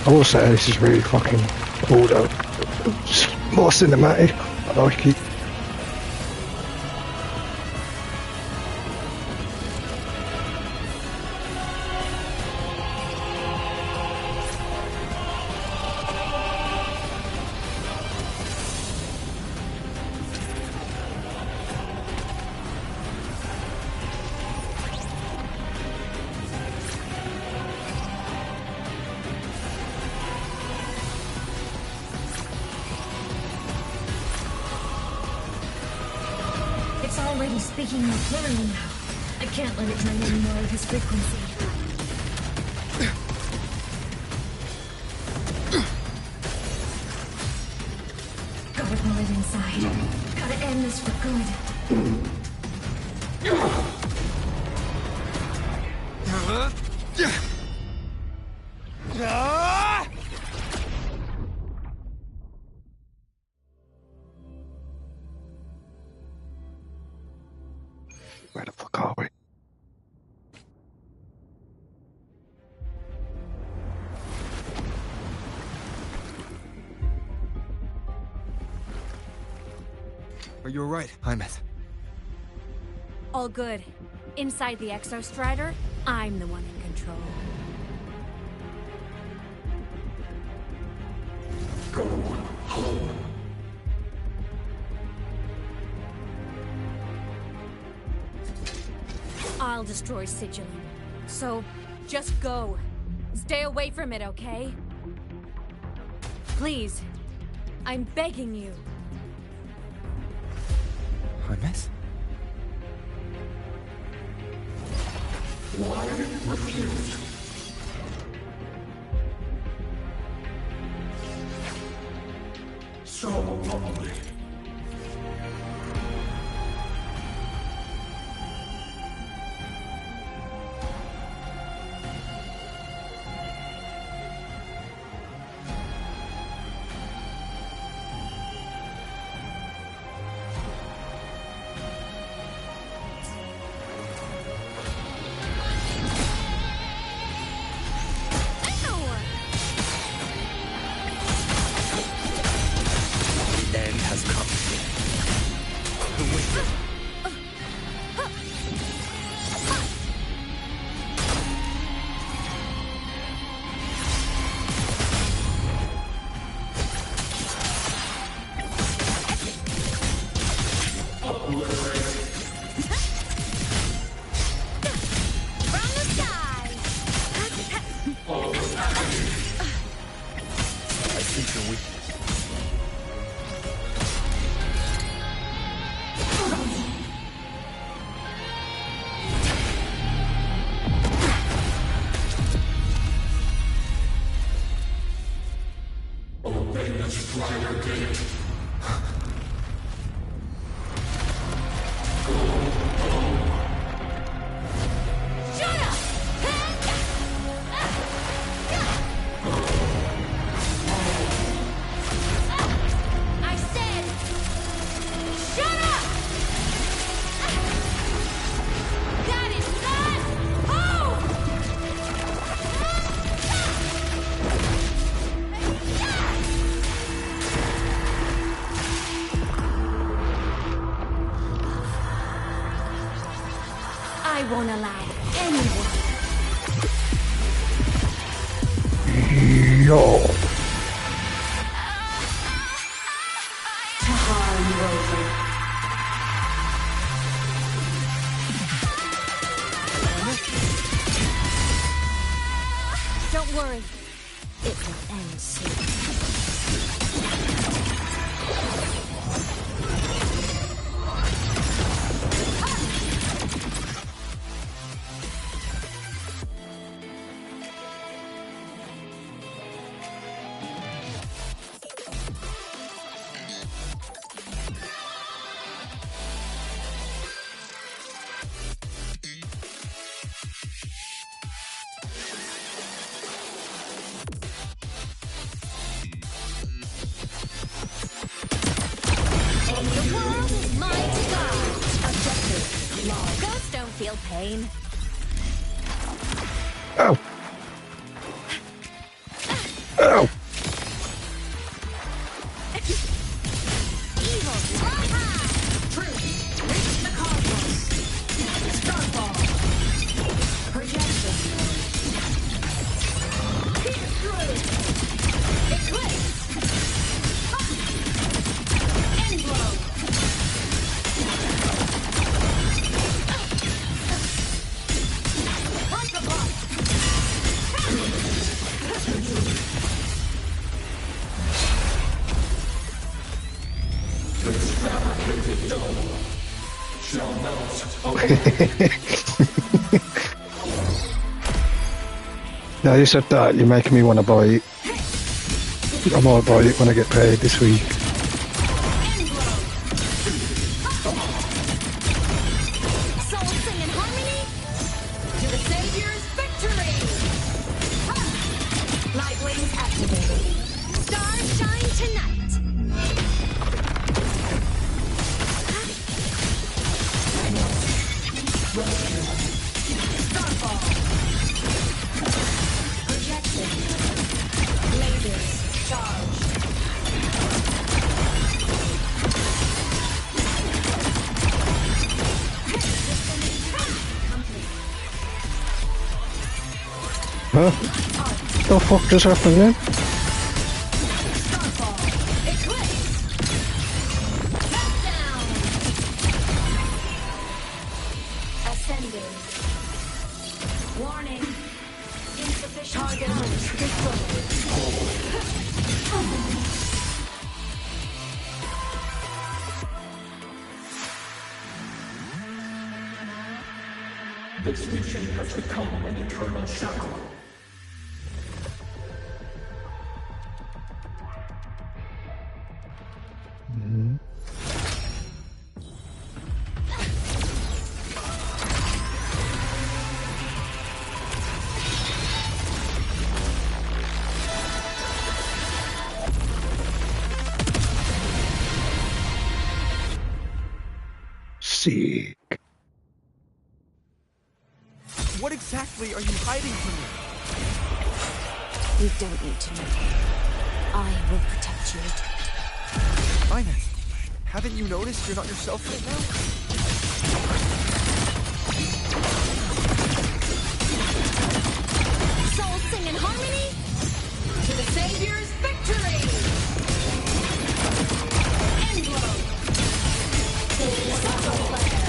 I will say this is really fucking cool though. It's more cinematic. I like it. It's already speaking more clearly now. I can't let it drain any more of his frequency. Gotta pull it inside. Gotta end this for good. Where the fuck are we? Are you alright, Hymus? All good. Inside the Exostrider, I'm the one in control. Go home. I'll destroy Sigilum. So, just go. Stay away from it, okay? Please. I'm begging you. Hymus? Why refuse? So lonely. The end has come. The winter. I see your weakness. Obey the Strider Gate. Shut up! I won't allow anyone. Yo. Don't worry. It will end soon. The world is mine to guard. Objective. Ghosts don't feel pain. Ow. Ow. Evil, fly high. Truth, reach the cosmos. Starfall. Projection. Pierce through. Eclipse. End blow. Break apart. Extravaganted dome shall melt away. Now you said that, you're making me want to buy it. I might buy it when I get paid this week. Souls sing in harmony. To the Savior's victory. Light wings activated. Stars shine tonight. Starfall. Projection. Lasers charged. Huh? The fuck just happened then? Starfall. Eclipse. Countdown. Ascending. Warning. Insufficient target This mission has become an eternal shackle. Sick. What exactly are you hiding from me? You don't need to know. I will protect you. Inez, haven't you noticed you're not yourself right now? Souls sing in harmony. To the Savior's victory. End blow. Subtle flare.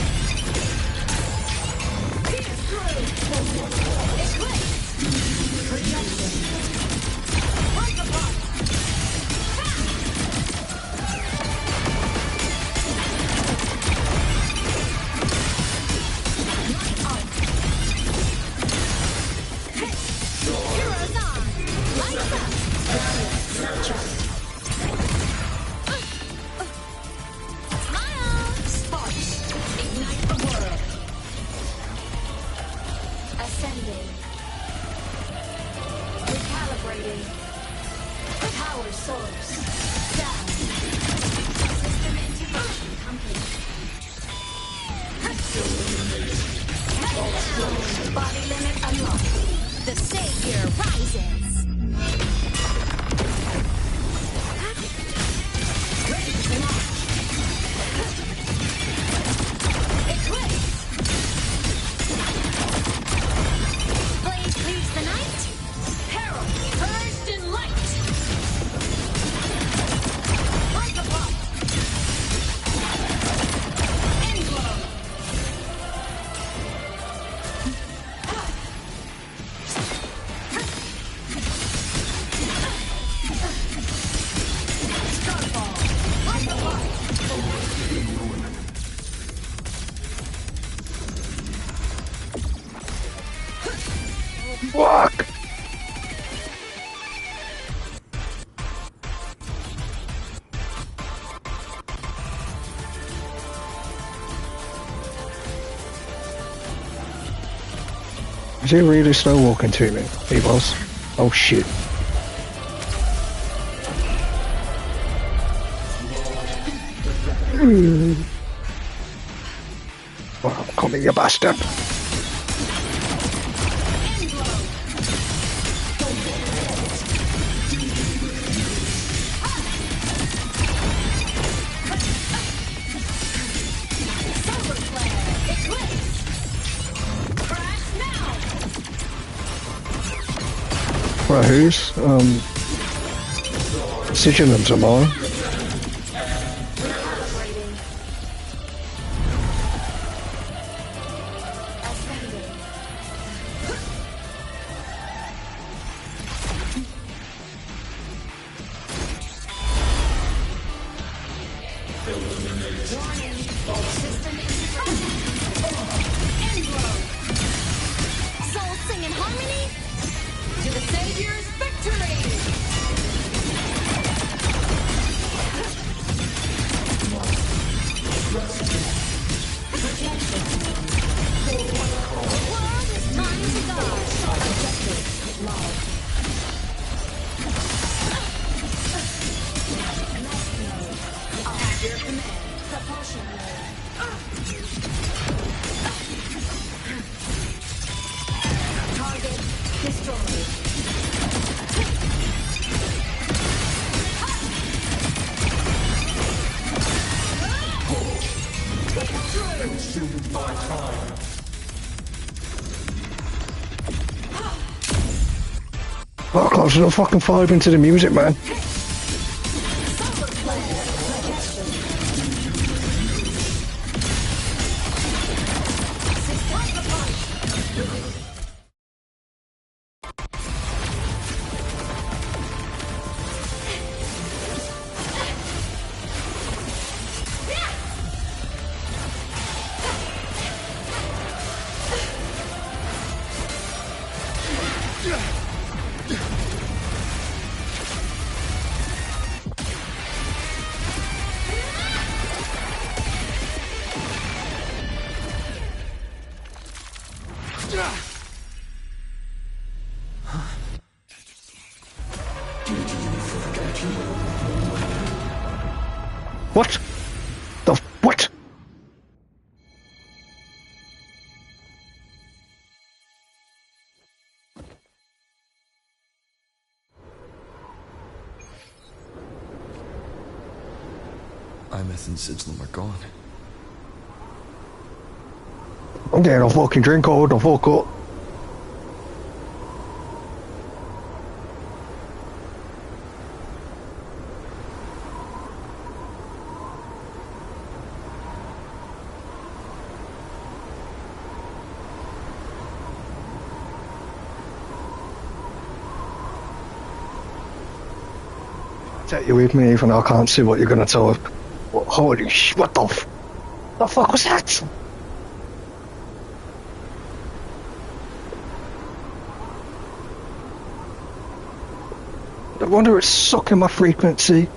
Pierce through. Eclipse. Projection. Break apart. Light arc. Heroes on. Lights up. Smile. Sparks. Ignite the world. Ascending. Recalibrating. Power source. Down. System integration complete. Body limit unlocked. The Savior rises. Ready to launch. Eclipse. Fuck! Is he really slow walking to me? He was. Oh shit. Oh, come here, you bastard. Right, who's? Sigilants are mine. Souls sing in harmony to the Savior's victory! World is mine to guard. At your command, propulsion target destroyed. Consumed by time. Oh, close enough fucking vibe into the music, man. What? The what? Imeth and Sigilum are gone. I'm getting a fucking drink or the fuck up. Take you with me even though I can't see what you're gonna talk. Holy sh! What the fuck was that? I wonder it's sucking my frequency.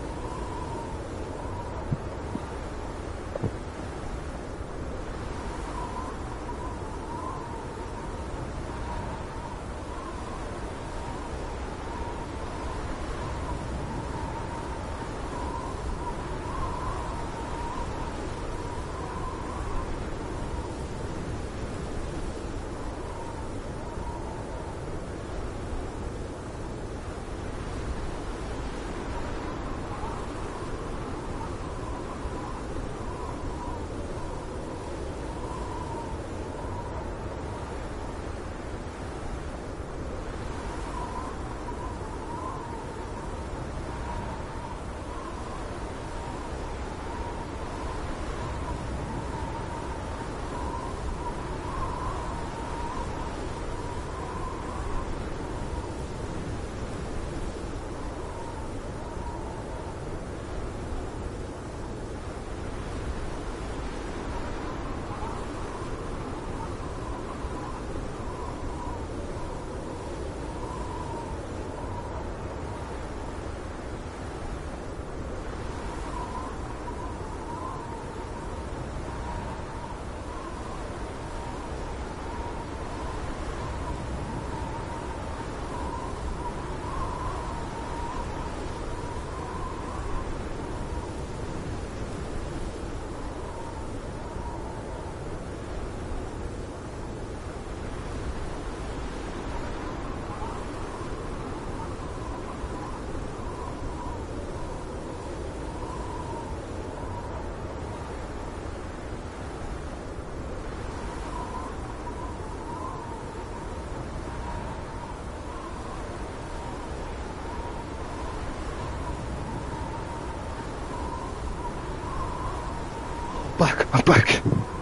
I'm back.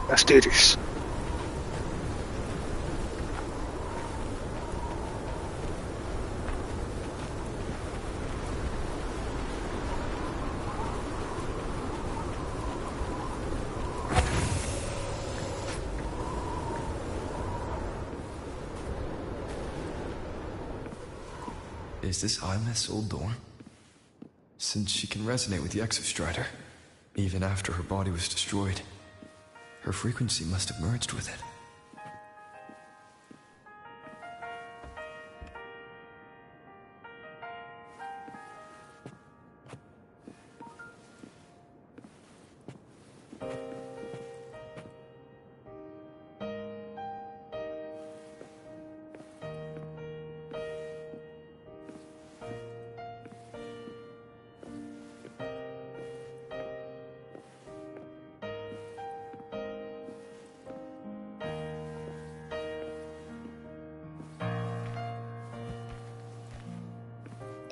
Let's do this. Is this Imeth's old door? Since she can resonate with the Exostrider, even after her body was destroyed, her frequency must have merged with it.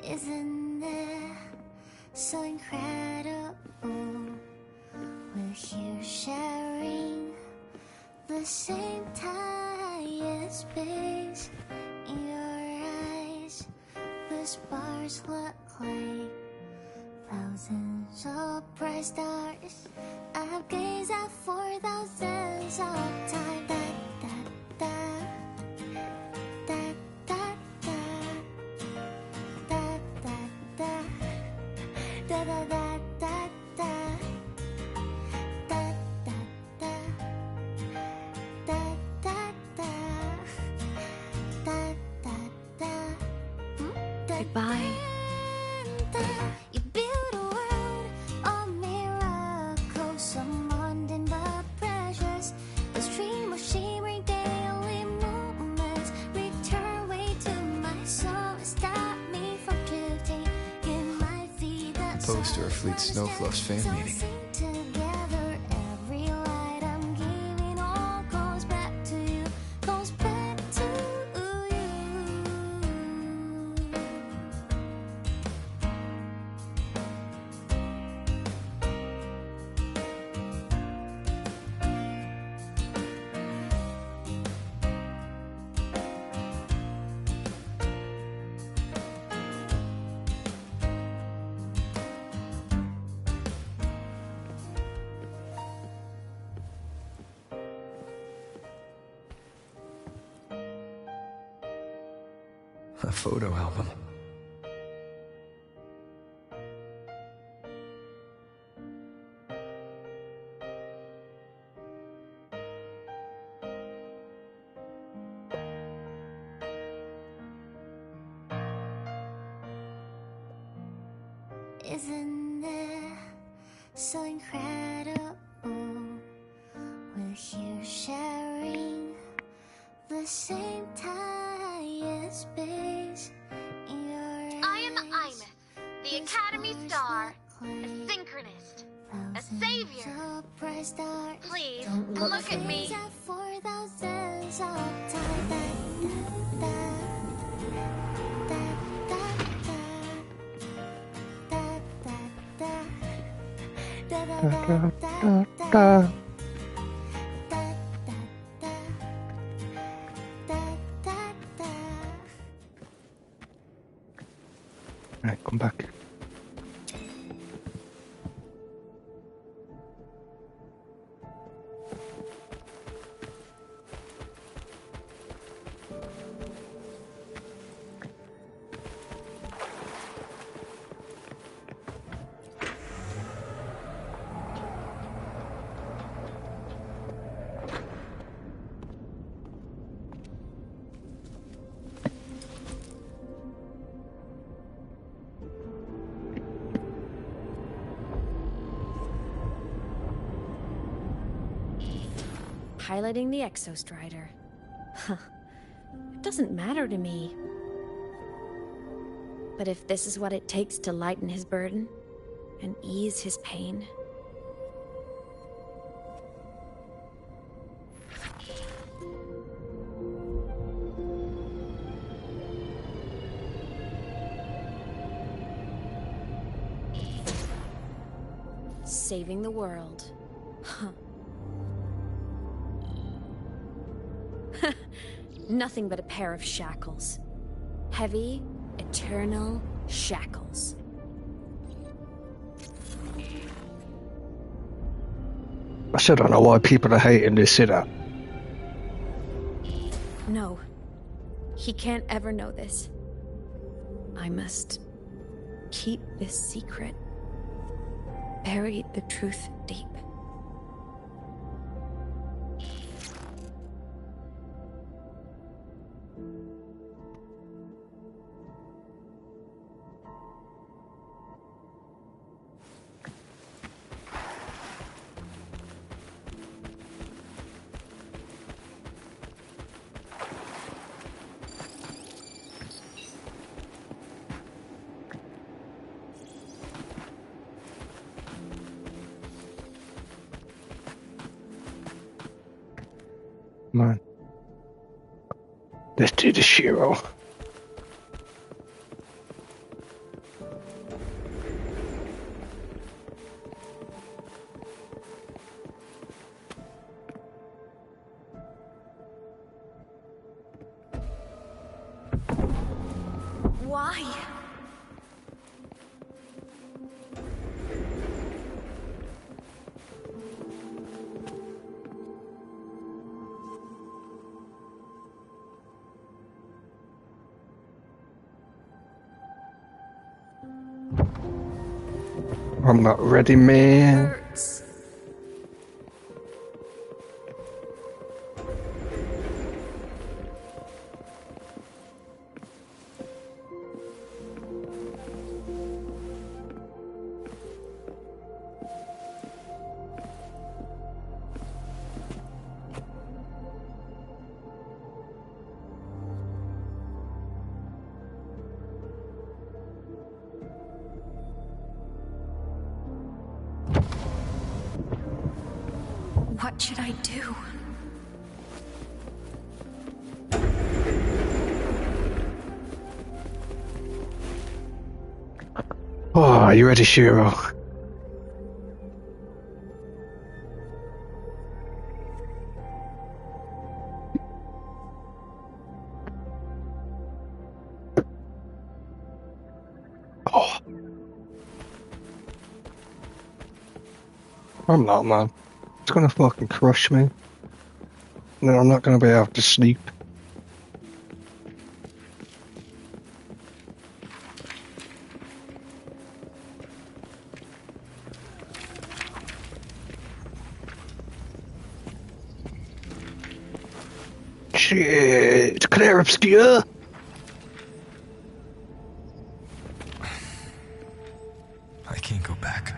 Isn't it so incredible? We're here sharing the same time and space. In your eyes, the stars look like thousands of bright stars. I've gazed at for thousands of times. Goodbye. You build a world of miracles, some mundane but precious. The stream of shimmering daily moments return way to my soul. Stop me from drifting in my feet. Opposed to our Fleet Snowfluff's fan meeting. Together, every light I'm giving all goes back to you, goes back to you. A photo album. Isn't it so incredible? We're here sharing the same time and space. In your I am Imeth, the Academy Star, a synchronist, a savior. Please, Don't look at me. For thousands of times. Right, come back. Piloting the Exostrider. Huh. It doesn't matter to me. But if this is what it takes to lighten his burden and ease his pain... Saving the world. Huh. Nothing but a pair of shackles. Heavy, eternal shackles. I still don't know why people are hating this, see that? No. He can't ever know this. I must keep this secret. Bury the truth deep. Man. Let's do the Shiro. Why? I'm not ready, man. Hurts. What should I do? Oh, are you ready, Shiro? Oh. I'm not, man. It's gonna fucking crush me. And then I'm not gonna be able to sleep. Shit! Claire Obscure! I can't go back.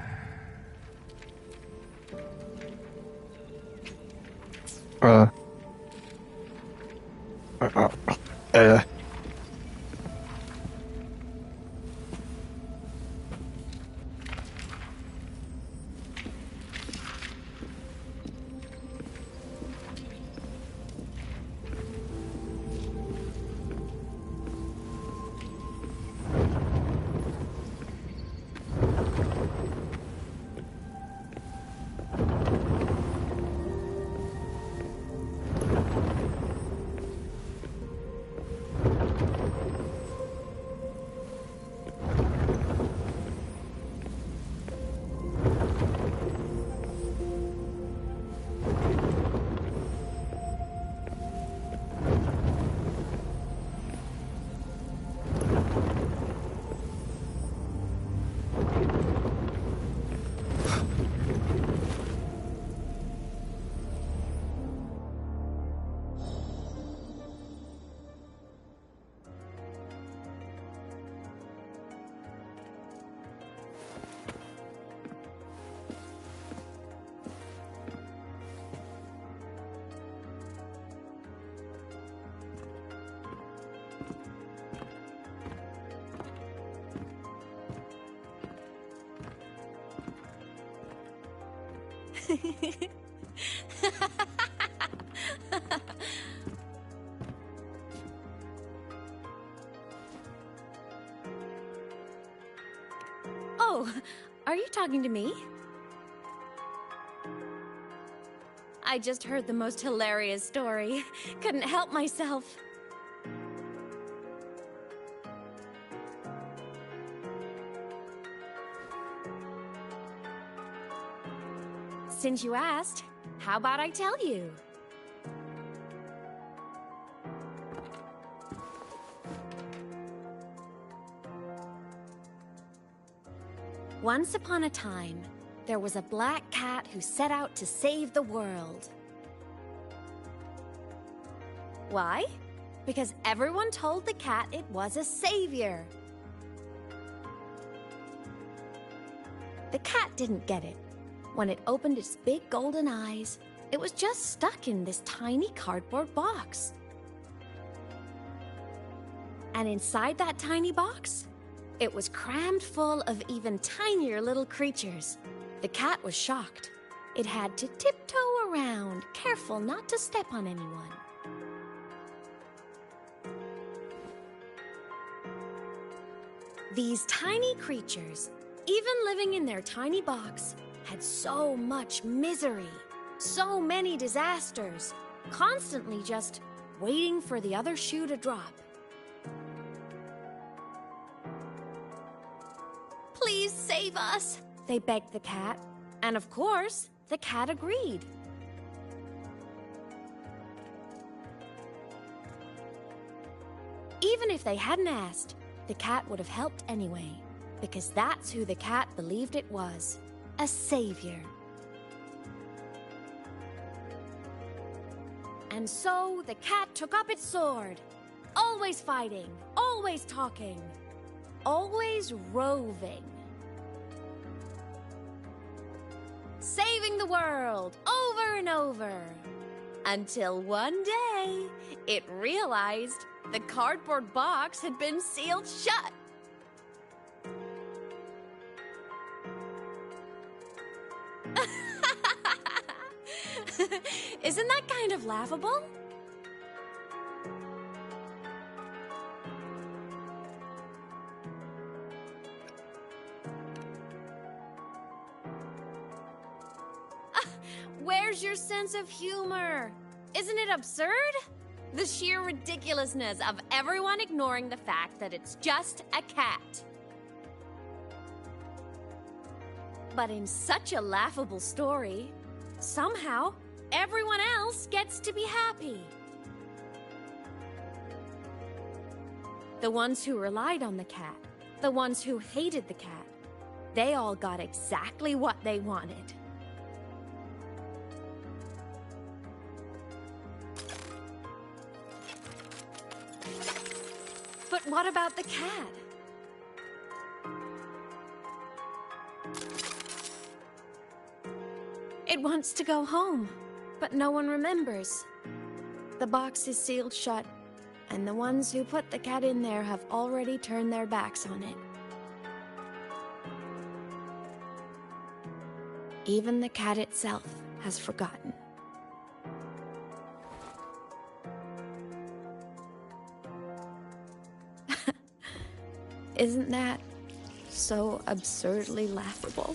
Oh, are you talking to me? I just heard the most hilarious story. Couldn't help myself. Since you asked, how about I tell you? Once upon a time, there was a black cat who set out to save the world. Why? Because everyone told the cat it was a savior. The cat didn't get it. When it opened its big golden eyes, it was just stuck in this tiny cardboard box. And inside that tiny box, it was crammed full of even tinier little creatures. The cat was shocked. It had to tiptoe around, careful not to step on anyone. These tiny creatures, even living in their tiny box, had so much misery, so many disasters, constantly just waiting for the other shoe to drop. Please save us, they begged the cat. And of course, the cat agreed. Even if they hadn't asked, the cat would have helped anyway, because that's who the cat believed it was, a savior. And so the cat took up its sword, always fighting, always talking, always roving. Saving the world over and over. Until one day, it realized the cardboard box had been sealed shut. Isn't that kind of laughable? Where's your sense of humor? Isn't it absurd? The sheer ridiculousness of everyone ignoring the fact that it's just a cat. But in such a laughable story, somehow everyone else gets to be happy. The ones who relied on the cat, the ones who hated the cat, they all got exactly what they wanted. But what about the cat? It wants to go home, but no one remembers. The box is sealed shut, and the ones who put the cat in there have already turned their backs on it. Even the cat itself has forgotten. Isn't that so absurdly laughable?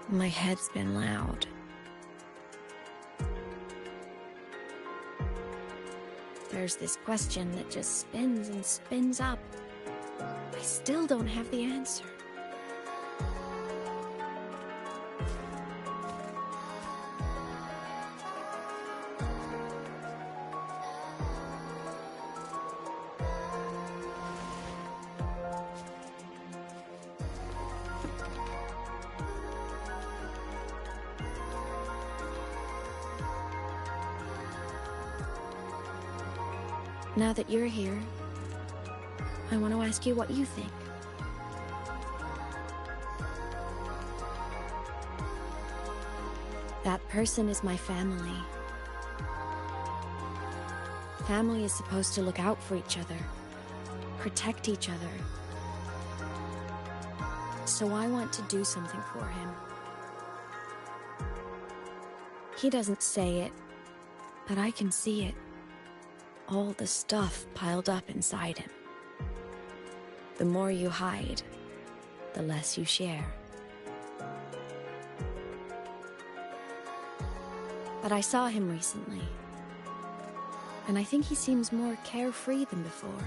My head's been loud. there's this question that just spins and spins up. I still don't have the answer. Now that you're here, I want to ask you what you think. That person is my family. Family is supposed to look out for each other, protect each other. So I want to do something for him. He doesn't say it, but I can see it. All the stuff piled up inside him. The more you hide, the less you share. But I saw him recently, and I think he seems more carefree than before.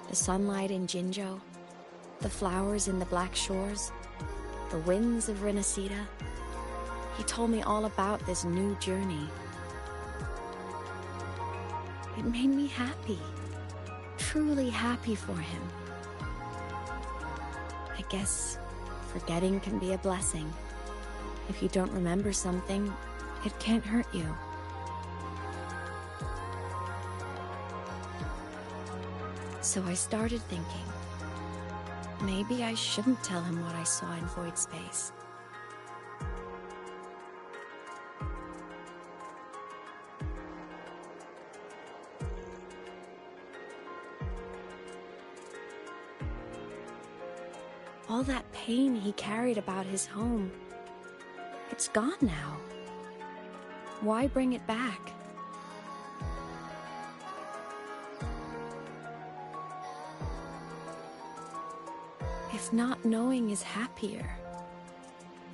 The sunlight in Jinzhou, the flowers in the Black Shores, the winds of Renacida. He told me all about this new journey. It made me happy, truly happy for him. I guess forgetting can be a blessing. If you don't remember something, it can't hurt you. So I started thinking, maybe I shouldn't tell him what I saw in Void Space. All that pain he carried about his home, it's gone now. Why bring it back? If not knowing is happier,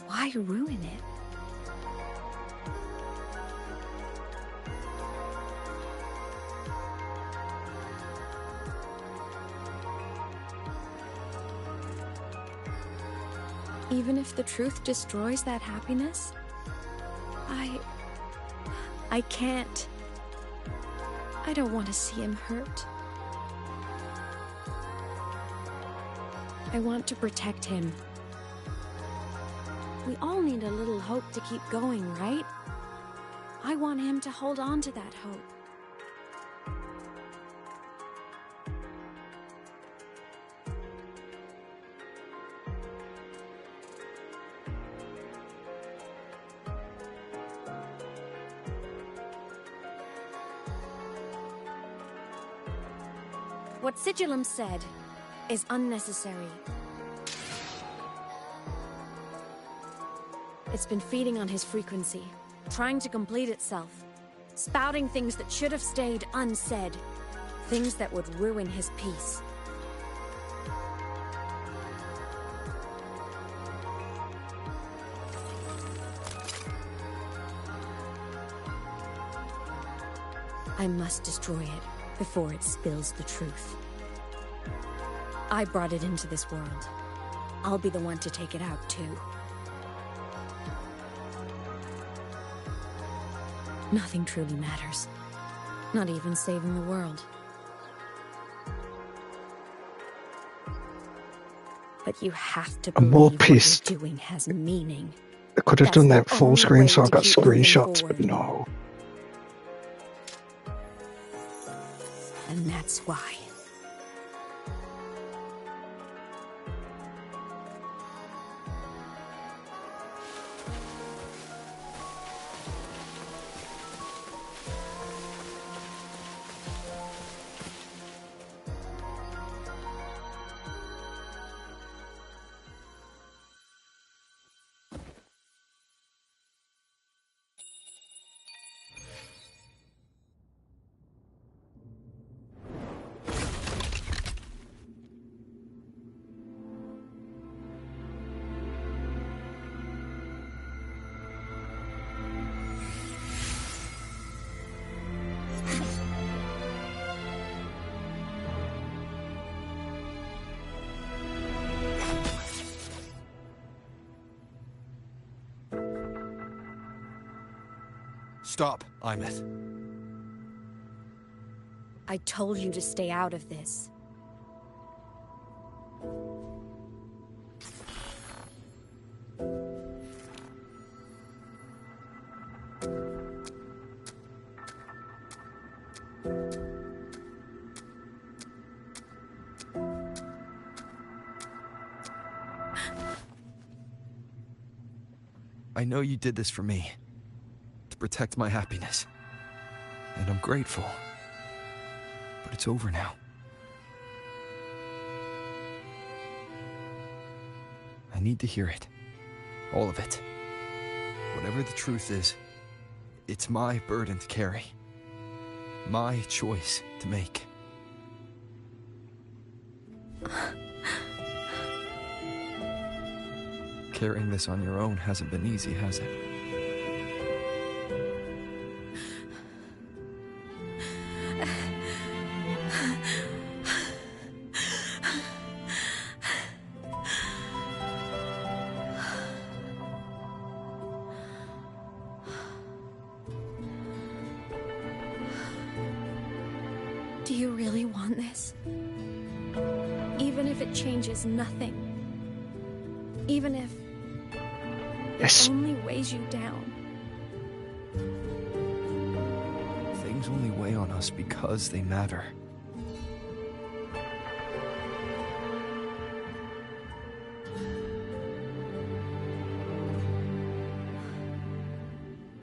why ruin it? Even if the truth destroys that happiness, I can't. I don't want to see him hurt. I want to protect him. We all need a little hope to keep going, right? I want him to hold on to that hope. What Sigillum said is unnecessary. It's been feeding on his frequency, trying to complete itself, spouting things that should have stayed unsaid, things that would ruin his peace. I must destroy it before it spills the truth. I brought it into this world. I'll be the one to take it out, too. Nothing truly matters. Not even saving the world. But you have to I'm more believe pissed. what you're doing has meaning. I could have That's done the that full only screen way so I to got keep moving screenshots, but forward. no. And that's why. Stop, Imeth. I told you to stay out of this. I know you did this for me, to protect my happiness, and I'm grateful, but it's over now. I need to hear it, all of it. Whatever the truth is, it's my burden to carry, my choice to make. Carrying this on your own hasn't been easy, has it? Do you really want this? Even if it changes nothing? Even if Yes. it only weighs you down? Things only weigh on us because they matter.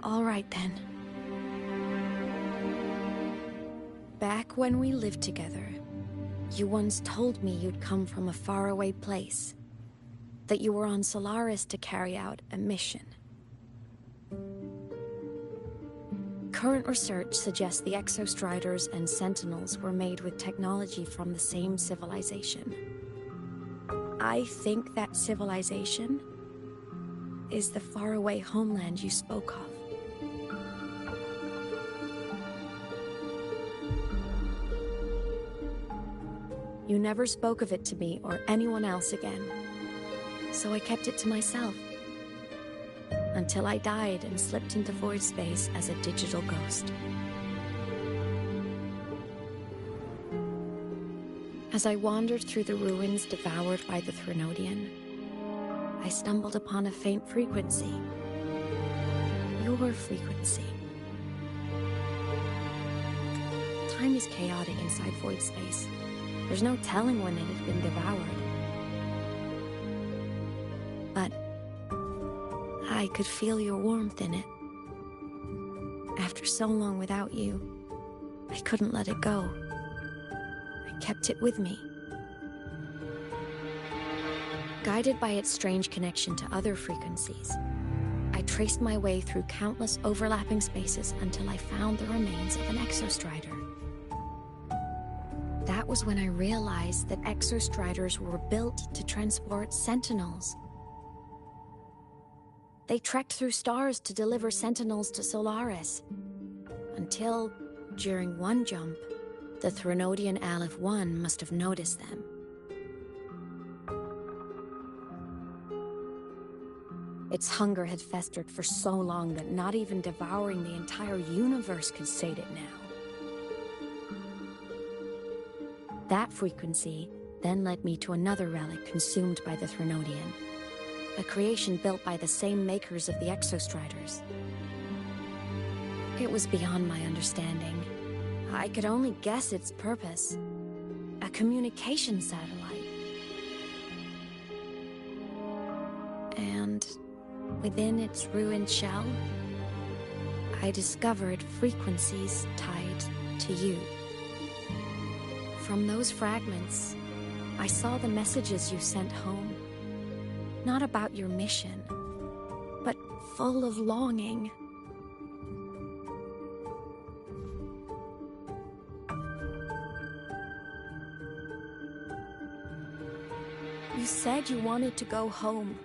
All right then. Back when we lived together, you once told me you'd come from a faraway place. That you were on Solaris to carry out a mission. Current research suggests the Exostriders and Sentinels were made with technology from the same civilization. I think that civilization is the faraway homeland you spoke of. You never spoke of it to me or anyone else again. So I kept it to myself. Until I died and slipped into void space as a digital ghost. As I wandered through the ruins devoured by the Threnodian, I stumbled upon a faint frequency. Your frequency. Time is chaotic inside void space. There's no telling when it had been devoured. But I could feel your warmth in it. After so long without you, I couldn't let it go. I kept it with me. Guided by its strange connection to other frequencies, I traced my way through countless overlapping spaces until I found the remains of an Exostrider. That was when I realized that Exostriders were built to transport Sentinels. They trekked through stars to deliver Sentinels to Solaris. Until, during one jump, the Threnodian Aleph 1 must have noticed them. Its hunger had festered for so long that not even devouring the entire universe could sate it now. That frequency then led me to another relic consumed by the Threnodian. A creation built by the same makers of the Exostriders. It was beyond my understanding. I could only guess its purpose. A communication satellite. And within its ruined shell, I discovered frequencies tied to you. From those fragments, I saw the messages you sent home. Not about your mission, but full of longing. You said you wanted to go home,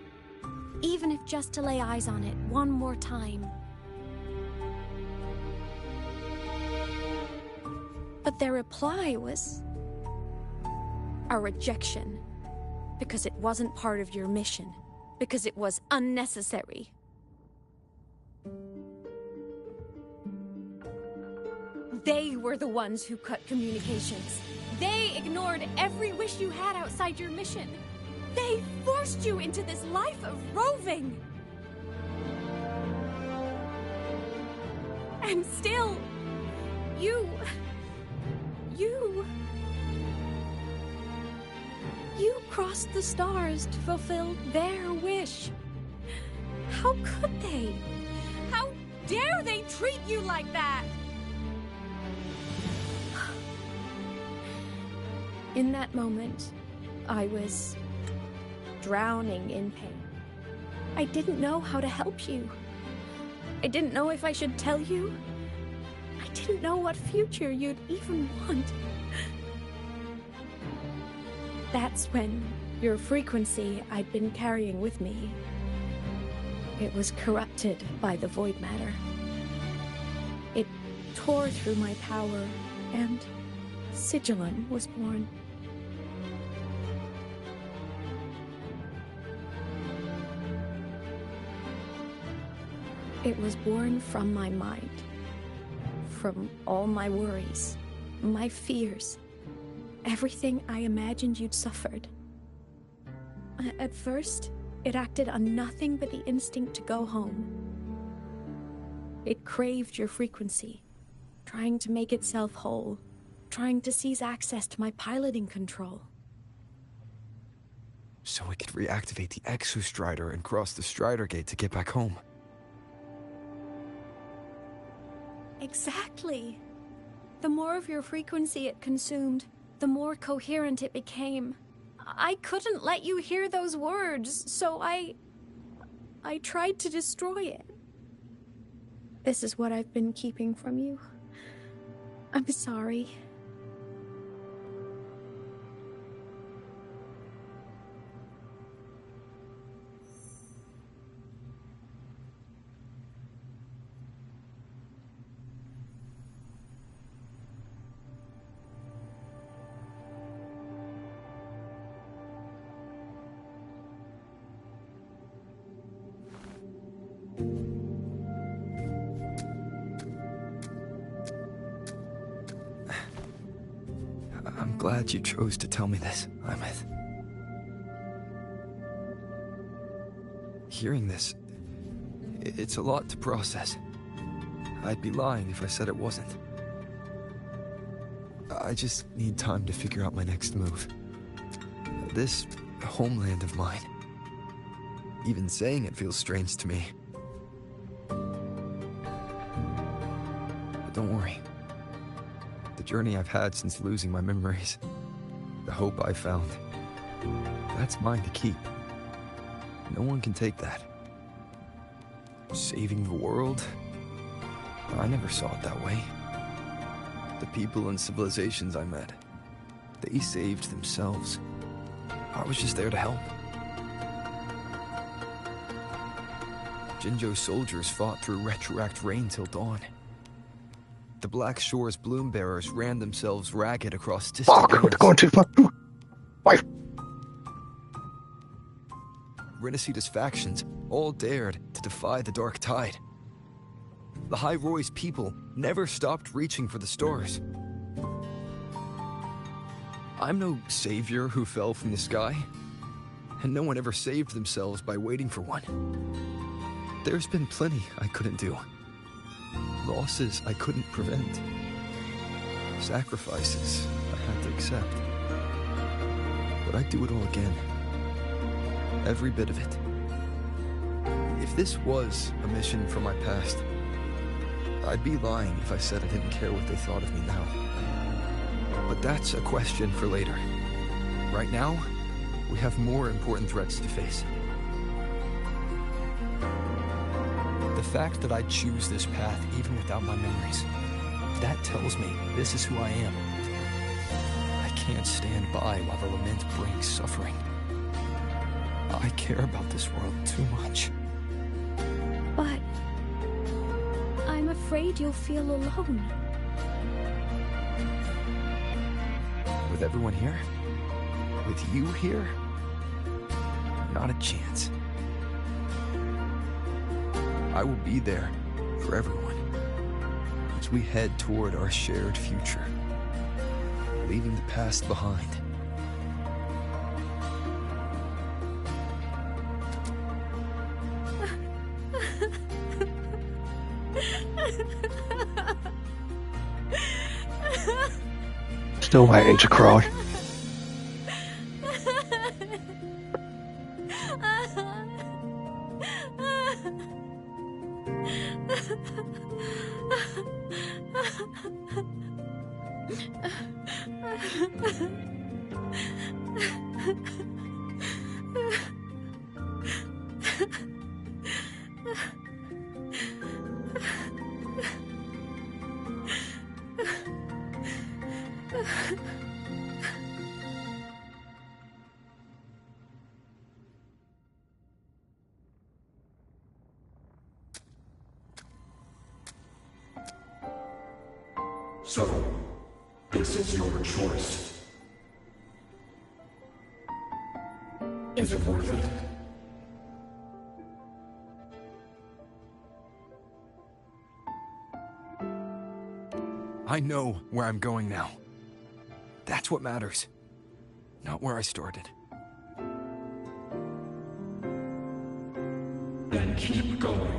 even if just to lay eyes on it one more time. But their reply was a rejection. Because it wasn't part of your mission. Because it was unnecessary. They were the ones who cut communications. They ignored every wish you had outside your mission. They forced you into this life of roving. And still, you crossed the stars to fulfill their wish. How could they? How dare they treat you like that? In that moment, I was drowning in pain. I didn't know how to help you. I didn't know if I should tell you. I didn't know what future you'd even want. That's when your frequency I'd been carrying with me, it was corrupted by the void matter. It tore through my power, and Sigilon was born. It was born from my mind, from all my worries, my fears, everything I imagined you'd suffered. At first, it acted on nothing but the instinct to go home. It craved your frequency, trying to make itself whole, trying to seize access to my piloting control. So it could reactivate the Exostrider and cross the Strider Gate to get back home. Exactly. The more of your frequency it consumed, the more coherent it became. I couldn't let you hear those words, so I tried to destroy it. This is what I've been keeping from you. I'm sorry. I'm glad you chose to tell me this, Imeth. Hearing this, it's a lot to process. I'd be lying if I said it wasn't. I just need time to figure out my next move. This homeland of mine, even saying it feels strange to me. But don't worry. The journey I've had since losing my memories, the hope I found, that's mine to keep. No one can take that. Saving the world? I never saw it that way. The people and civilizations I met, they saved themselves. I was just there to help. Jinjo's soldiers fought through retroact rain till dawn. The Black Shore's bloom bearers ran themselves ragged across distant lands. Fuck, we're going too far. Why? Rinasita's factions all dared to defy the dark tide. The High Roy's people never stopped reaching for the stars. I'm no savior who fell from the sky, and no one ever saved themselves by waiting for one. There's been plenty I couldn't do. Losses I couldn't prevent. Sacrifices I had to accept. But I'd do it all again. Every bit of it. If this was a mission from my past, I'd be lying if I said I didn't care what they thought of me now. But that's a question for later. Right now, we have more important threats to face. The fact that I choose this path even without my memories, that tells me this is who I am. I can't stand by while the lament brings suffering. I care about this world too much. But I'm afraid you'll feel alone. With everyone here? With you here? Not a chance. I will be there for everyone. It's as we head toward our shared future, leaving the past behind. Still waiting to cry. So, this is your choice. Is it worth it? I know where I'm going now. That's what matters. Not where I started. Then keep going.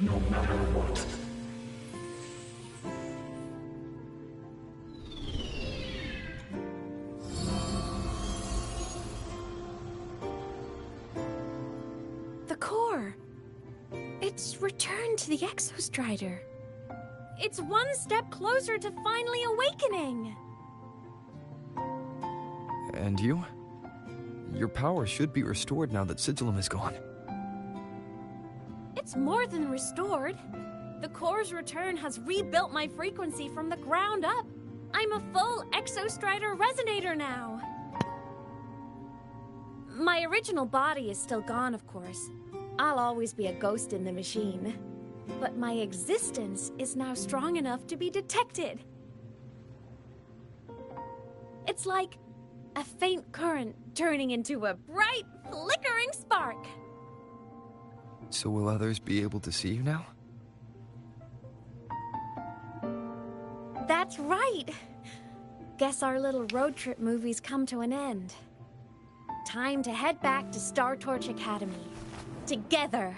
No matter what. The core. It's returned to the Exostrider. It's one step closer to finally awakening. And you? Your power should be restored now that Sigillum is gone. It's more than restored. The core's return has rebuilt my frequency from the ground up. I'm a full Exostrider resonator now. My original body is still gone, of course. I'll always be a ghost in the machine. But my existence is now strong enough to be detected. It's like a faint current turning into a bright, flickering spark. So will others be able to see you now? That's right. Guess our little road trip movie's come to an end. Time to head back to Star Torch Academy. Together.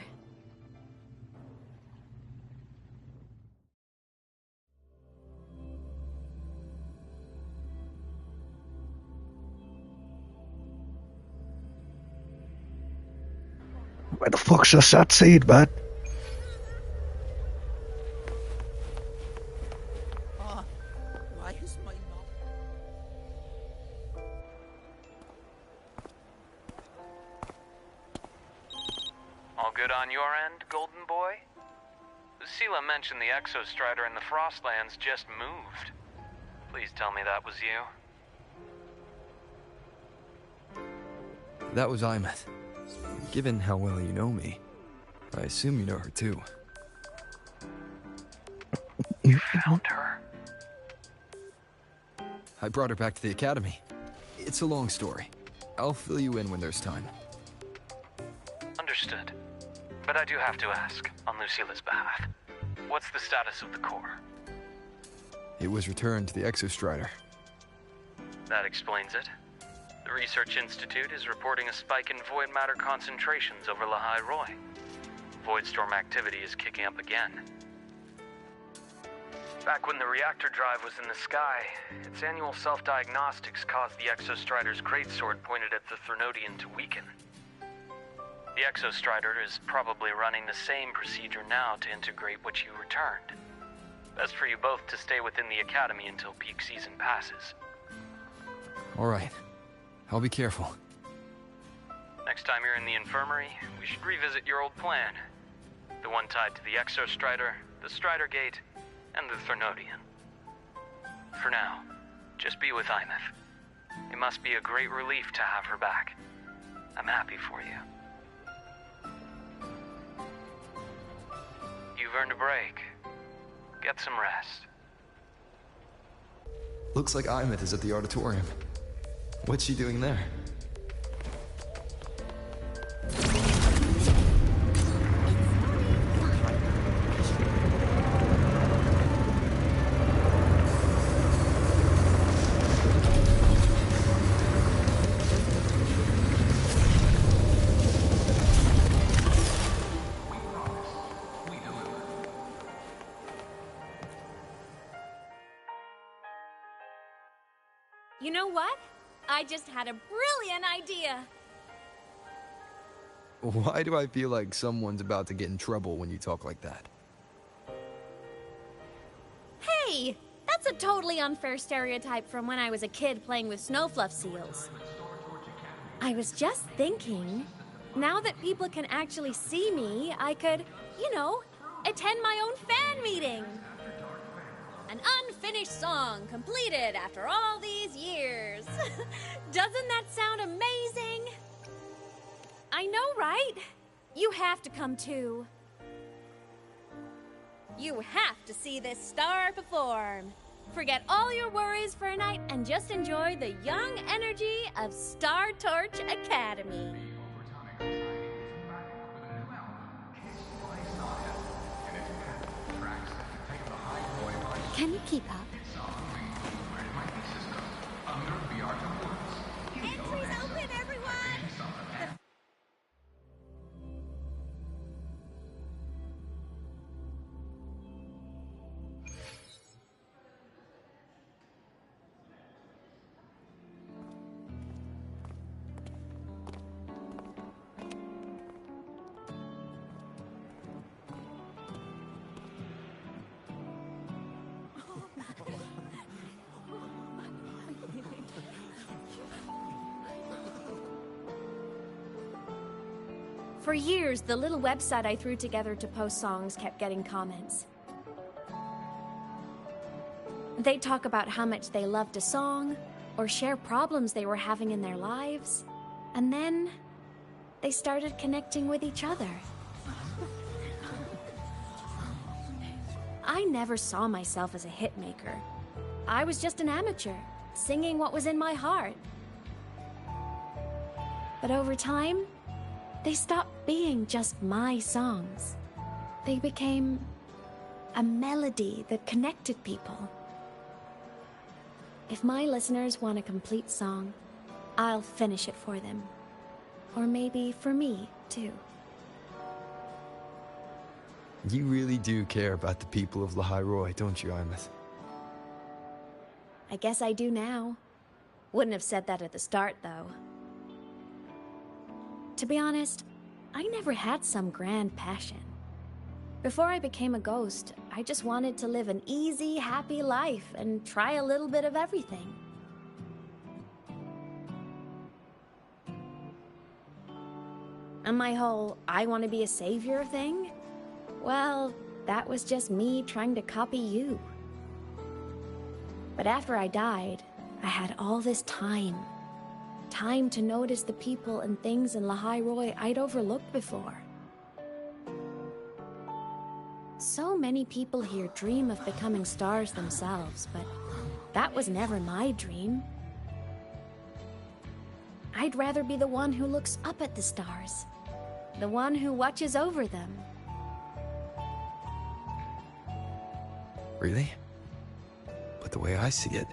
Where the fuck's the sad seed, man? Why is my mom? All good on your end, Golden Boy? Sela mentioned the Exostrider in the Frostlands just moved. Please tell me that was you. That was Imeth. Given how well you know me, I assume you know her too. You found her? I brought her back to the academy. It's a long story. I'll fill you in when there's time. Understood. But I do have to ask, on Lucila's behalf, what's the status of the core? It was returned to the Exostrider. That explains it. The Research Institute is reporting a spike in void matter concentrations over Lahai Roy. Voidstorm activity is kicking up again. Back when the reactor drive was in the sky, its annual self-diagnostics caused the Exostrider's greatsword pointed at the Threnodian to weaken. The Exostrider is probably running the same procedure now to integrate what you returned. Best for you both to stay within the Academy until peak season passes. All right. I'll be careful. Next time you're in the infirmary, we should revisit your old plan. The one tied to the Exostrider, the Strider Gate, and the Threnodian. For now, just be with Imeth. It must be a great relief to have her back. I'm happy for you. You've earned a break. Get some rest. Looks like Imeth is at the auditorium. What's she doing there? You know what? I just had a brilliant idea. Why do I feel like someone's about to get in trouble when you talk like that? Hey! That's a totally unfair stereotype from when I was a kid playing with snowfluff seals. I was just thinking, now that people can actually see me, I could, you know, attend my own fan meeting. An unfinished song completed after all these years. Doesn't that sound amazing? I know, right? You have to come too. You have to see this star perform. Forget all your worries for a night and just enjoy the young energy of Star Torch Academy. Can you keep up? Entry's open, everyone! For years, the little website I threw together to post songs kept getting comments. They'd talk about how much they loved a song, or share problems they were having in their lives, and then they started connecting with each other. I never saw myself as a hitmaker. I was just an amateur, singing what was in my heart. But over time, they stopped being just my songs. They became a melody that connected people. If my listeners want a complete song, I'll finish it for them. Or maybe for me, too. You really do care about the people of Lahai Roi, don't you, Imeth? I guess I do now. Wouldn't have said that at the start, though. To be honest, I never had some grand passion. Before I became a ghost, I just wanted to live an easy, happy life and try a little bit of everything. And my whole I want to be a savior thing? Well, that was just me trying to copy you. But after I died, I had all this time. Time to notice the people and things in Lahai Roi I'd overlooked before. So many people here dream of becoming stars themselves, but that was never my dream. I'd rather be the one who looks up at the stars, the one who watches over them. Really? But the way I see it...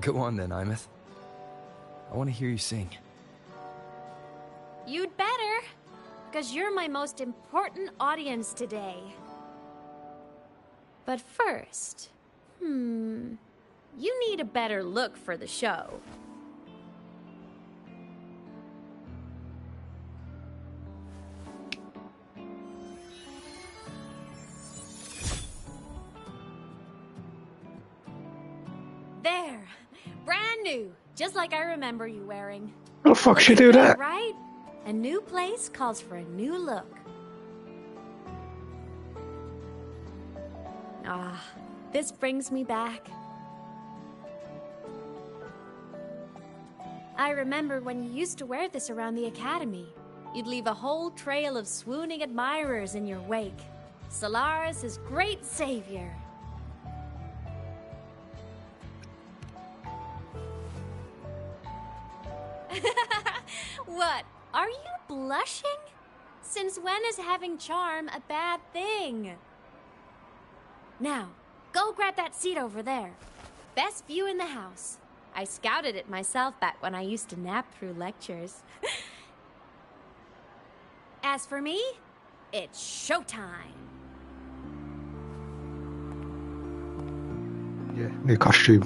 Go on then, Imeth. I want to hear you sing. You'd better, because you're my most important audience today. But first, you need a better look for the show. There, brand new, just like I remember you wearing. How the fuck she do that? Right? A new place calls for a new look. Ah, this brings me back. I remember when you used to wear this around the academy. You'd leave a whole trail of swooning admirers in your wake. Solaris' great savior. What? Are you blushing? Since when is having charm a bad thing? Now, go grab that seat over there. Best view in the house. I scouted it myself back when I used to nap through lectures. As for me, it's showtime. Yeah, new costume.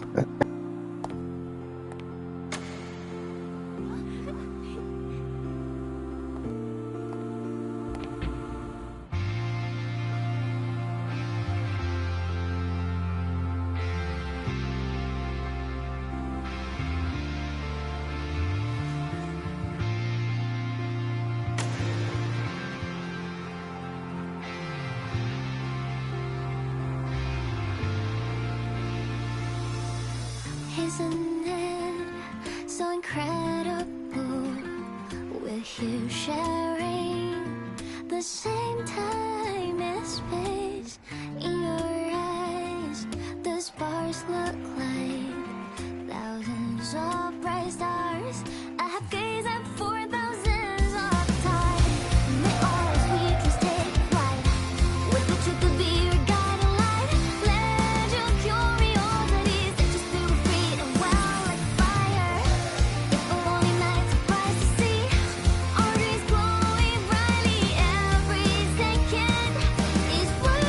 Isn't it so incredible? We're here sharing the same time and space. In your eyes, the sparks look like thousands of bright stars. I have gazed at for thousands of times. May all sweetness take flight. With the truth to be your guiding light. Let your curiosity set your spirit free and wild like fire. If a lonely night's a price to see, our dreams glowing brightly every second is worth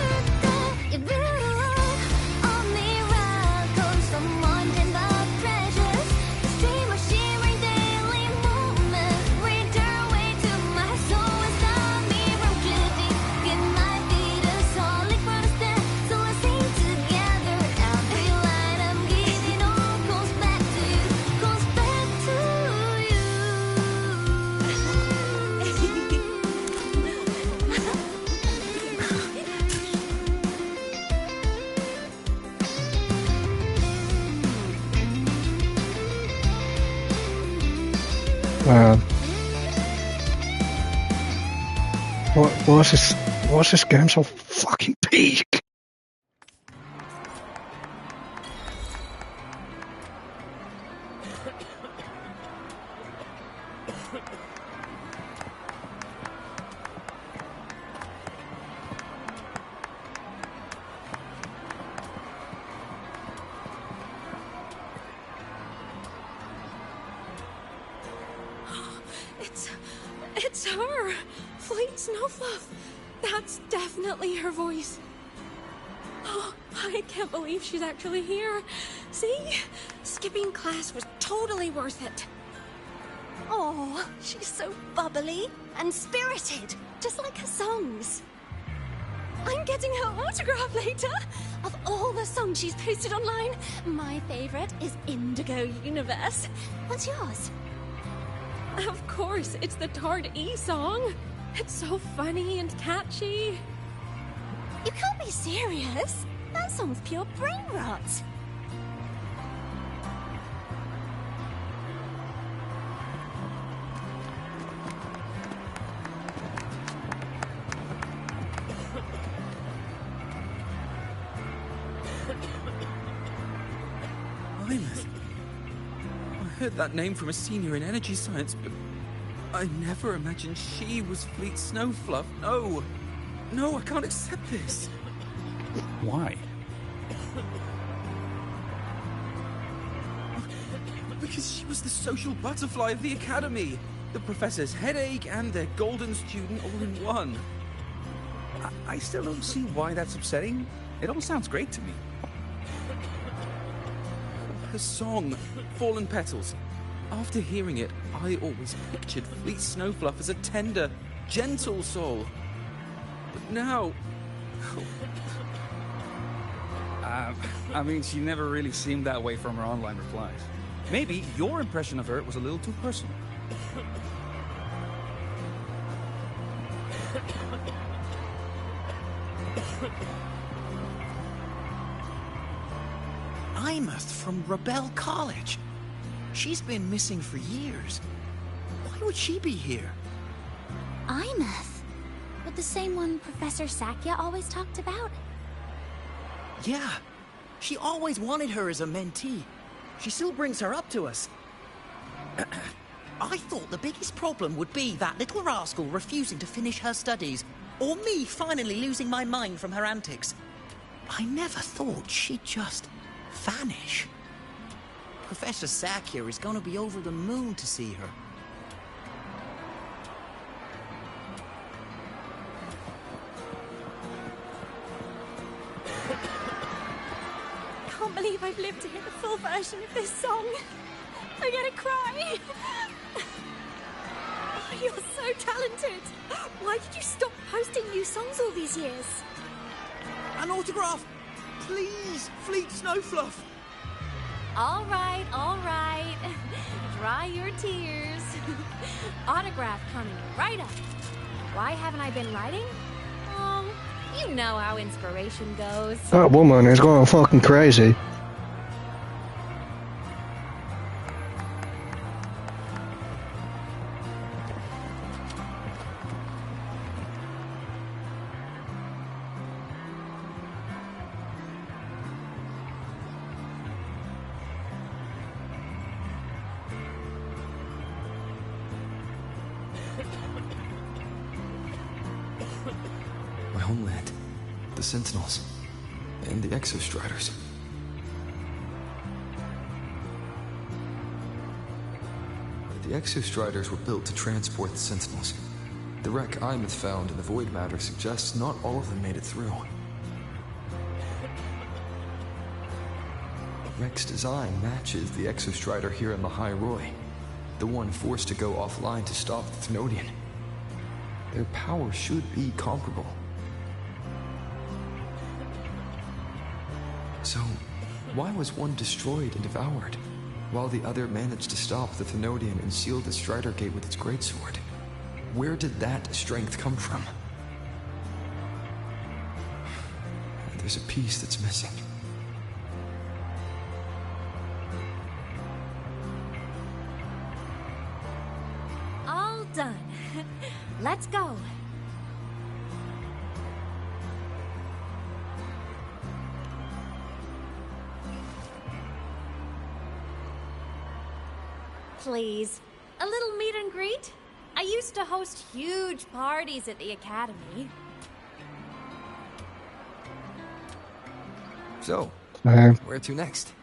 it. If you look on miracles, someone in the treasures, the stream of shimmering daily moments return way to my soul and stop me from drifting. It might be the solid protestant, so let's sing together. Every light I'm giving all comes back to you, comes back to you. What's this game so fucking peak? It's her! Fleet Snowfluff! That's definitely her voice. Oh, I can't believe she's actually here. See? Skipping class was totally worth it. Oh, she's so bubbly and spirited, just like her songs. I'm getting her autograph later. Of all the songs she's posted online, my favorite is Indigo Universe. What's yours? Of course, it's the Tard E song. It's so funny and catchy. You can't be serious. That song's pure brain rot. Weymouth. I heard that name from a senior in energy science, but I never imagined she was Fleet Snowfluff. No. No, I can't accept this. Why? Because she was the social butterfly of the academy. The professor's headache and their golden student all in one. I still don't see why that's upsetting. It all sounds great to me. Her song, Fallen Petals. After hearing it, I always pictured Fleet Snowfluff as a tender, gentle soul. But now... I mean, she never really seemed that way from her online replies. Maybe your impression of her was a little too personal. Weymouth from Rebel College. She's been missing for years. Why would she be here? Weymouth? But the same one Professor Sakya always talked about? Yeah. She always wanted her as a mentee. She still brings her up to us. I thought the biggest problem would be that little rascal refusing to finish her studies, or me finally losing my mind from her antics. I never thought she'd just vanish. Professor Sakya is going to be over the moon to see her. can't believe I've lived to hear the full version of this song. I'm gonna cry. Oh, you're so talented. Why did you stop posting new songs all these years? An autograph! Please, Fleet Snowfluff! All right, all right. Dry your tears. Autograph coming right up. Why haven't I been writing? Oh, you know how inspiration goes. That woman is going fucking crazy. My homeland, the Sentinels, and the Exostriders. The Exostriders were built to transport the Sentinels. The wreck Imeth found in the void matter suggests not all of them made it through. Wreck's design matches the Exostrider here in the High Roy, the one forced to go offline to stop the Thenodian. Their power should be comparable. So, why was one destroyed and devoured, while the other managed to stop the Thenodian and seal the Strider Gate with its greatsword? Where did that strength come from? There's a piece that's missing. All done. Let's go. Please, a little meet and greet? I used to host huge parties at the Academy. So, where to next?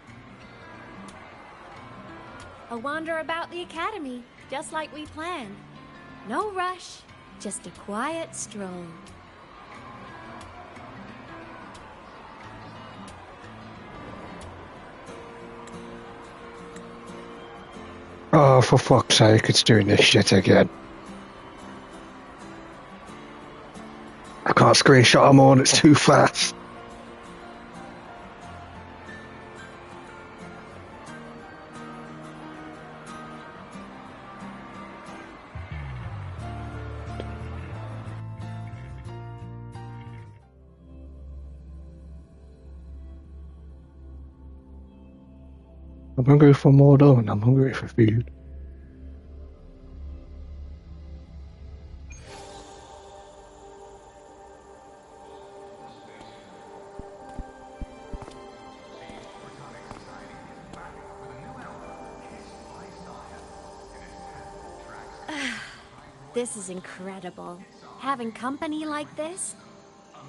A wander about the Academy, just like we planned. No rush, just a quiet stroll. Oh, for fuck's sake, it's doing this shit again. I can't screenshot them all, it's too fast. I'm hungry for more though, and I'm hungry for food. This is incredible. Having company like this?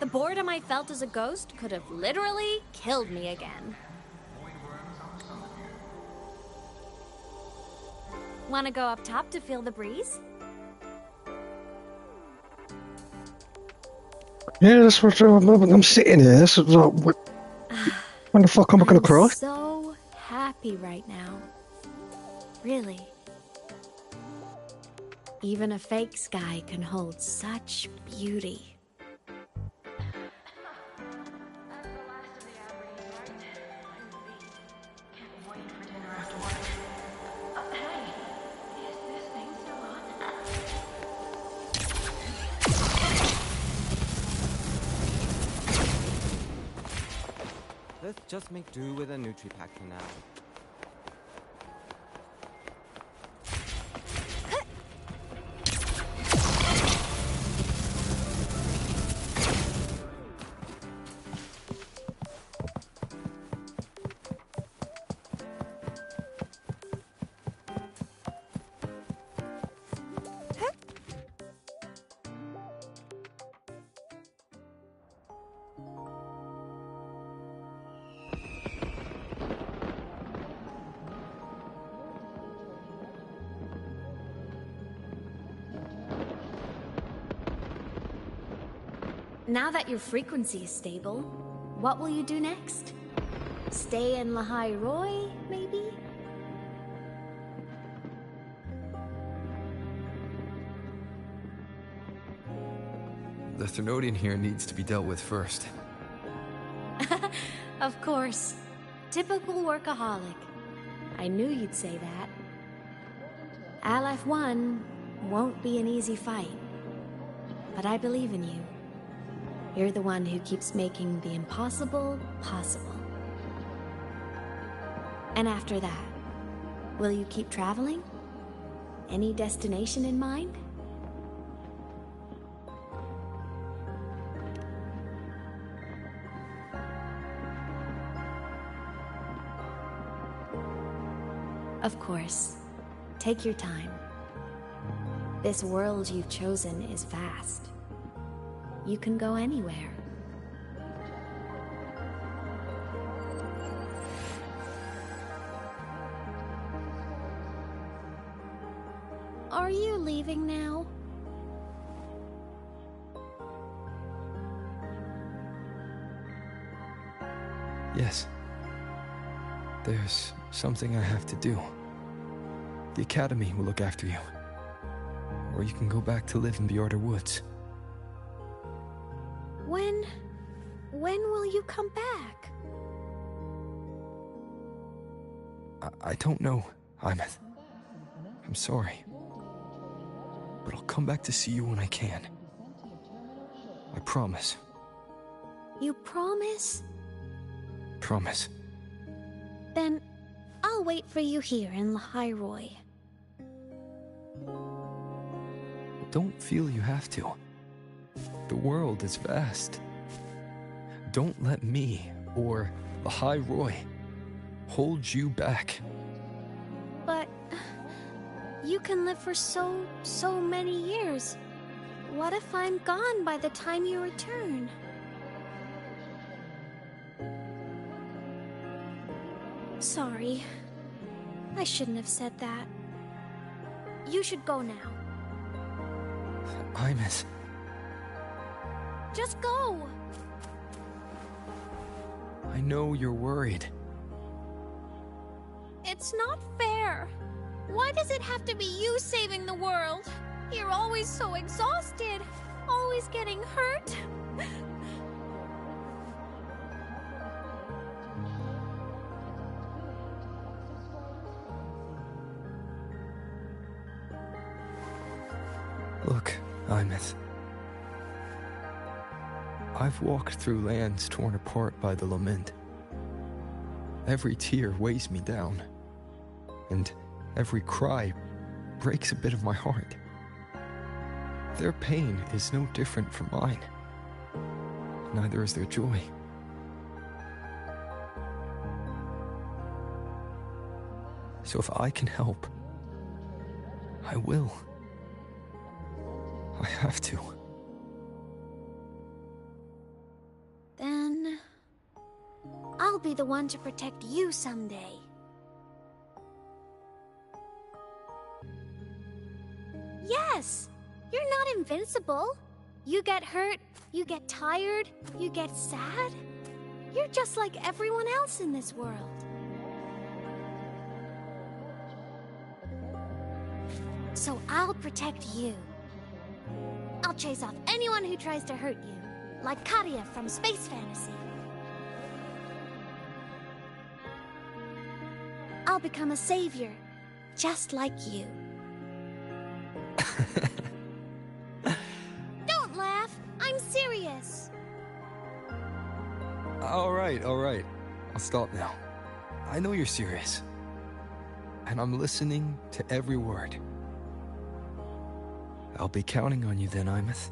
The boredom I felt as a ghost could have literally killed me again. Want to go up top to feel the breeze? Yeah, that's what I'm sitting here. That's what, when the fuck am I gonna cry? I'm so happy right now. Really. Even a fake sky can hold such beauty. Let's just make do with a Nutri-Pack for now. Now that your frequency is stable, what will you do next? Stay in Lahai Roy, maybe? The Thermodian here needs to be dealt with first. Of course. Typical workaholic. I knew you'd say that. LF1 won't be an easy fight. But I believe in you. You're the one who keeps making the impossible possible. And after that, will you keep traveling? Any destination in mind? Of course. Take your time. This world you've chosen is vast. You can go anywhere. Are you leaving now? Yes. There's something I have to do. The Academy will look after you. Or you can go back to live in Bjorder Woods. When will you come back? I don't know, Imeth. I'm sorry. But I'll come back to see you when I can. I promise. You promise? Promise. Then I'll wait for you here in Lahai Roy. Don't feel you have to. The world is vast. Don't let me, or Lahai Roy, hold you back. But you can live for so many years. What if I'm gone by the time you return? Sorry. I shouldn't have said that. You should go now. Imeth. Just go! I know you're worried. It's not fair. Why does it have to be you saving the world? You're always so exhausted, always getting hurt. Look, Imeth. I've walked through lands torn apart by the lament. Every tear weighs me down, and every cry breaks a bit of my heart. Their pain is no different from mine. Neither is their joy. So if I can help, I will. I have to. Then I'll be the one to protect you someday. Yes! You're not invincible. You get hurt, you get tired, you get sad. You're just like everyone else in this world. So I'll protect you. I'll chase off anyone who tries to hurt you, like Katia from Space Fantasy. I'll become a savior, just like you. Don't laugh! I'm serious! All right. I'll stop now. I know you're serious. And I'm listening to every word. I'll be counting on you then, Imeth.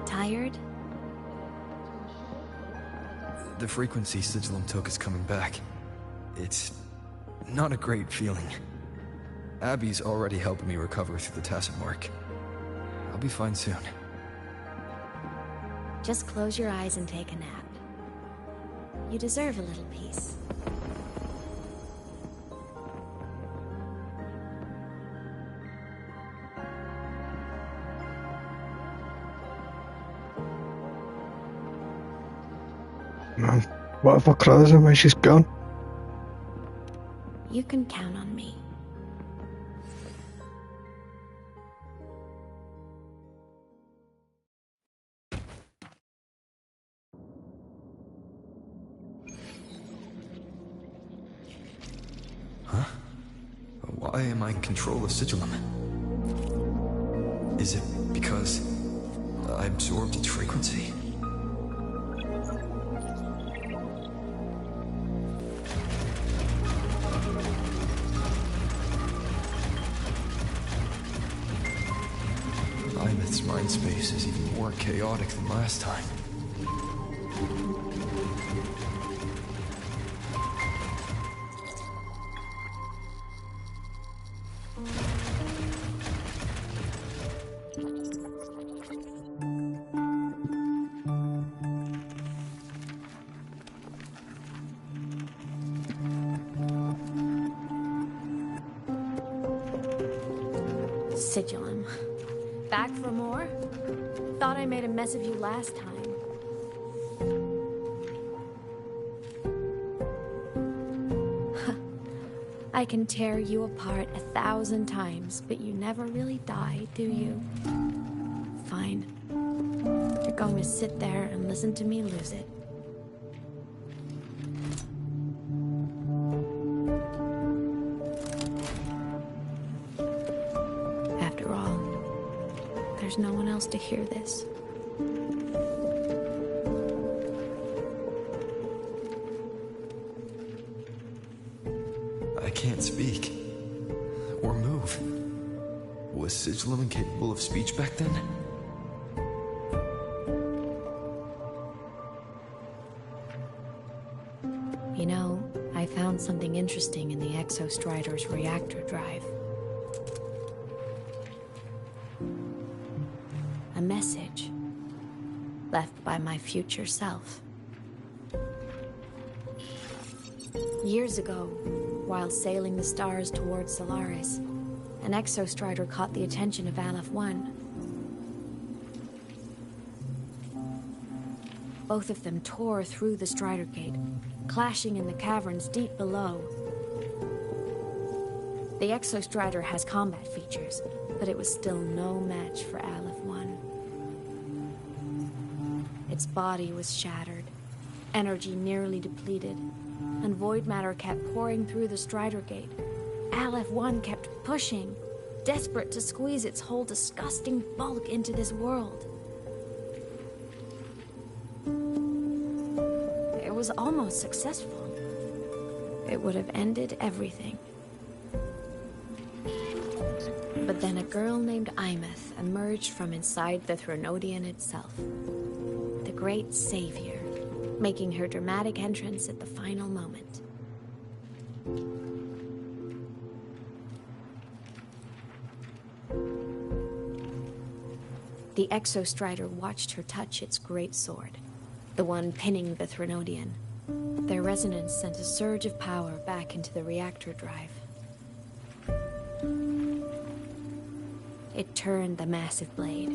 Tired? The frequency Sigilum took is coming back. It's not a great feeling. Abby's already helping me recover through the tacit mark. I'll be fine soon. Just close your eyes and take a nap. You deserve a little peace. What if I close her when she's gone? You can count on me. Huh? Why am I in control of Sigillum? Is it because I absorbed its frequency? Imeth's mind space is even more chaotic than last time. Sigillum. Back for more? Thought I made a mess of you last time. I can tear you apart 1,000 times, but you never really die, do you? Fine. You're going to sit there and listen to me lose it. After all, there's no one else to hear this. I can't speak. Or move. Was Sigillum incapable of speech back then? You know, I found something interesting in the Exostrider's reactor drive. A message left by my future self. Years ago, while sailing the stars towards Solaris, an Exostrider caught the attention of Aleph 1. Both of them tore through the Strider Gate, clashing in the caverns deep below. The Exostrider has combat features, but it was still no match for Aleph 1. Its body was shattered, energy nearly depleted, and void matter kept pouring through the Strider Gate. Aleph 1 kept pushing, desperate to squeeze its whole disgusting bulk into this world. It was almost successful. It would have ended everything. But then a girl named Imeth emerged from inside the Threnodian itself. The great savior, making her dramatic entrance at the final moment. The Exostrider watched her touch its great sword, the one pinning the Threnodian. Their resonance sent a surge of power back into the reactor drive. It turned the massive blade,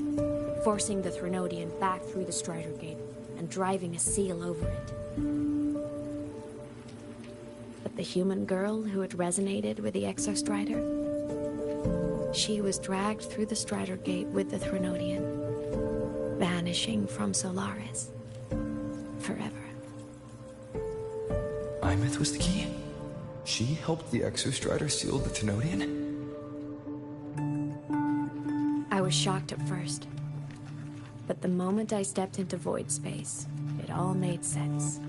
forcing the Threnodian back through the Strider Gate and driving a seal over it. But the human girl who had resonated with the Exostrider, she was dragged through the Strider Gate with the Threnodian, vanishing from Solaris forever. Imeth was the key? She helped the Exostrider seal the Threnodian? I was shocked at first, but the moment I stepped into void space, it all made sense.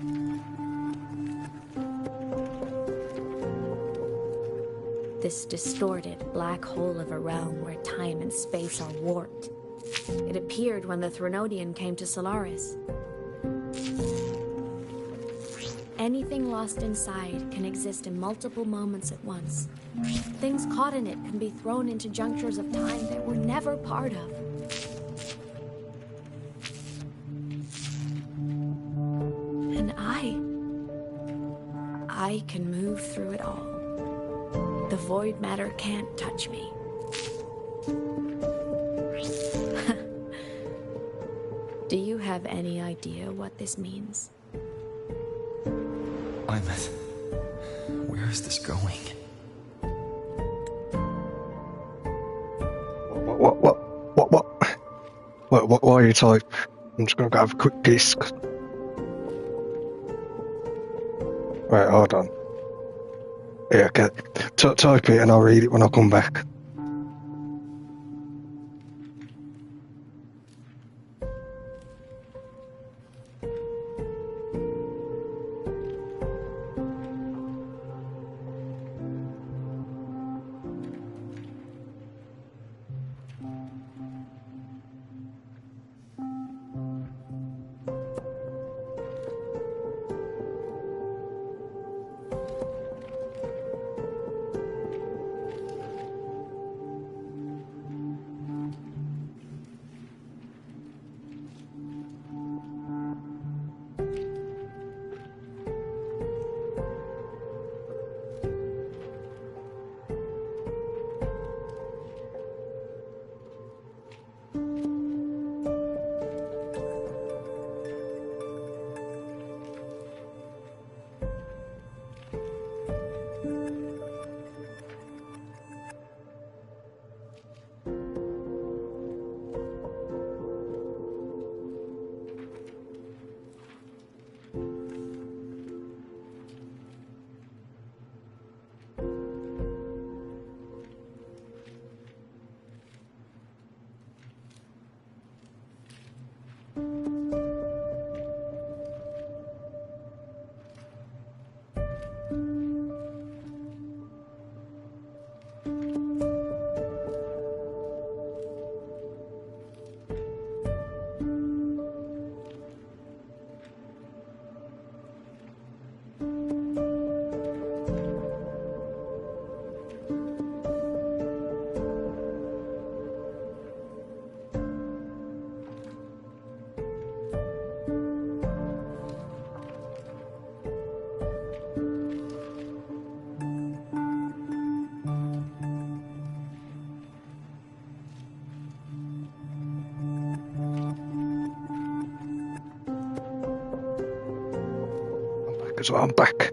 This distorted black hole of a realm where time and space are warped. It appeared when the Threnodian came to Solaris. Anything lost inside can exist in multiple moments at once. Things caught in it can be thrown into junctures of time they were never part of. And I can move through it all. The void matter can't touch me. Do you have any idea what this means? behemoth. Where is this going? What? Why are you type? I'm just gonna go have a quick piss. Right, hold on. Yeah, okay. Type it and I'll read it when I come back. So I'm back.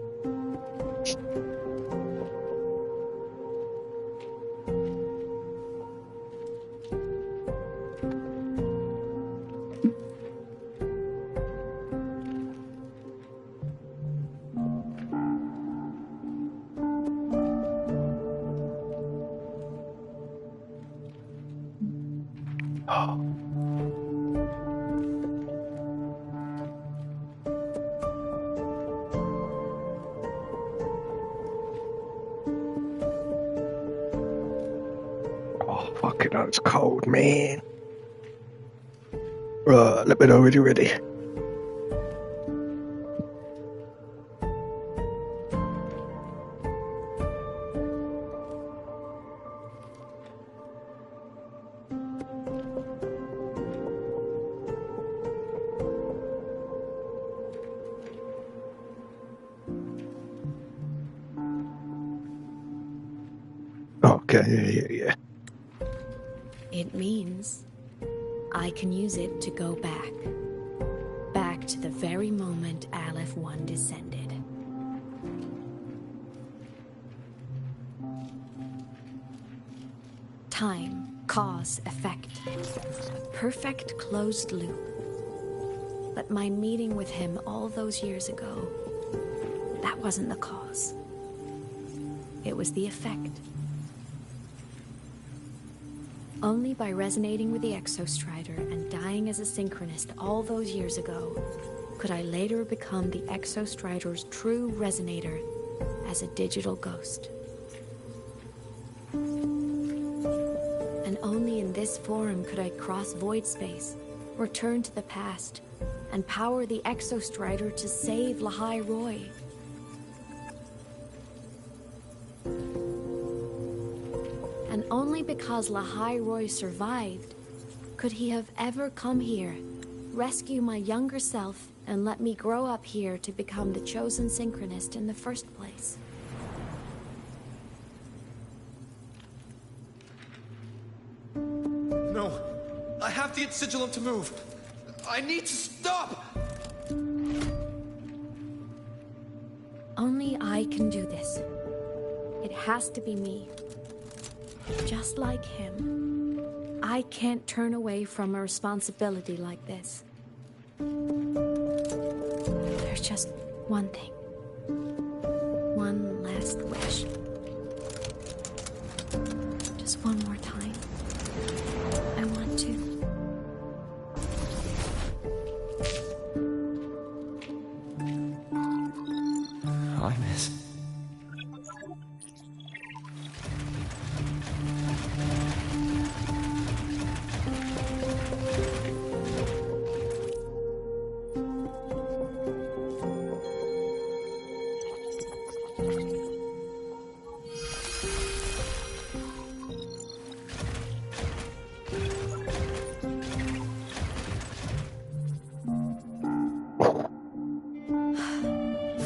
Fucking hell, it's cold, man. Right, let me know when you're ready. Okay, yeah. It means I can use it to go back. Back to the very moment Aleph 1 descended. Time, cause, effect. A perfect closed loop. But my meeting with him all those years ago, that wasn't the cause. It was the effect. Only by resonating with the Exostrider and dying as a synchronist all those years ago could I later become the Exostrider's true resonator as a digital ghost. And only in this form could I cross void space, return to the past, and power the Exostrider to save Lahai Roy. And only because Lahai Roy survived could he have ever come here, rescue my younger self, and let me grow up here to become the chosen synchronist in the first place. No, I have to get Sigilum to move. I need to stop! Only I can do this. It has to be me. Just like him. I can't turn away from a responsibility like this. There's just one thing. One last wish. Just one more time. I want to. I miss.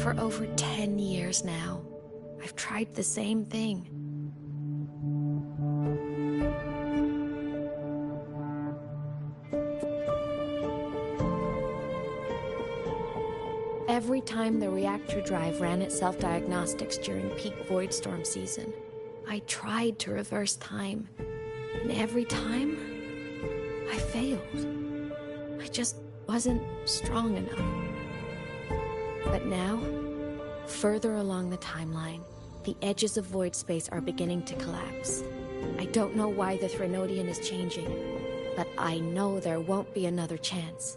For over 10 years now, I've tried the same thing. Every time the reactor drive ran its self-diagnostics during peak void storm season, I tried to reverse time, and every time, I failed. I just wasn't strong enough. But now, further along the timeline, the edges of void space are beginning to collapse. I don't know why the Threnodian is changing, but I know there won't be another chance.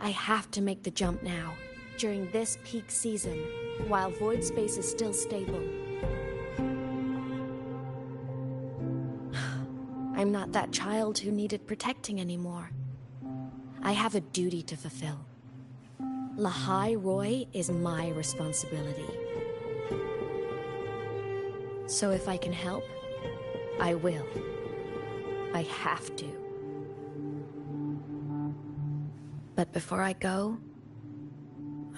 I have to make the jump now, during this peak season, while void space is still stable. I'm not that child who needed protecting anymore. I have a duty to fulfill. Lahai Roy is my responsibility. So if I can help, I will. I have to. But before I go,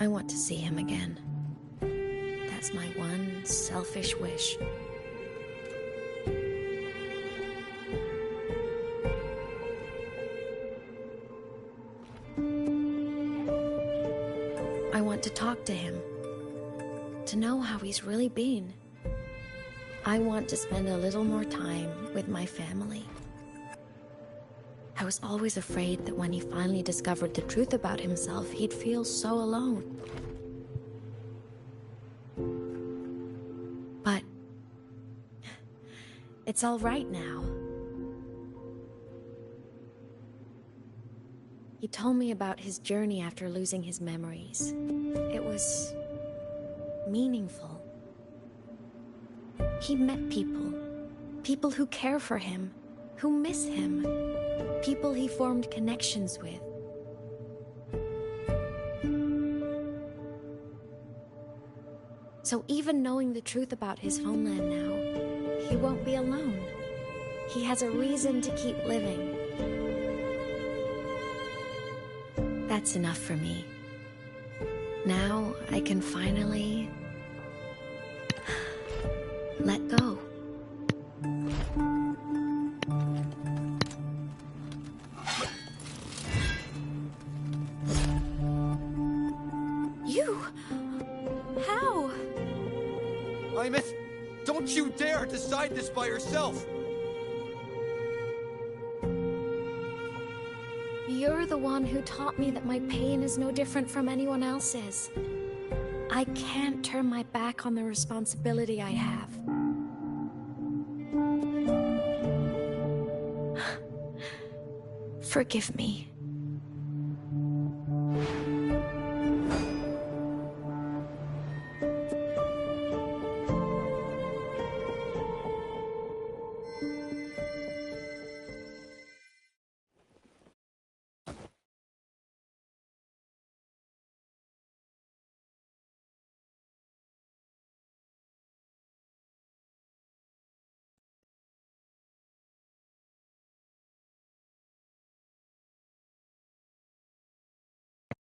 I want to see him again. That's my one selfish wish. I want to talk to him, to know how he's really been. I want to spend a little more time with my family. I was always afraid that when he finally discovered the truth about himself, he'd feel so alone. But it's all right now. He told me about his journey after losing his memories. It was meaningful. He met people. People who care for him, who miss him. People he formed connections with. So even knowing the truth about his homeland now, he won't be alone. He has a reason to keep living. That's enough for me. Now I can finally let go. You? How? Imeth, don't you dare decide this by yourself! You're the one who taught me that my pain is no different from anyone else's. I can't turn my back on the responsibility I have. Forgive me.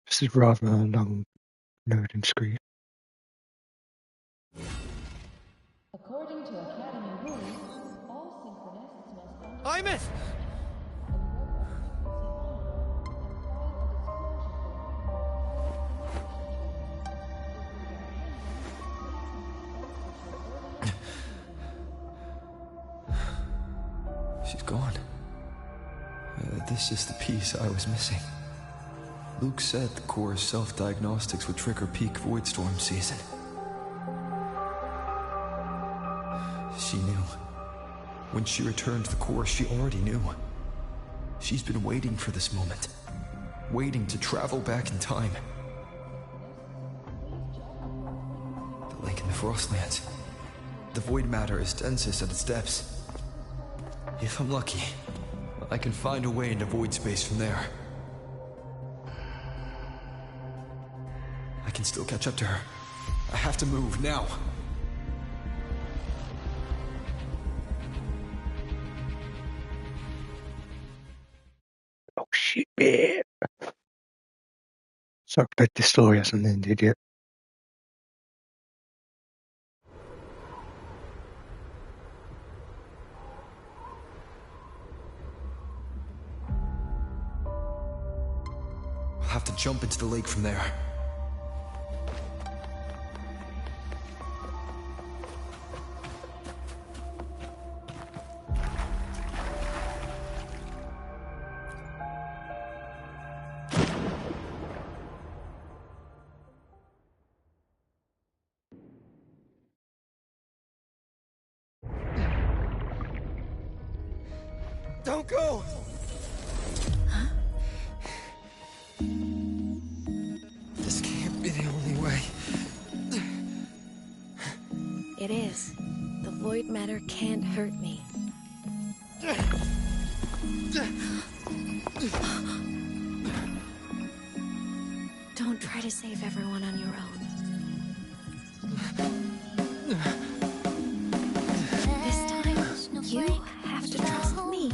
This is rather a long loading screen. According to Academy rules, all synchronists must Imeth! She's gone. This is the piece I was missing. Luke said the core's self-diagnostics would trigger peak Voidstorm season. She knew. When she returned to the core, she already knew. She's been waiting for this moment. Waiting to travel back in time. The lake in the Frostlands. The void matter is densest at its depths. If I'm lucky, I can find a way into void space from there. I can still catch up to her. I have to move now. Oh shit, man. So glad the story hasn't ended yet. I'll have to jump into the lake from there. Don't go! Huh? This can't be the only way. It is. The void matter can't hurt me. Don't try to save everyone on your own. This time, you have to trust me.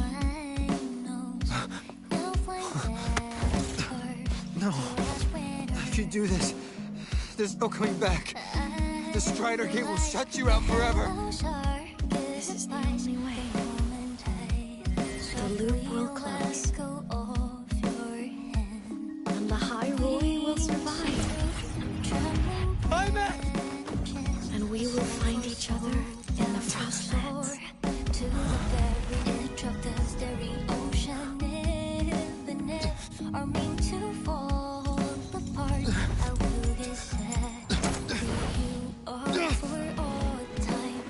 No. If you do this, there's no coming back. The Strider Gate will shut you out forever. This is the only way. The loop will close. And the High Roy will survive. I'm back! And we will find each other in the Frostlands. To the very edge of the starry ocean, are meant to fall apart. I will get sad to you for all time.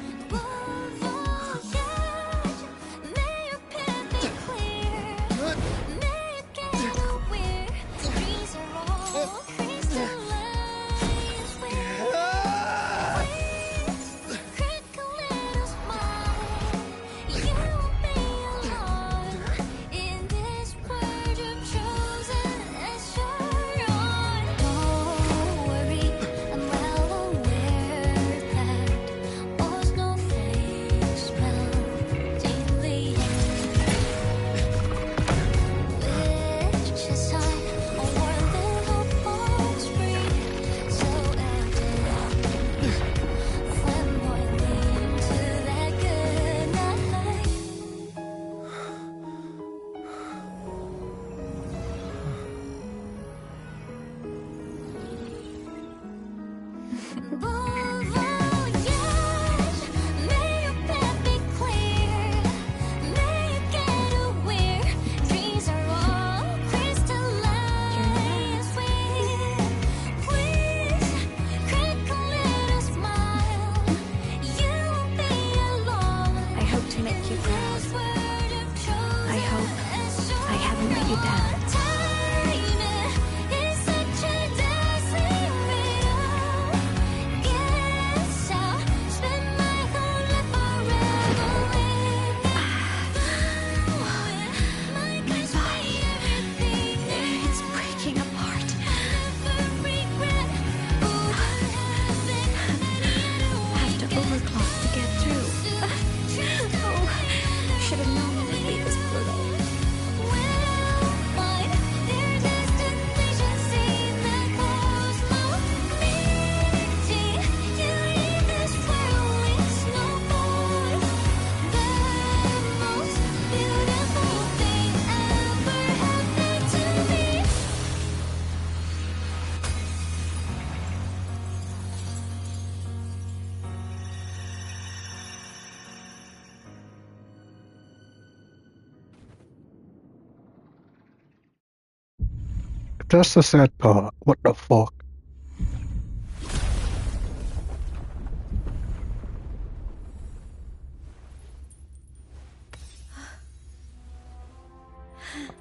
That's the sad part. What the fuck?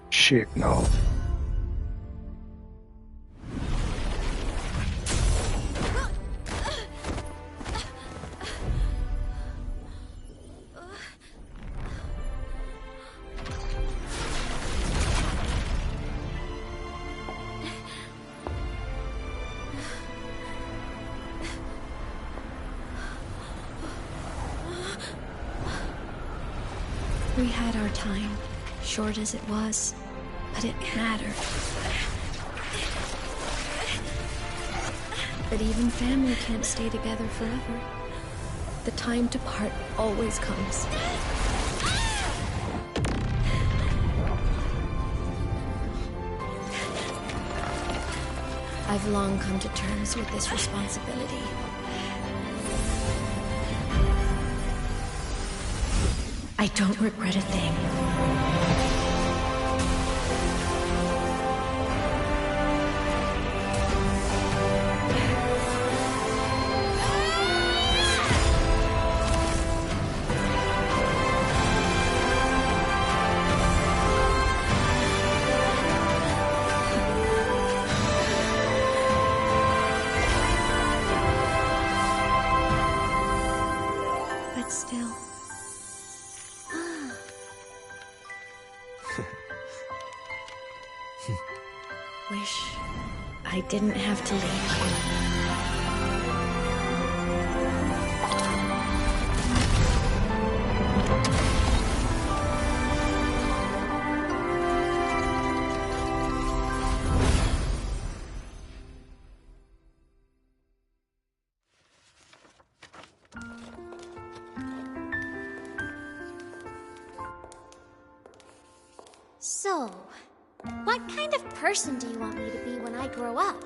Shit, no. We had our time, short as it was, but it mattered. But even family can't stay together forever. The time to part always comes. I've long come to terms with this responsibility. I don't regret a thing. But still. Wish I didn't have to leave. So, what kind of person do you want me to be when I grow up?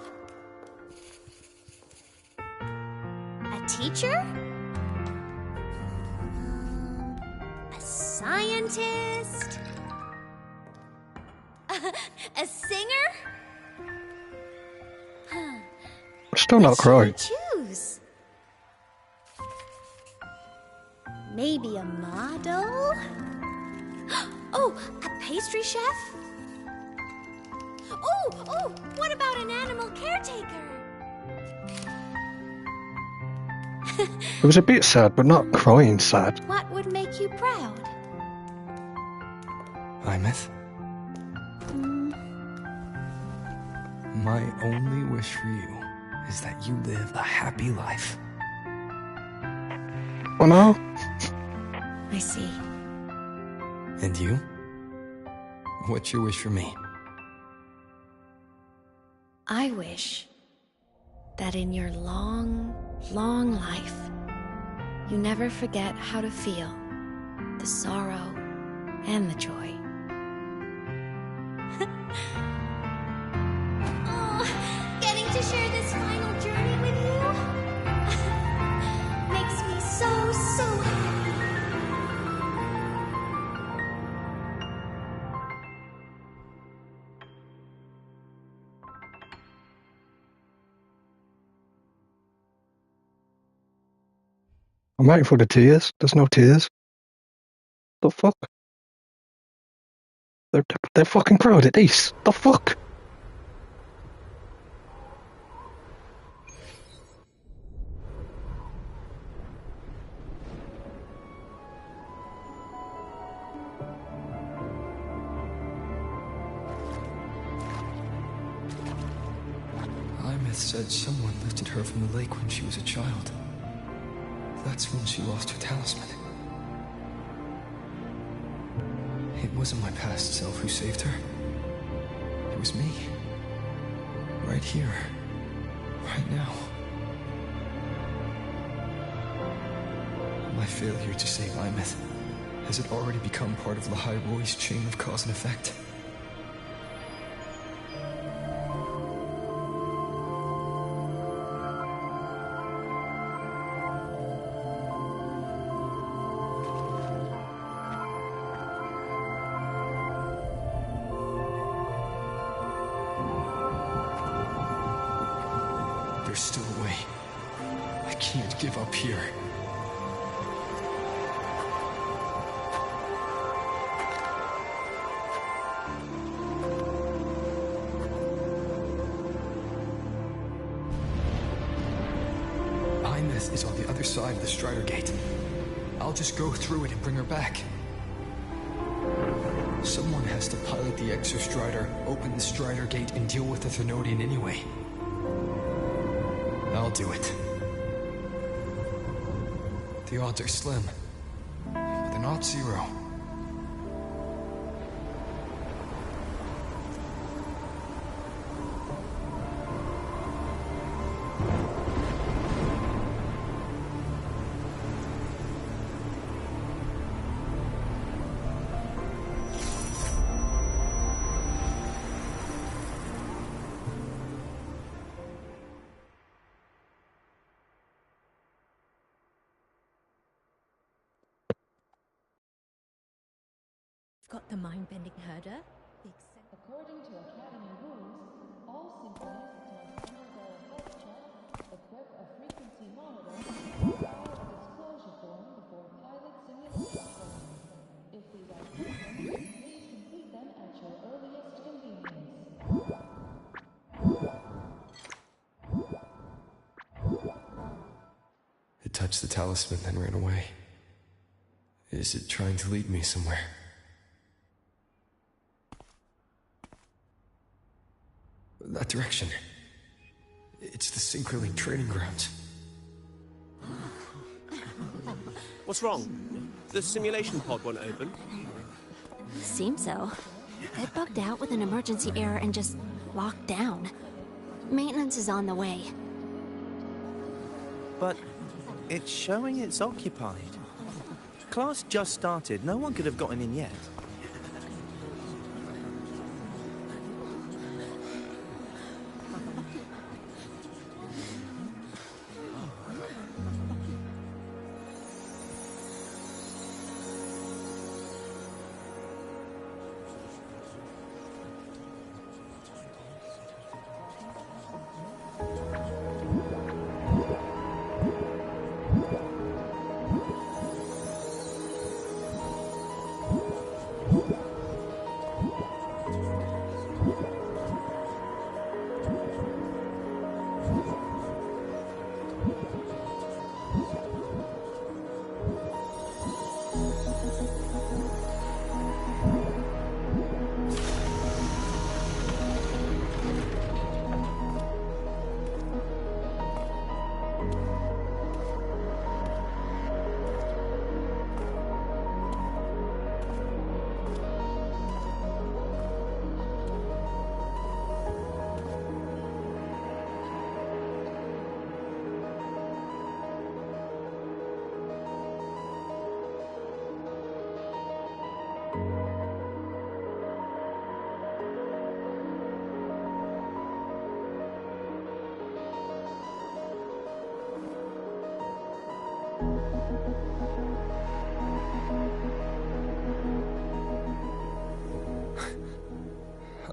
A teacher? A scientist? A singer? Still not crying. Choose. Maybe a model? Oh, a pastry chef? Oh, what about an animal caretaker? It was a bit sad, but not crying sad. What would make you proud? Imeth, my only wish for you is that you live a happy life. Oh no? I see. And you? What's your wish for me? I wish that in your long, long life, you never forget how to feel the sorrow and the joy. Oh, getting to share this final journey with you makes me so happy. I'm waiting for the tears. There's no tears. The fuck? They're fucking crowded, these. The fuck? Imeth said someone lifted her from the lake when she was a child. That's when she lost her talisman. It wasn't my past self who saved her. It was me. Right here. Right now. My failure to save Imeth, has it already become part of Lahai Roy's chain of cause and effect? There's still a way. I can't give up here. Imeth is on the other side of the Strider Gate. I'll just go through it and bring her back. Someone has to pilot the Exostrider, open the Strider Gate, and deal with the Thernoidian anyway. I'll do it. The odds are slim, but they're not zero. Got the mind-bending herder? According to Academy rules, all synchronists must undergo a health check, equip a frequency monitor, and file a disclosure form before pilot simulation training. If these are symptoms, please complete them at your earliest convenience. It touched the talisman, then ran away. Is it trying to lead me somewhere? That direction. It's the Synchrolink training grounds. What's wrong? The simulation pod won't open? Seems so. It bugged out with an emergency error and just locked down. Maintenance is on the way. But it's showing it's occupied. Class just started. No one could have gotten in yet.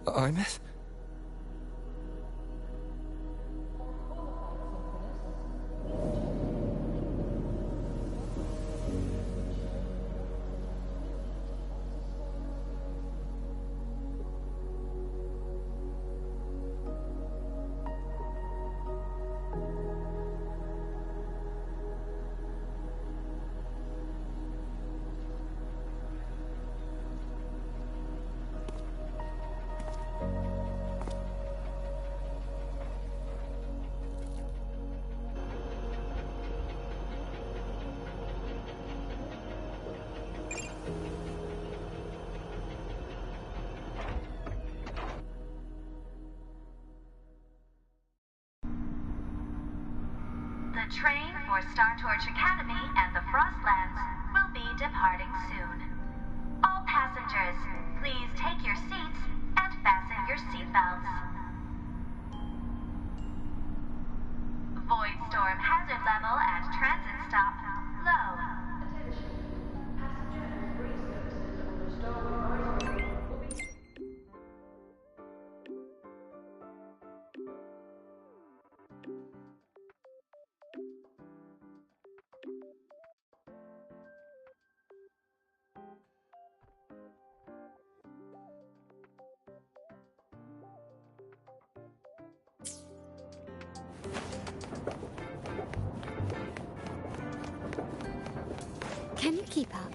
Imeth? The train for Star Torch Academy and the Frostlands will be departing soon. All passengers, please take your seats and fasten your seatbelts. Void storm hazard level at transit stop low. Can you keep up?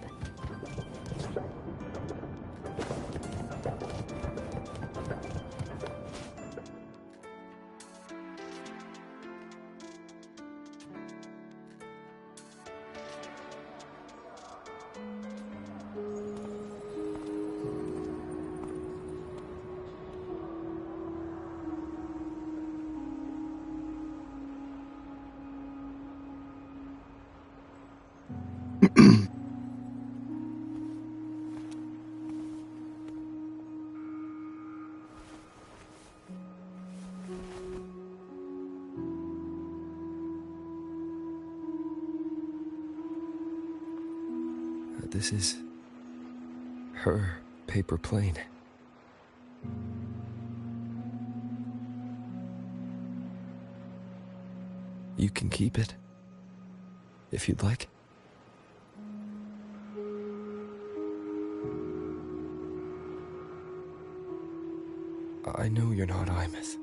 This is her paper plane. You can keep it, if you'd like. I know you're not Imeth.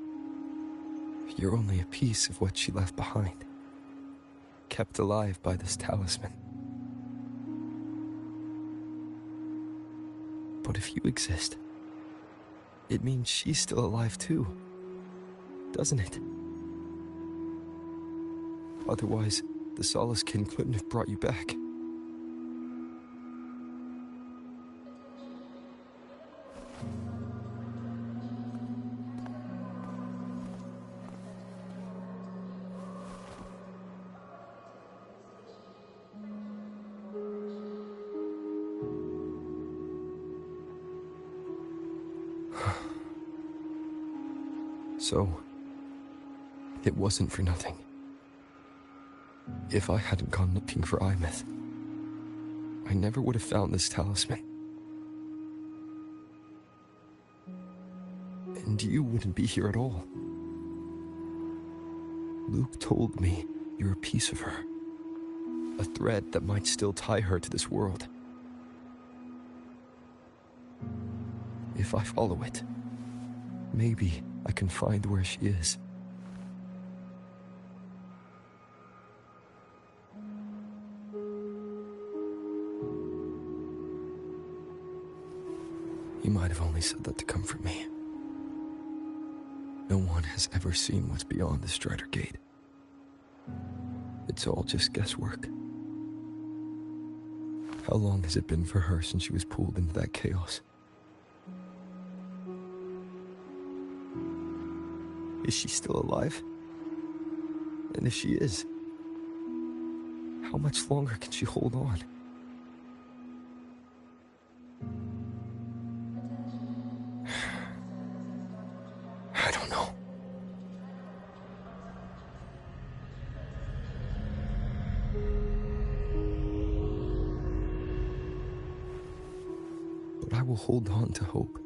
You're only a piece of what she left behind, kept alive by this talisman. But if you exist, it means she's still alive too, doesn't it? Otherwise, the Solace Kin couldn't have brought you back. So, it wasn't for nothing. If I hadn't gone looking for Imeth, I never would have found this talisman. And you wouldn't be here at all. Luke told me you're a piece of her. A thread that might still tie her to this world. If I follow it, maybe I can find where she is. You might have only said that to comfort me. No one has ever seen what's beyond the Strider Gate. It's all just guesswork. How long has it been for her since she was pulled into that chaos? Is she still alive? And if she is, how much longer can she hold on? I don't know. But I will hold on to hope.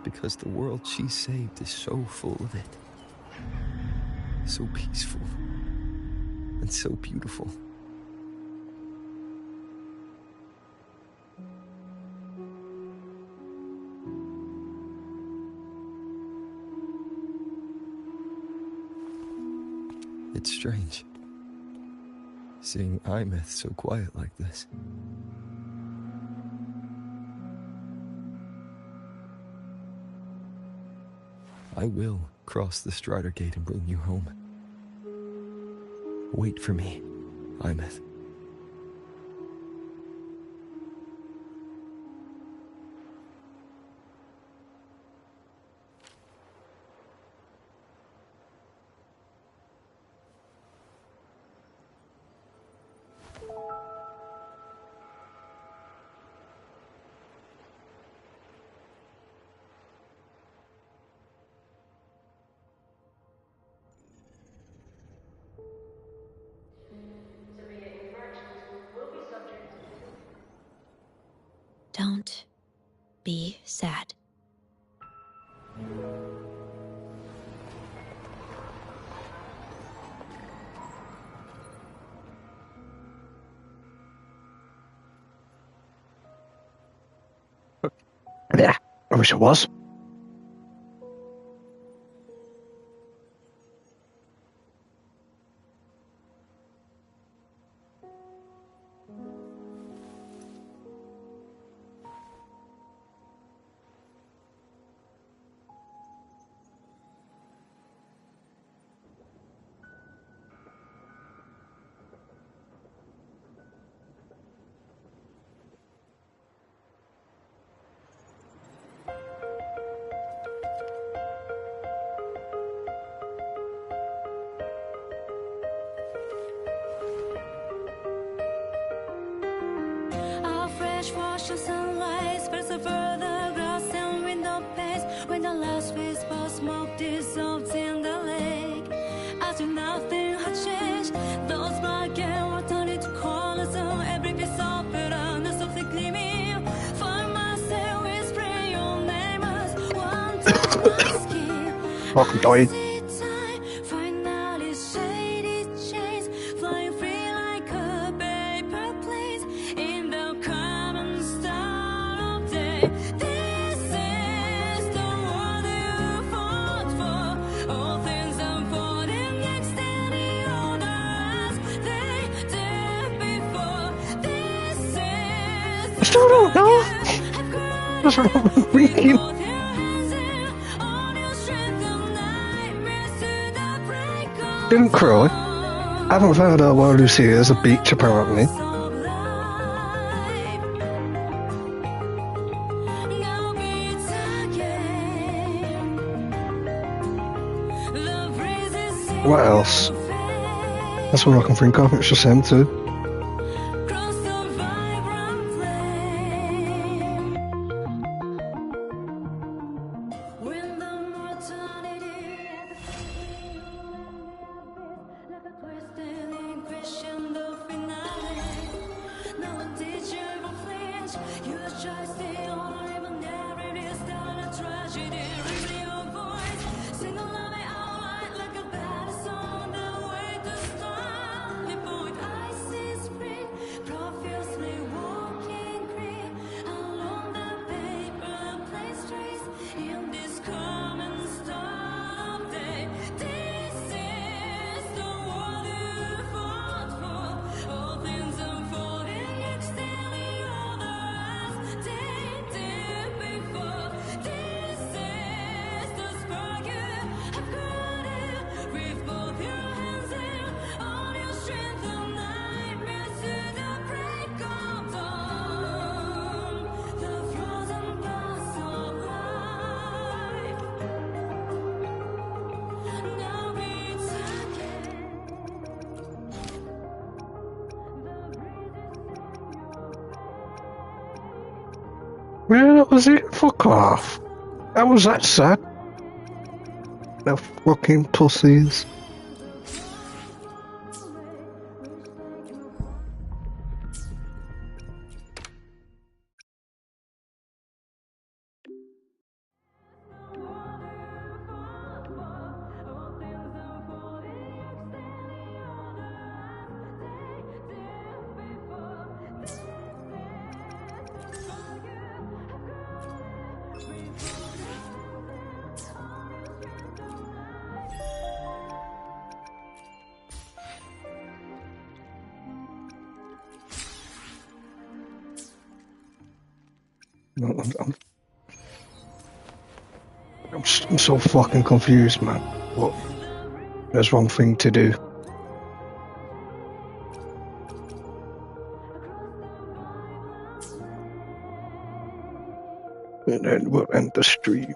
Because the world she saved is so full of it. So peaceful. And so beautiful. It's strange, seeing Imeth so quiet like this. I will cross the Strider Gate and bring you home. Wait for me, Imeth. Don't be sad. Yeah, I wish it was. artificial sunlight spreads over the grass and window panes. When the last wisp of smoke dissolves in the lake, as if nothing had changed, those black and white turned into colors, and every piece of bitterness softly gleaming. For myself, whispering your name as one touch my skin. Fucking died. Finally shaded chains, flying free like a paper plane in the common style of day. This is the world you fought for. All things unfolding, extending order as they did before. This is I still don't know. What's wrong with freaking? Didn't cry. I haven't found out why Lucy is a beach apparently. What else? That's what I can think of. It's just him too. Yeah, that was it. Fuck off. That was that sad. The fucking pussies. I'm so fucking confused, man. What? There's one thing to do. And then we'll end the stream.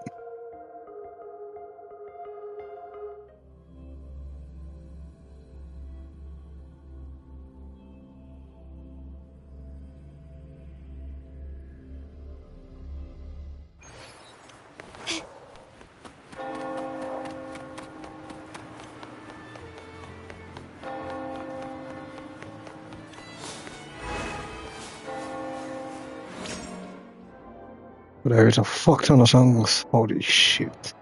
There's a fuck ton of songs. Holy shit.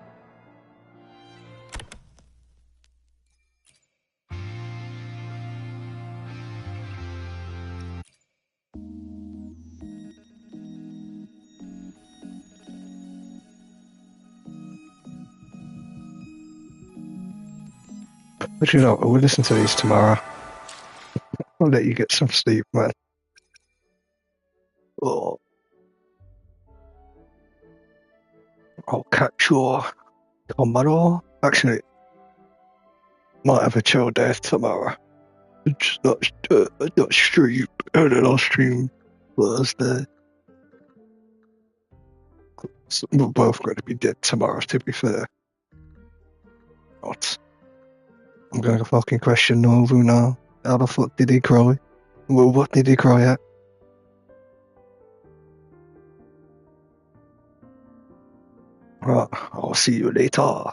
But you know, we'll listen to these tomorrow. I'll let you get some sleep, man. Oh. I'll catch you tomorrow. Actually, might have a chill day tomorrow. It's not stream, and then I'll stream Thursday. So we're both going to be dead tomorrow, to be fair. What? I'm going to fucking question Novu now. How the fuck did he cry? Well, what did he cry at? Right, I'll see you later.